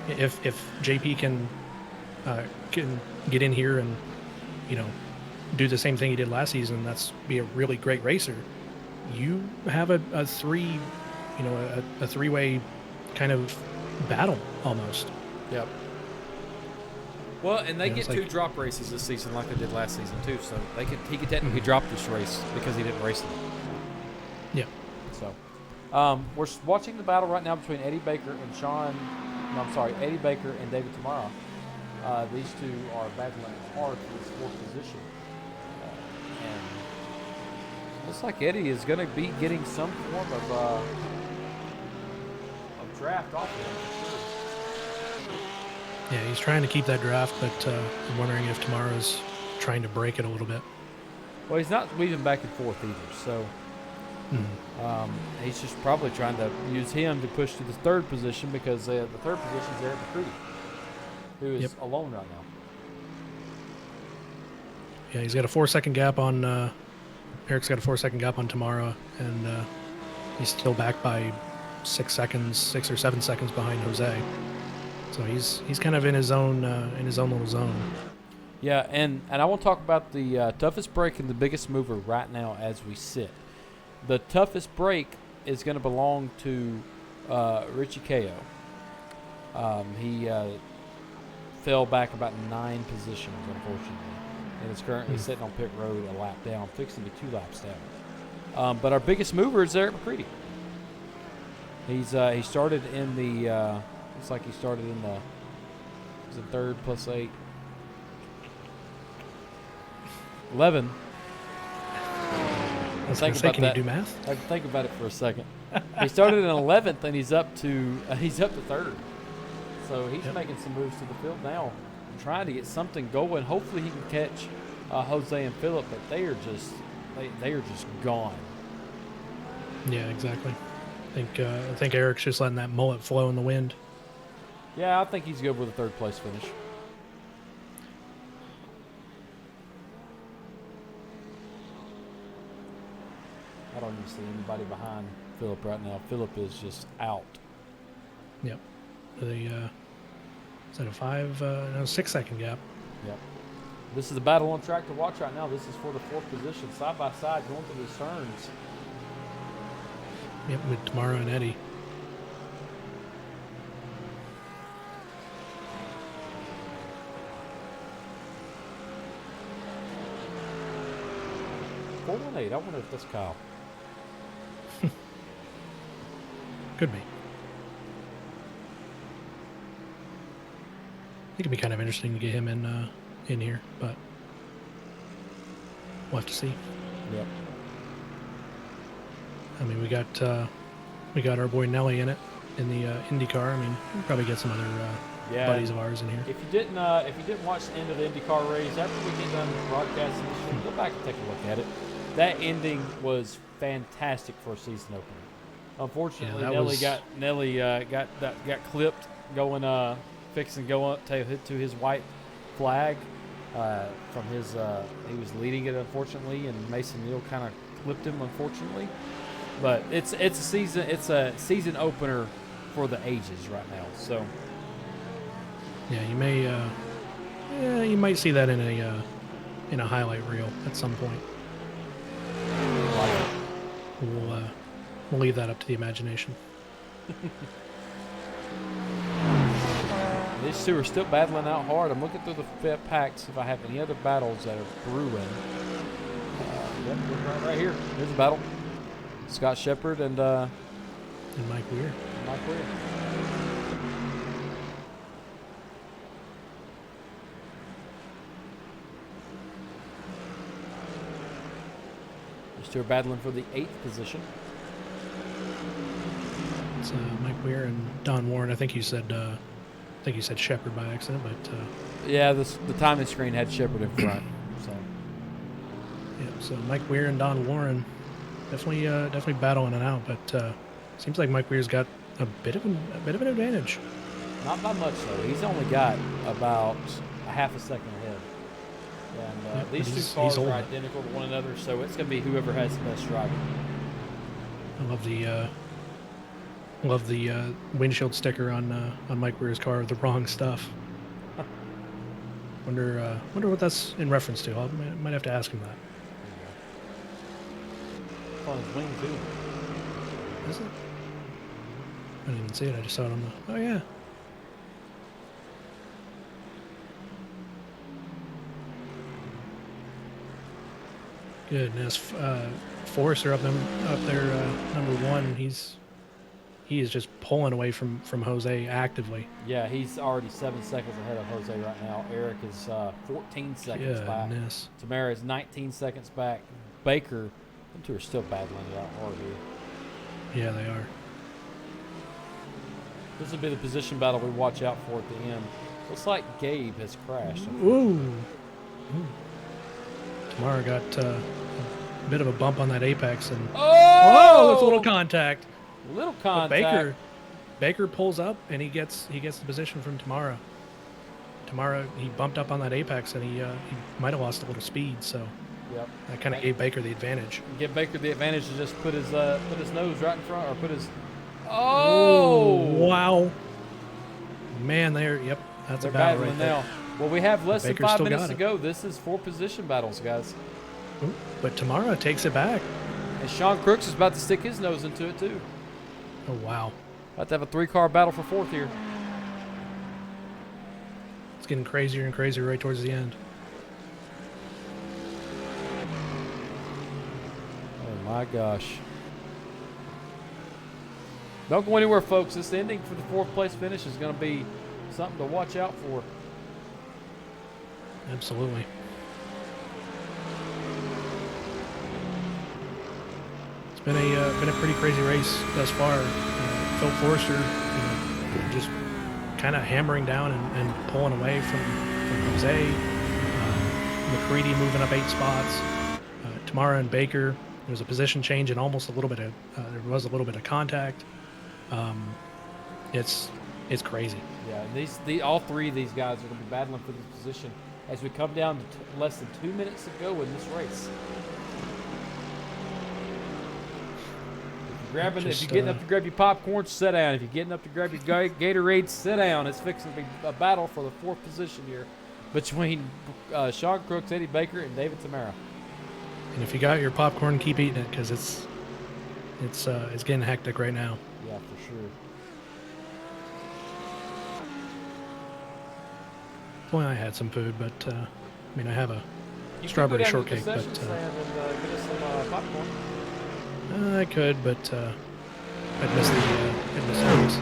if JP can get in here and do the same thing he did last season, that's be a really great racer. You have a three-way kind of battle almost. Yep. Well, and they get it's two like- drop races this season, like they did last season too. So he could technically drop this race because he didn't race it. Yeah. So, we're watching the battle right now between Eddie Baker and Eddie Baker and David Tamara. These two are battling hard for this fourth position. And looks like Eddie is going to be getting some form of draft off of him. Yeah, he's trying to keep that draft, but I'm wondering if Tamara's trying to break it a little bit. Well, he's not weaving back and forth either, so he's just probably trying to use him to push to the third position because the third position is Eric McCready, who is alone right now. Yeah, he's got a 4-second gap on Eric's got a 4-second gap on Tamara, and he's still back by 6 or 7 seconds behind Jose. So he's kind of in his own little zone. Yeah, and I want to talk about the toughest break and the biggest mover right now as we sit. The toughest break is going to belong to Richie Kao. He fell back about 9 positions, unfortunately, and is currently sitting on pit road a lap down, fixing to be 2 laps down. But our biggest mover is Eric McCready. He started in the looks like he started in the third plus 8. 11. I was going to say, can you do math? I had to think about it for a second. He started in 11th, and he's up to third. So he's making some moves to the field now, trying to get something going. Hopefully he can catch Jose and Phillip, but they are just gone. Yeah, exactly. I think Eric's just letting that mullet flow in the wind. Yeah, I think he's good with a third place finish. I don't even see anybody behind Phillip right now. Phillip is just out. Yep. Is that a 6-second gap? Yep. This is a battle on track to watch right now. This is for the 4th position, side by side, going through these turns. Yep, with Tamara and Eddie. I wonder if that's Kyle. Could be. I think it'd be kind of interesting to get him in here, but we'll have to see. Yep. I mean, we got our boy Nelly in the IndyCar. I mean, we'll probably get some other buddies of ours in here. If you didn't watch the end of the IndyCar race, after we get done broadcasting this show, go back and take a look at it. That ending was fantastic for a season opener. Unfortunately, Nelly got clipped going fixing to go up to his white flag from his he was leading it, unfortunately, and Mason Neal kind of clipped him, unfortunately. But it's a season opener for the ages right now. So yeah, you might see that in a highlight reel at some point. We'll leave that up to the imagination. These two are still battling out hard. I'm looking through the packs if I have any other battles that are brewing. Yep, right here. Here's a battle. Scott Shepard and Mike Weir. These two are battling for the 8th position. It's Mike Weir and Don Warren. I think you said Shepard by accident, but yeah, the timing screen had Shepard in front. So yeah, so Mike Weir and Don Warren definitely battling it out, but seems like Mike Weir's got a bit of an advantage. not by much though. He's only got about a half a second ahead. And these two cars are identical to one another, so it's going to be whoever has the best driver. I love the Love the windshield sticker on Mike Weir's car, the wrong stuff. Wonder what that's in reference to. I might have to ask him that. On his wing too. Is it? I didn't even see it. I just saw it on the. Oh yeah. Goodness, Forrester up there, number one. He is just pulling away from Jose actively. Yeah, he's already 7 seconds ahead of Jose right now. Eric is 14 seconds Goodness. back. Tamara is 19 seconds back. Baker, them two are still battling it out hard here. Yeah, they are. This will be the position battle we watch out for at the end. Looks like Gabe has crashed. Ooh. Tamara got a bit of a bump on that apex, and oh, it's a little contact. Little contact. Baker pulls up, and he gets the position from Tamara. Tamara, he bumped up on that apex, and he might have lost a little speed, so yep. that kind of gave Baker the advantage. Give Baker the advantage to just put his nose right in front, or put his. Oh! Wow. Man, yep, that's They're a battle battling right there. now. Well, we have less than Baker 5 still minutes got to it. go. This is 4 position battles, guys. Ooh, but Tamara takes it back. And Sean Crooks is about to stick his nose into it, too. Oh, wow. About to have a 3-car battle for 4th here. It's getting crazier and crazier right towards the end. Oh, my gosh. Don't go anywhere, folks. This ending for the 4th place finish is going to be something to watch out for. Absolutely. It's been a pretty crazy race thus far. Phil Forrester, just kind of hammering down and pulling away from Jose. McCready moving up 8 spots. Tamara and Baker. There was a position change and almost a little bit of there was a little bit of contact. It's crazy. Yeah, all 3 of these guys are going to be battling for this position as we come down to less than 2 minutes to go in this race. If you're getting up to grab your popcorn, sit down. If you're getting up to grab your Gatorade, sit down. It's fixing to be a battle for the 4th position here between Sean Crooks, Eddie Baker, and David Tamara. And if you got your popcorn, keep eating it because it's getting hectic right now. Yeah, for sure. Well, I had some food, but I have a strawberry shortcake. But get us some popcorn. I could, but I'd miss the service.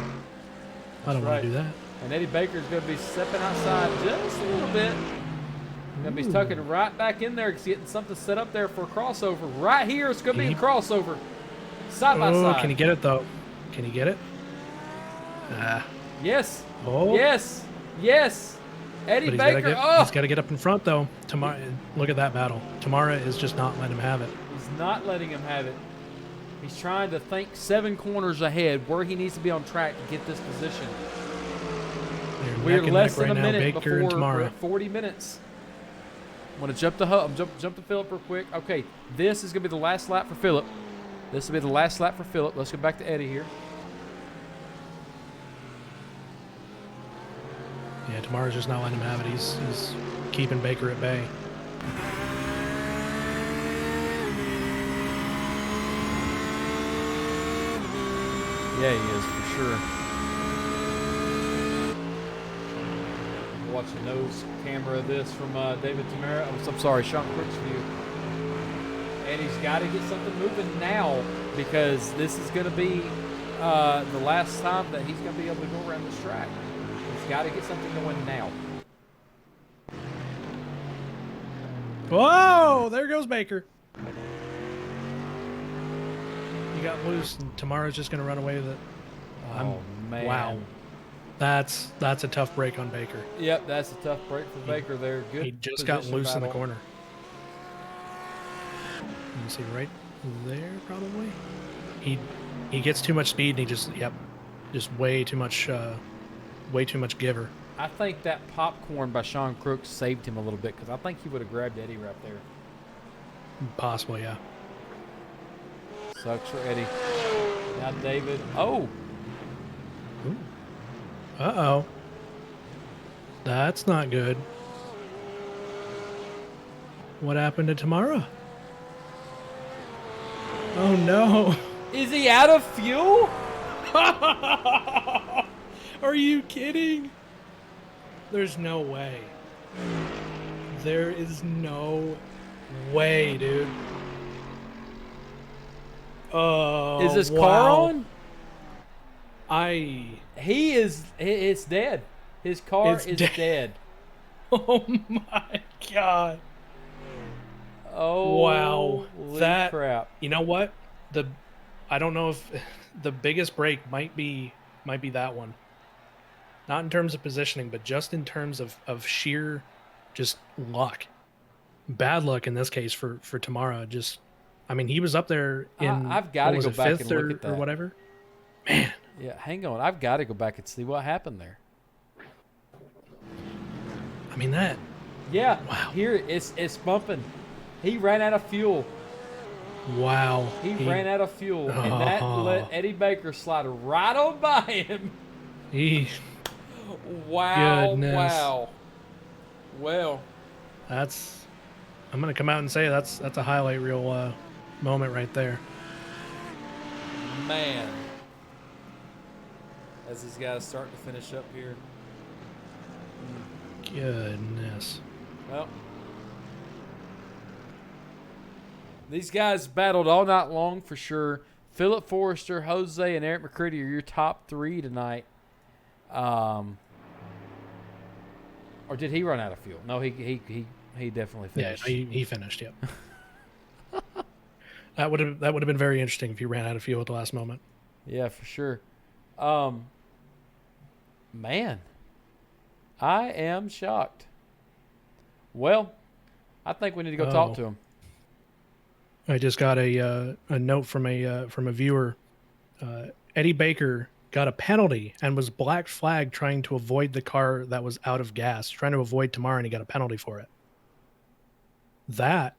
I don't want to do that. And Eddie Baker's going to be stepping outside just a little bit. Going to be tucking right back in there, getting something set up there for a crossover. Right here, it's going to be a crossover. Side by side. Can he get it, though? Can he get it? Yes. Oh. Yes. Yes. Eddie But Baker. He's got to get up in front, though. Look at that battle. Tamara is just not letting him have it. He's not letting him have it. He's trying to think 7 corners ahead where he needs to be on track to get this position. We're less than a minute before we're at 40 minutes. I'm going to jump to Phillip real quick. Okay, this is going to be the last lap for Phillip. This will be the last lap for Phillip. Let's go back to Eddie here. Yeah, Tamara's just not letting him have it. He's keeping Baker at bay. Yeah, he is for sure. Watch the nose camera of this from David Tamara. I'm sorry, Sean Crooks' view. And he's got to get something moving now because this is going to be the last time that he's going to be able to go around this track. He's got to get something going now. Whoa! There goes Baker. He got loose, and Tamara's just going to run away with it. Oh, man. Wow. That's a tough break on Baker. Yep, that's a tough break for Baker there. Good. He just got loose in the battle. corner. You see right there, probably. He gets too much speed, and he just way too much giver. I think that popcorn by Sean Crooks saved him a little bit because I think he would have grabbed Eddie right there. Possibly, yeah. Sucks for Eddie. Now David. Oh, Uh-oh. That's not good. What happened to Tamara? Oh, no. Is he out of fuel? Are you kidding? There's no way. There is no way, dude. Oh, Is his wow. car on? It's dead. His car It's is dead. dead. Oh my god. Oh, Wow. That crap. You know what? I don't know if the biggest break might be that one. Not in terms of positioning, but just in terms of sheer just luck. Bad luck in this case for Tamara. Just I mean, he was up there in I've got to go back fifth and look at that. or whatever. Man. Yeah, hang on. I've got to go back and see what happened there. I mean that. Yeah. Wow. Here it's bumping. He ran out of fuel. Wow. He ran out of fuel, and that let Eddie Baker slide right on by him. Wow. Goodness. Wow. Well, I'm gonna come out and say that's a highlight reel moment right there. man. As these guys start to finish up here. Goodness. Well, these guys battled all night long for sure. Philip Forrester, Jose, and Eric McCready are your top three tonight. Or did he run out of fuel? No, he definitely finished. Yeah, he finished. Yep. That would have been very interesting if he ran out of fuel at the last moment. Yeah, for sure. Man, I am shocked. Well, I think we need to go talk to him. I just got a note from a viewer. Eddie Baker got a penalty and was black flagged trying to avoid the car that was out of gas, trying to avoid Tamara, and he got a penalty for it. That's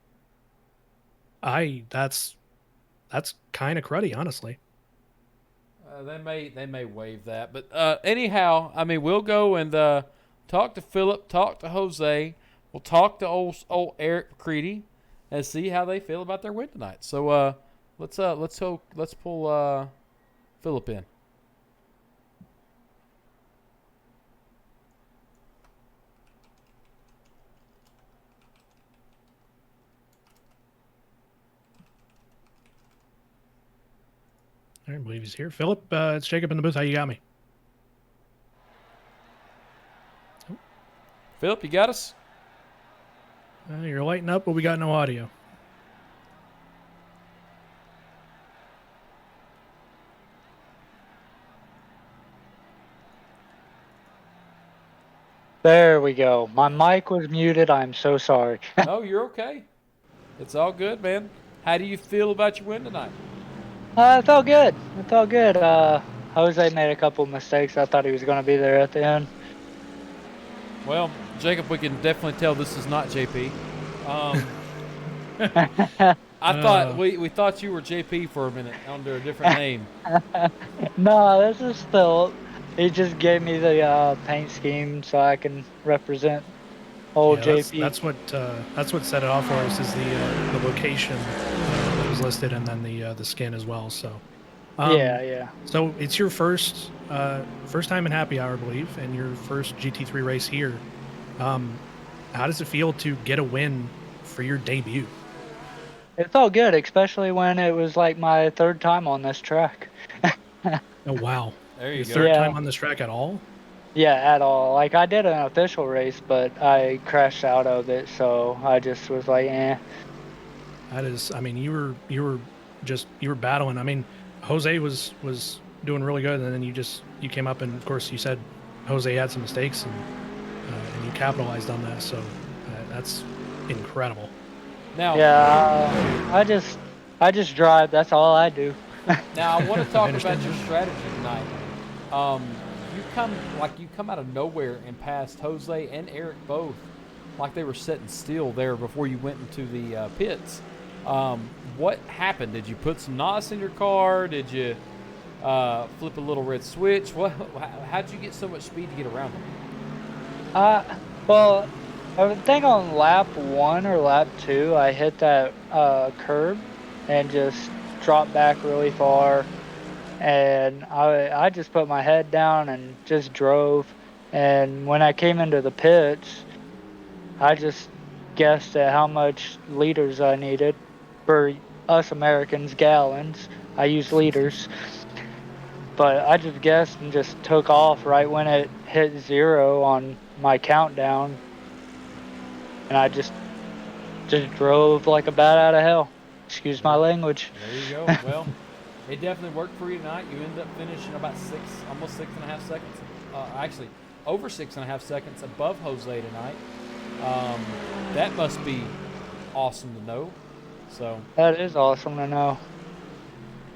kind of cruddy, honestly. They may waive that, but anyhow, I mean, we'll go and talk to Philip, talk to Jose, we'll talk to old Eric McCready, and see how they feel about their win tonight. So let's pull Philip in. I don't believe he's here. Philip, it's Jacob in the booth. How you got me? Philip, you got us? You're lighting up, but we got no audio. There we go. My mic was muted. I'm so sorry. No, you're okay. It's all good, man. How do you feel about your win tonight? It felt good. It felt good. Jose made a couple mistakes. I thought he was going to be there at the end. Well, Jacob, we can definitely tell this is not JP. I thought we thought you were JP for a minute under a different name. No, this is Philip. He just gave me the paint scheme so I can represent old JP. That's what set it off for us is the location that was listed, and then the skin as well. So yeah. So it's your first time in Happy Hour, I believe, and your first GT3 race here. How does it feel to get a win for your debut? It felt good, especially when it was like my third time on this track. Oh wow! There you go. Third time on this track at all? Yeah, at all. Like, I did an official race, but I crashed out of it, so I just was like, eh. That is, I mean, you were battling. I mean, Jose was doing really good, and then you came up, and of course you said Jose had some mistakes, and you capitalized on that. So that's incredible. Now, yeah, I just drive. That's all I do. Now I want to talk about your strategy tonight. You come out of nowhere and passed Jose and Eric both, like they were sitting still there before you went into the pits. What happened? Did you put some NOS in your car? Did you flip a little red switch? How'd you get so much speed to get around them? Well, I think on lap 1 or lap 2, I hit that curb and just dropped back really far. And I just put my head down and just drove. And when I came into the pits, I just guessed at how much liters I needed. For us Americans, gallons. I use liters. But I just guessed and just took off right when it hit 0 on my countdown. And I just drove like a bat out of hell. Excuse my language. There you go. Well, it definitely worked for you tonight. You ended up finishing about almost 6.5 seconds. Actually, over 6.5 seconds above Jose tonight. That must be awesome to know. So That is awesome to know.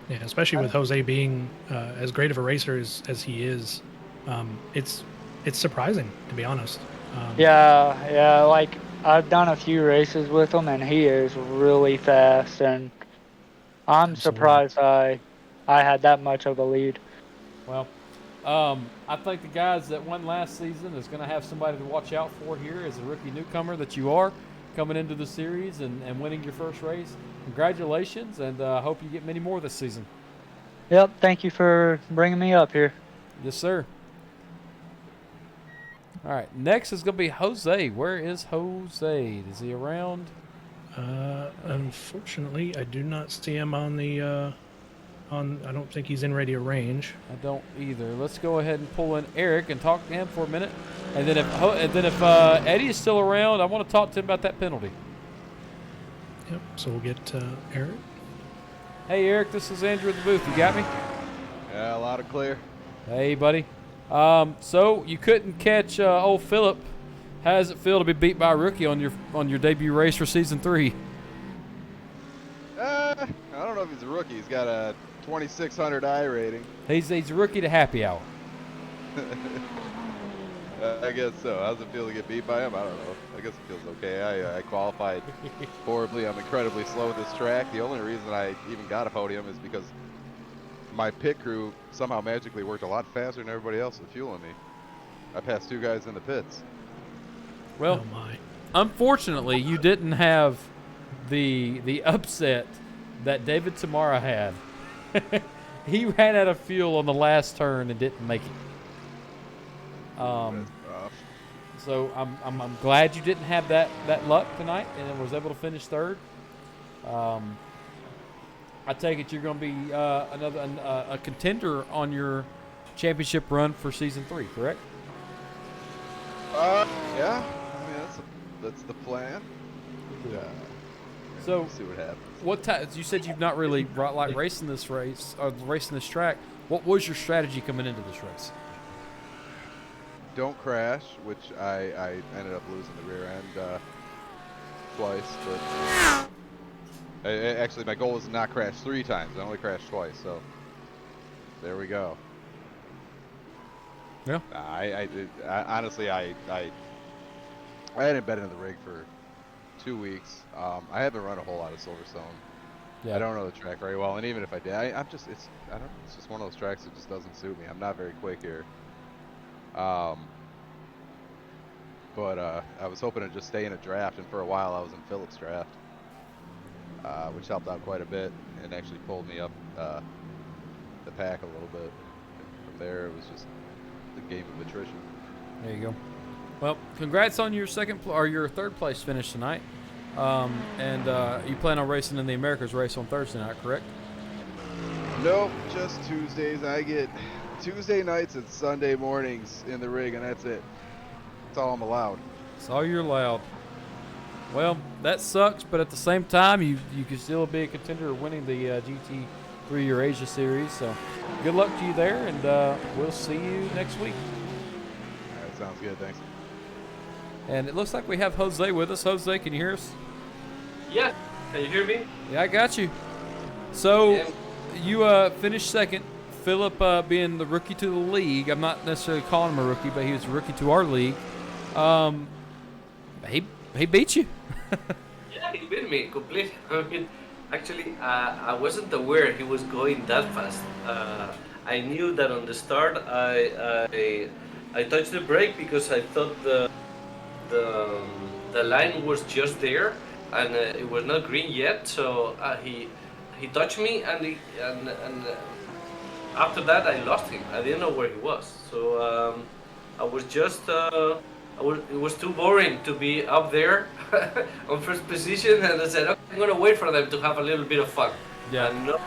Yeah, especially with Jose being as great of a racer as he is, it's surprising, to be honest. Yeah, like I've done a few races with him, and he is really fast, and I'm Absolutely. surprised I had that much of a lead. Well, I think the guys that won last season is going to have somebody to watch out for here as a rookie newcomer that you are coming into the series and winning your first race. Congratulations, and I hope you get many more this season. Yep, thank you for bringing me up here. Yes, sir. All right, next is going to be Jose. Where is Jose? Is he around? Unfortunately, I do not see him on the I don't think he's in radio range. I don't either. Let's go ahead and pull in Eric and talk to him for a minute, and then if Eddie is still around, I want to talk to him about that penalty. Yep. So we'll get Eric. Hey, Eric, this is Andrew at the booth. You got me? Yeah, loud and clear. Hey, buddy. So you couldn't catch old Philip. How does it feel to be beat by a rookie on your debut race for season 3? I don't know if he's a rookie. He's got a 2600 I rating. He's a rookie to happy hour. I guess so. How's it feel to get beat by him? I don't know. I guess it feels okay. I qualified horribly. I'm incredibly slow at this track. The only reason I even got a podium is because my pit crew somehow magically worked a lot faster than everybody else with fueling me. I passed 2 guys in the pits. Well, Oh my. unfortunately, you didn't have the upset that David Tamara had. He ran out of fuel on the last turn and didn't make it. That's rough. So I'm glad you didn't have that luck tonight and was able to finish third. I take it you're going to be a contender on your championship run for season 3, correct? Yeah. I mean, that's the plan. Yeah. So We'll see what happens. what time? You said you've not really like racing this race or racing this track. What was your strategy coming into this race? Don't crash, which I ended up losing the rear end twice, but actually my goal was to not crash 3 times. I only crashed twice, so there we go. Yeah. I honestly I hadn't been in the rig for 2 weeks. I haven't run a whole lot of Silverstone. Yeah. I don't know the track very well, and even if I did, it's just one of those tracks that just doesn't suit me. I'm not very quick here. But I was hoping to just stay in a draft, and for a while I was in Phillips' draft, which helped out quite a bit and actually pulled me up the pack a little bit. From there, it was just the game of attrition. There you go. Well, congrats on your your third place finish tonight. And you plan on racing in the Americas race on Thursday night, correct? Nope, just Tuesdays. I get Tuesday nights and Sunday mornings in the rig, and that's it. That's all I'm allowed. That's all you're allowed. Well, that sucks, but at the same time, you can still be a contender of winning the GT3 Eurasia Series. So good luck to you there, and we'll see you next week. All right, sounds good. Thanks. And it looks like we have Jose with us. Jose, can you hear us? Yeah, can you hear me? Yeah, I got you. So Yeah. you finished second. Philip being the rookie to the league. I'm not necessarily calling him a rookie, but he was a rookie to our league. He beat you. Yeah, he beat me completely. I mean, actually, I wasn't aware he was going that fast. I knew that on the start I touched the brake because I thought the line was just there and it was not green yet. So he touched me and after that I lost him. I didn't know where he was. So I was just it was too boring to be up there on first position, and I said, okay, I'm gonna wait for them to have a little bit of fun. Yeah. And no,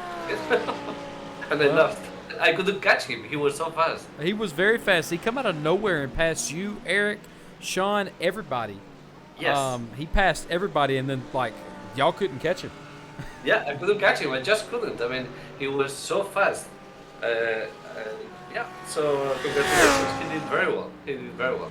and I lost. I couldn't catch him. He was so fast. He was very fast. He come out of nowhere and passed you, Eric, Sean, everybody. Yes. He passed everybody, and then like y'all couldn't catch him. Yeah, I couldn't catch him. I just couldn't. I mean, he was so fast. Yeah. So congratulations. He did very well. He did very well.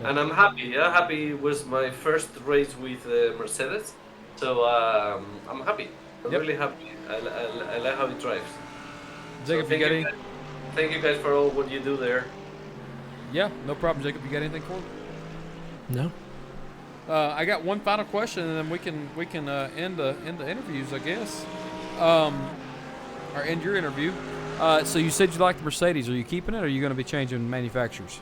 Yeah. And I'm happy. Yeah, happy. It was my first race with Mercedes. So I'm happy. I'm Yep. really happy. I like how it drives. Jacob, So you got any? thank you guys for all what you do there. Yeah, no problem. Jacob, you got anything for him? No. I got one final question, and then we can end the interviews, I guess, or end your interview. So you said you like the Mercedes. Are you keeping it, or are you going to be changing manufacturers?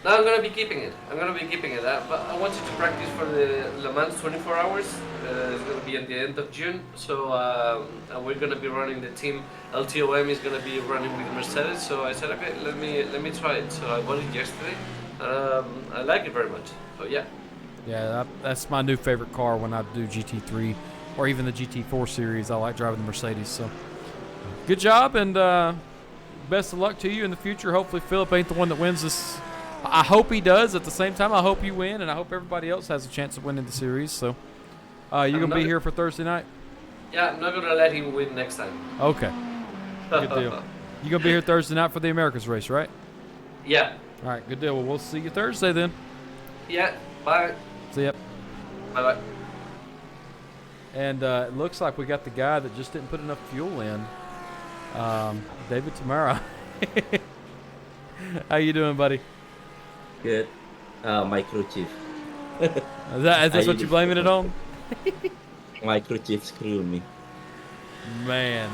No, I'm gonna be keeping it. I'm gonna be keeping it. But I want you to practice for the Le Mans 24 hours. It's gonna be at the end of June. So and we're gonna be running the team. LTOM is gonna be running with Mercedes. So I said, okay, let me try it. So I bought it yesterday. I like it very much. So yeah. Yeah, that's my new favorite car when I do GT3 or even the GT4 series. I like driving the Mercedes. So good job, and best of luck to you in the future. Hopefully Philip ain't the one that wins this. I hope he does. At the same time, I hope you win, and I hope everybody else has a chance of winning the series. So you going to be here for Thursday night? Yeah, I'm not gonna let him win next time. Okay. Good deal. You going to be here Thursday night for the Americas race, right? Yeah. All right, good deal. Well, we'll see you Thursday then. Yeah. Bye. See ya. Bye. Bye. And it looks like we got the guy that just didn't put enough fuel in, David Tamara. How you doing, buddy? Good. My crew chief. Is this what you're blaming it on? My crew chief screwed me. Man.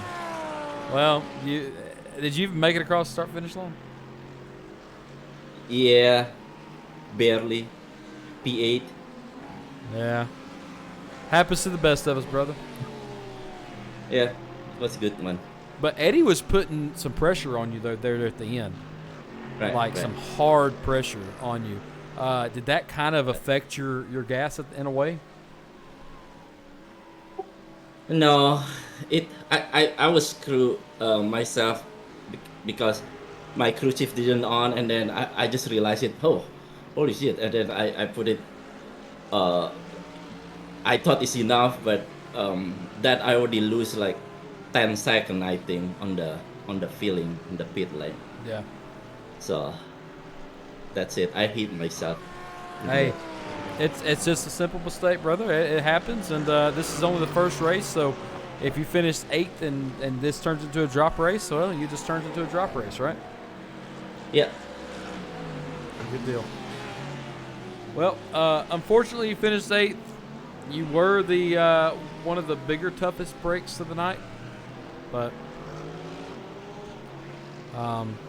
Well, did you even make it across the start-finish line? Yeah. Barely. P8. Yeah. Happens to the best of us, brother. Yeah. It was good, man. But Eddie was putting some pressure on you there at the end. Right. Some hard pressure on you. Did that kind of affect your gas in a way? No. I was screw myself because my crew chief didn't on, and then I just realized it. Oh, holy shit! And then I put it. I thought it's enough, but that I already lose like 10 seconds, I think, on the feeling in the pit lane. Yeah. So that's it. I hit myself. Hey, it's just a simple mistake, brother. It happens, and this is only the first race, so if you finish 8th and this turns into a drop race, well, you just turned into a drop race, right? Yeah. Good deal. Well, unfortunately, you finished 8th. You were the one of the bigger, toughest breaks of the night, but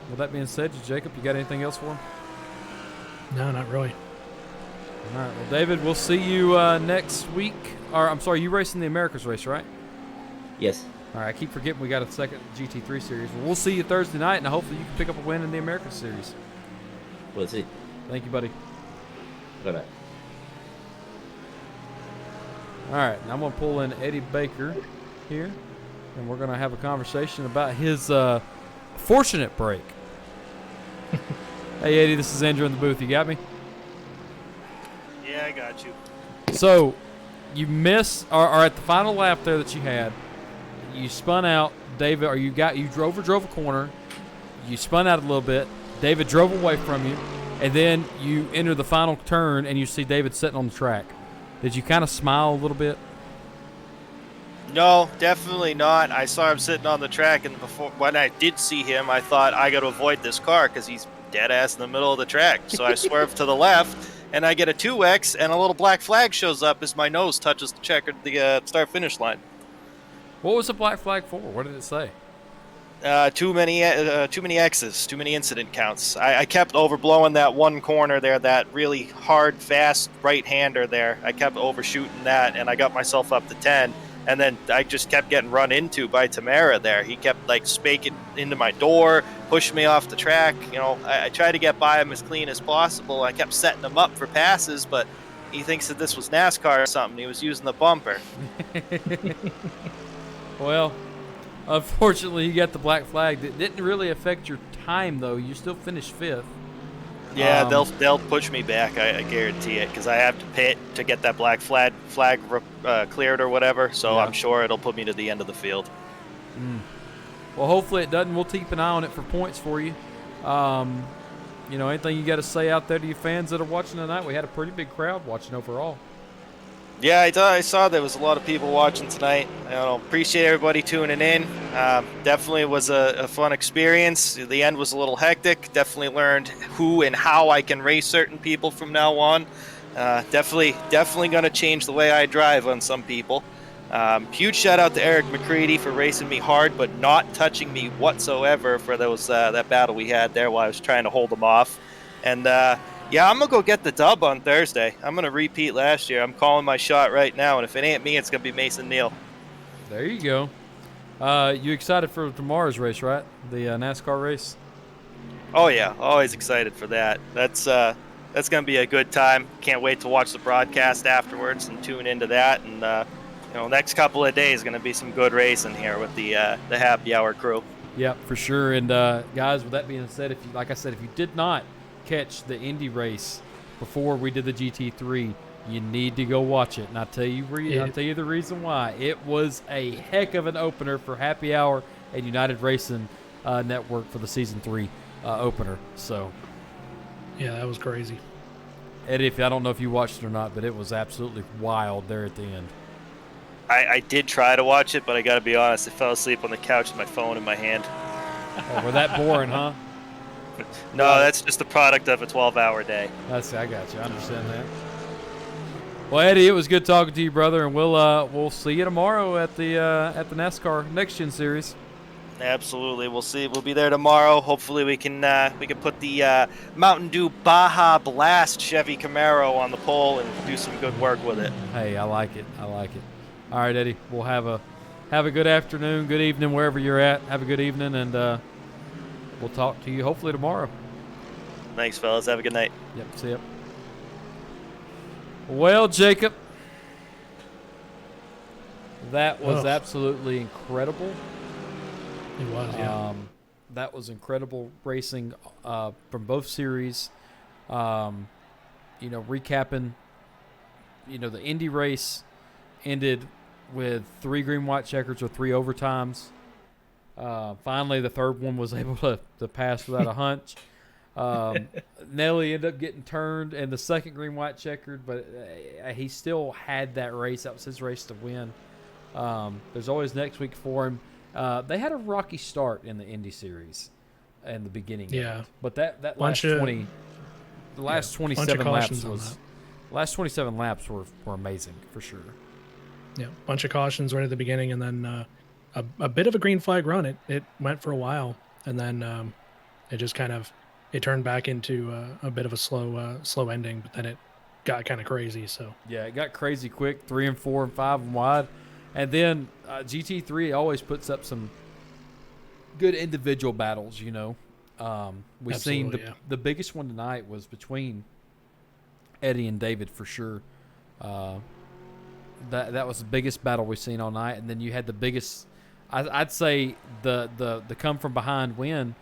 with that being said, Jacob, you got anything else for him? No, not really. All right. Well, David, we'll see you next week. Or I'm sorry, you racing the Americas race, right? Yes. All right. I keep forgetting we got a second GT3 series. Well, we'll see you Thursday night, and hopefully you can pick up a win in the Americas series. We'll see. Thank you, buddy. Bye-bye. All right. Now I'm going to pull in Eddie Baker here, and we're going to have a conversation about his fortunate break. Hey, Eddie, this is Andrew in the booth. You got me? Yeah, I got you. So, you missed, or at the final lap there that you had, you spun out, David, or you drove a corner, you spun out a little bit, David drove away from you, and then you enter the final turn and you see David sitting on the track. Did you kind of smile a little bit? No, definitely not. I saw him sitting on the track, and when I did see him, I thought I got to avoid this car because he's dead ass in the middle of the track. So I swerved to the left, and I get a 2X, and a little black flag shows up as my nose touches the start-finish line. What was the black flag for? What did it say? Too many X's, too many incident counts. I kept overblowing that one corner there, that really hard, fast right-hander there. I kept overshooting that, and I got myself up to 10. And then I just kept getting run into by Tamara there. He kept like spaking into my door, pushing me off the track. You know, I tried to get by him as clean as possible. I kept setting him up for passes, but he thinks that this was NASCAR or something. He was using the bumper. Well, unfortunately, you got the black flag. That didn't really affect your time, though. You still finished fifth. Yeah, they'll push me back. I guarantee it, because I have to pit to get that black flag cleared or whatever. So Yeah. I'm sure it'll put me to the end of the field. Well, hopefully it doesn't. We'll keep an eye on it for points for you. You know, anything you got to say out there to your fans that are watching tonight? We had a pretty big crowd watching overall. Yeah, I saw there was a lot of people watching tonight. Appreciate everybody tuning in. Definitely was a fun experience. The end was a little hectic. Definitely learned who and how I can race certain people from now on. Definitely going to change the way I drive on some people. Huge shout out to Eric McCready for racing me hard, but not touching me whatsoever for that battle we had there while I was trying to hold him off. And yeah, I'm going to go get the dub on Thursday. I'm going to repeat last year. I'm calling my shot right now, and if it ain't me, it's going to be Mason Neal. There you go. You excited for tomorrow's race, right? The NASCAR race? Oh, yeah. Always excited for that. That's going to be a good time. Can't wait to watch the broadcast afterwards and tune into that. And, next couple of days going to be some good racing here with the happy hour crew. Yep, for sure. And, guys, with that being said, if you did not catch the Indy race before we did the GT3, you need to go watch it, and I'll tell you the reason why. It was a heck of an opener for Happy Hour and United Racing Network for the season 3 opener. So Yeah, that was crazy. Eddie, I don't know if you watched it or not, but it was absolutely wild there at the end. I did try to watch it, but I got to be honest, I fell asleep on the couch with my phone in my hand. Oh, we're that boring, huh? No, that's just the product of a 12-hour day. I got you. I understand that. Well, Eddie, it was good talking to you, brother, and we'll see you tomorrow at the NASCAR Next Gen Series. Absolutely, we'll see. We'll be there tomorrow. Hopefully, we can put the Mountain Dew Baja Blast Chevy Camaro on the pole and do some good work with it. Hey, I like it. All right, Eddie. We'll have a good afternoon, good evening, wherever you're at. Have a good evening, and we'll talk to you hopefully tomorrow. Thanks, fellas. Have a good night. Yep, see ya. Well, Jacob, that was absolutely incredible. It was, yeah. That was incredible racing from both series. Recapping, the Indy race ended with 3 green, white checkers or 3 overtimes. Finally, the third one was able to pass without a hunch. Nelly ended up getting turned in the second green, white checkered, but he still had that race. That was his race to win. There's always next week for him. They had a rocky start in the Indy Series in the beginning. Yeah. But that last 27 laps were amazing for sure. Yeah, bunch of cautions right at the beginning, and then a bit of a green flag run. It went for a while, and then it just it turned back into a bit of a slow ending, but then it got kind of crazy. So yeah, it got crazy quick. 3 and 4 and 5 and wide, and then GT3 always puts up some good individual battles. We've seen the biggest one tonight was between Eddie and David for sure. That was the biggest battle we've seen all night, and then you had the biggest. I'd say the come from behind win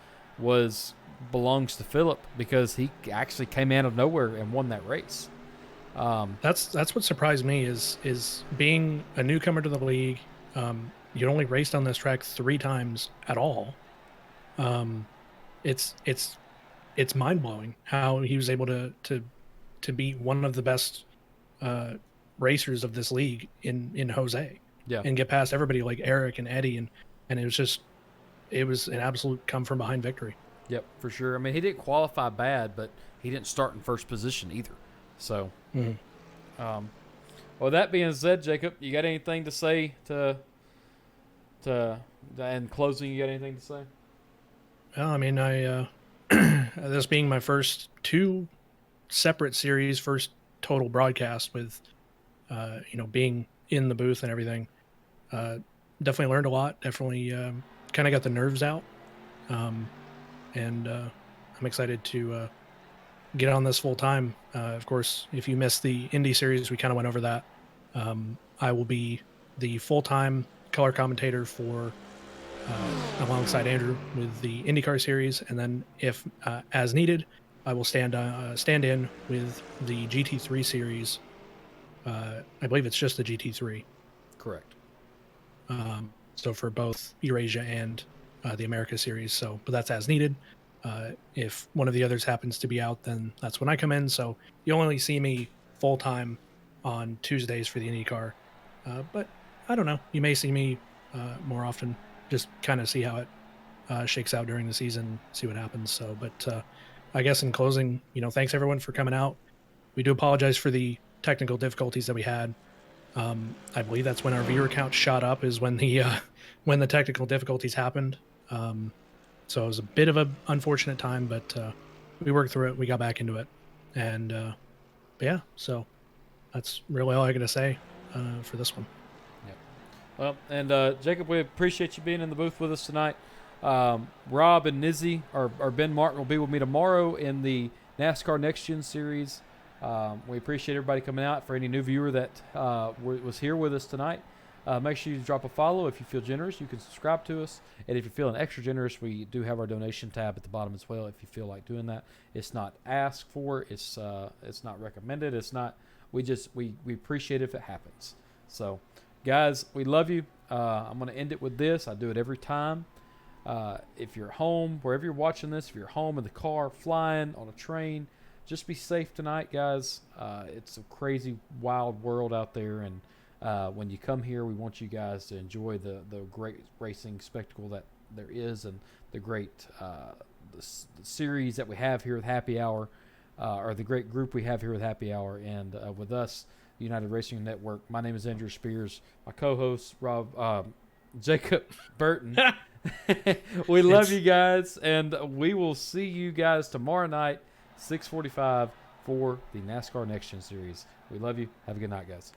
belongs to Phillip, because he actually came out of nowhere and won that race. That's what surprised me is being a newcomer to the league. You only raced on this track 3 times at all. It's mind blowing how he was able to be one of the best racers of this league in Jose, and get past everybody like Eric and Eddie, and it was an absolute come from behind victory. Yep, for sure. I mean, he didn't qualify bad, but he didn't start in first position either. So, well, that being said, Jacob, you got anything to say in closing? You got anything to say? Well, I mean, this being my first two separate series, first total broadcast with, being in the booth and everything. Uh, Definitely learned a lot. Definitely kind of got the nerves out. And I'm excited to get on this full time. Of course, if you missed the Indy series, we kind of went over that. I will be the full time color commentator for alongside Andrew with the IndyCar series, and then if as needed, I will stand in with the GT3 series. I believe it's just the GT3. Correct. So for both Eurasia and the America series. So, but that's as needed. If one of the others happens to be out, then that's when I come in. So you only see me full time on Tuesdays for the IndyCar. But I don't know. You may see me more often. Just kind of see how it shakes out during the season, see what happens. So, but I guess in closing, thanks everyone for coming out. We do apologize for the technical difficulties that we had. I believe that's when our viewer count shot up, is when the technical difficulties happened. So it was a bit of an unfortunate time, but we worked through it. We got back into it, and but yeah. So that's really all I got to say for this one. Well, and Jacob, we appreciate you being in the booth with us tonight. Rob and Nizzy or Ben Martin will be with me tomorrow in the NASCAR Next Gen Series. We appreciate everybody coming out. For any new viewer that was here with us tonight, make sure you drop a follow. If you feel generous, you can subscribe to us. And if you're feeling extra generous, we do have our donation tab at the bottom as well. If you feel like doing that, it's not asked for. It's not recommended. It's not. We appreciate it if it happens. So, guys, we love you. I'm going to end it with this. I do it every time. If you're home, wherever you're watching this, if you're home in the car, flying, on a train, just be safe tonight, guys. It's a crazy, wild world out there, and when you come here, we want you guys to enjoy the great racing spectacle that there is, and the great the series that we have here with Happy Hour, or the great group we have here with Happy Hour, and with us, the United Racing Network. My name is Andrew Spears. My co-host, Jacob Burton. We love you guys, and we will see you guys tomorrow night, 6:45 for the NASCAR Next Gen Series. We love you. Have a good night, guys.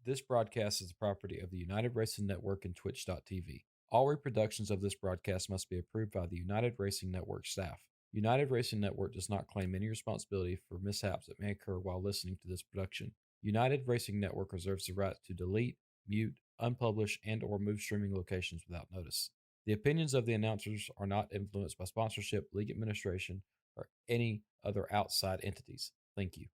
This broadcast is the property of the United Racing Network and Twitch.tv. All reproductions of this broadcast must be approved by the United Racing Network staff. United Racing Network does not claim any responsibility for mishaps that may occur while listening to this production. United Racing Network reserves the right to delete, mute, unpublish, and/or move streaming locations without notice. The opinions of the announcers are not influenced by sponsorship, league administration, or any other outside entities. Thank you.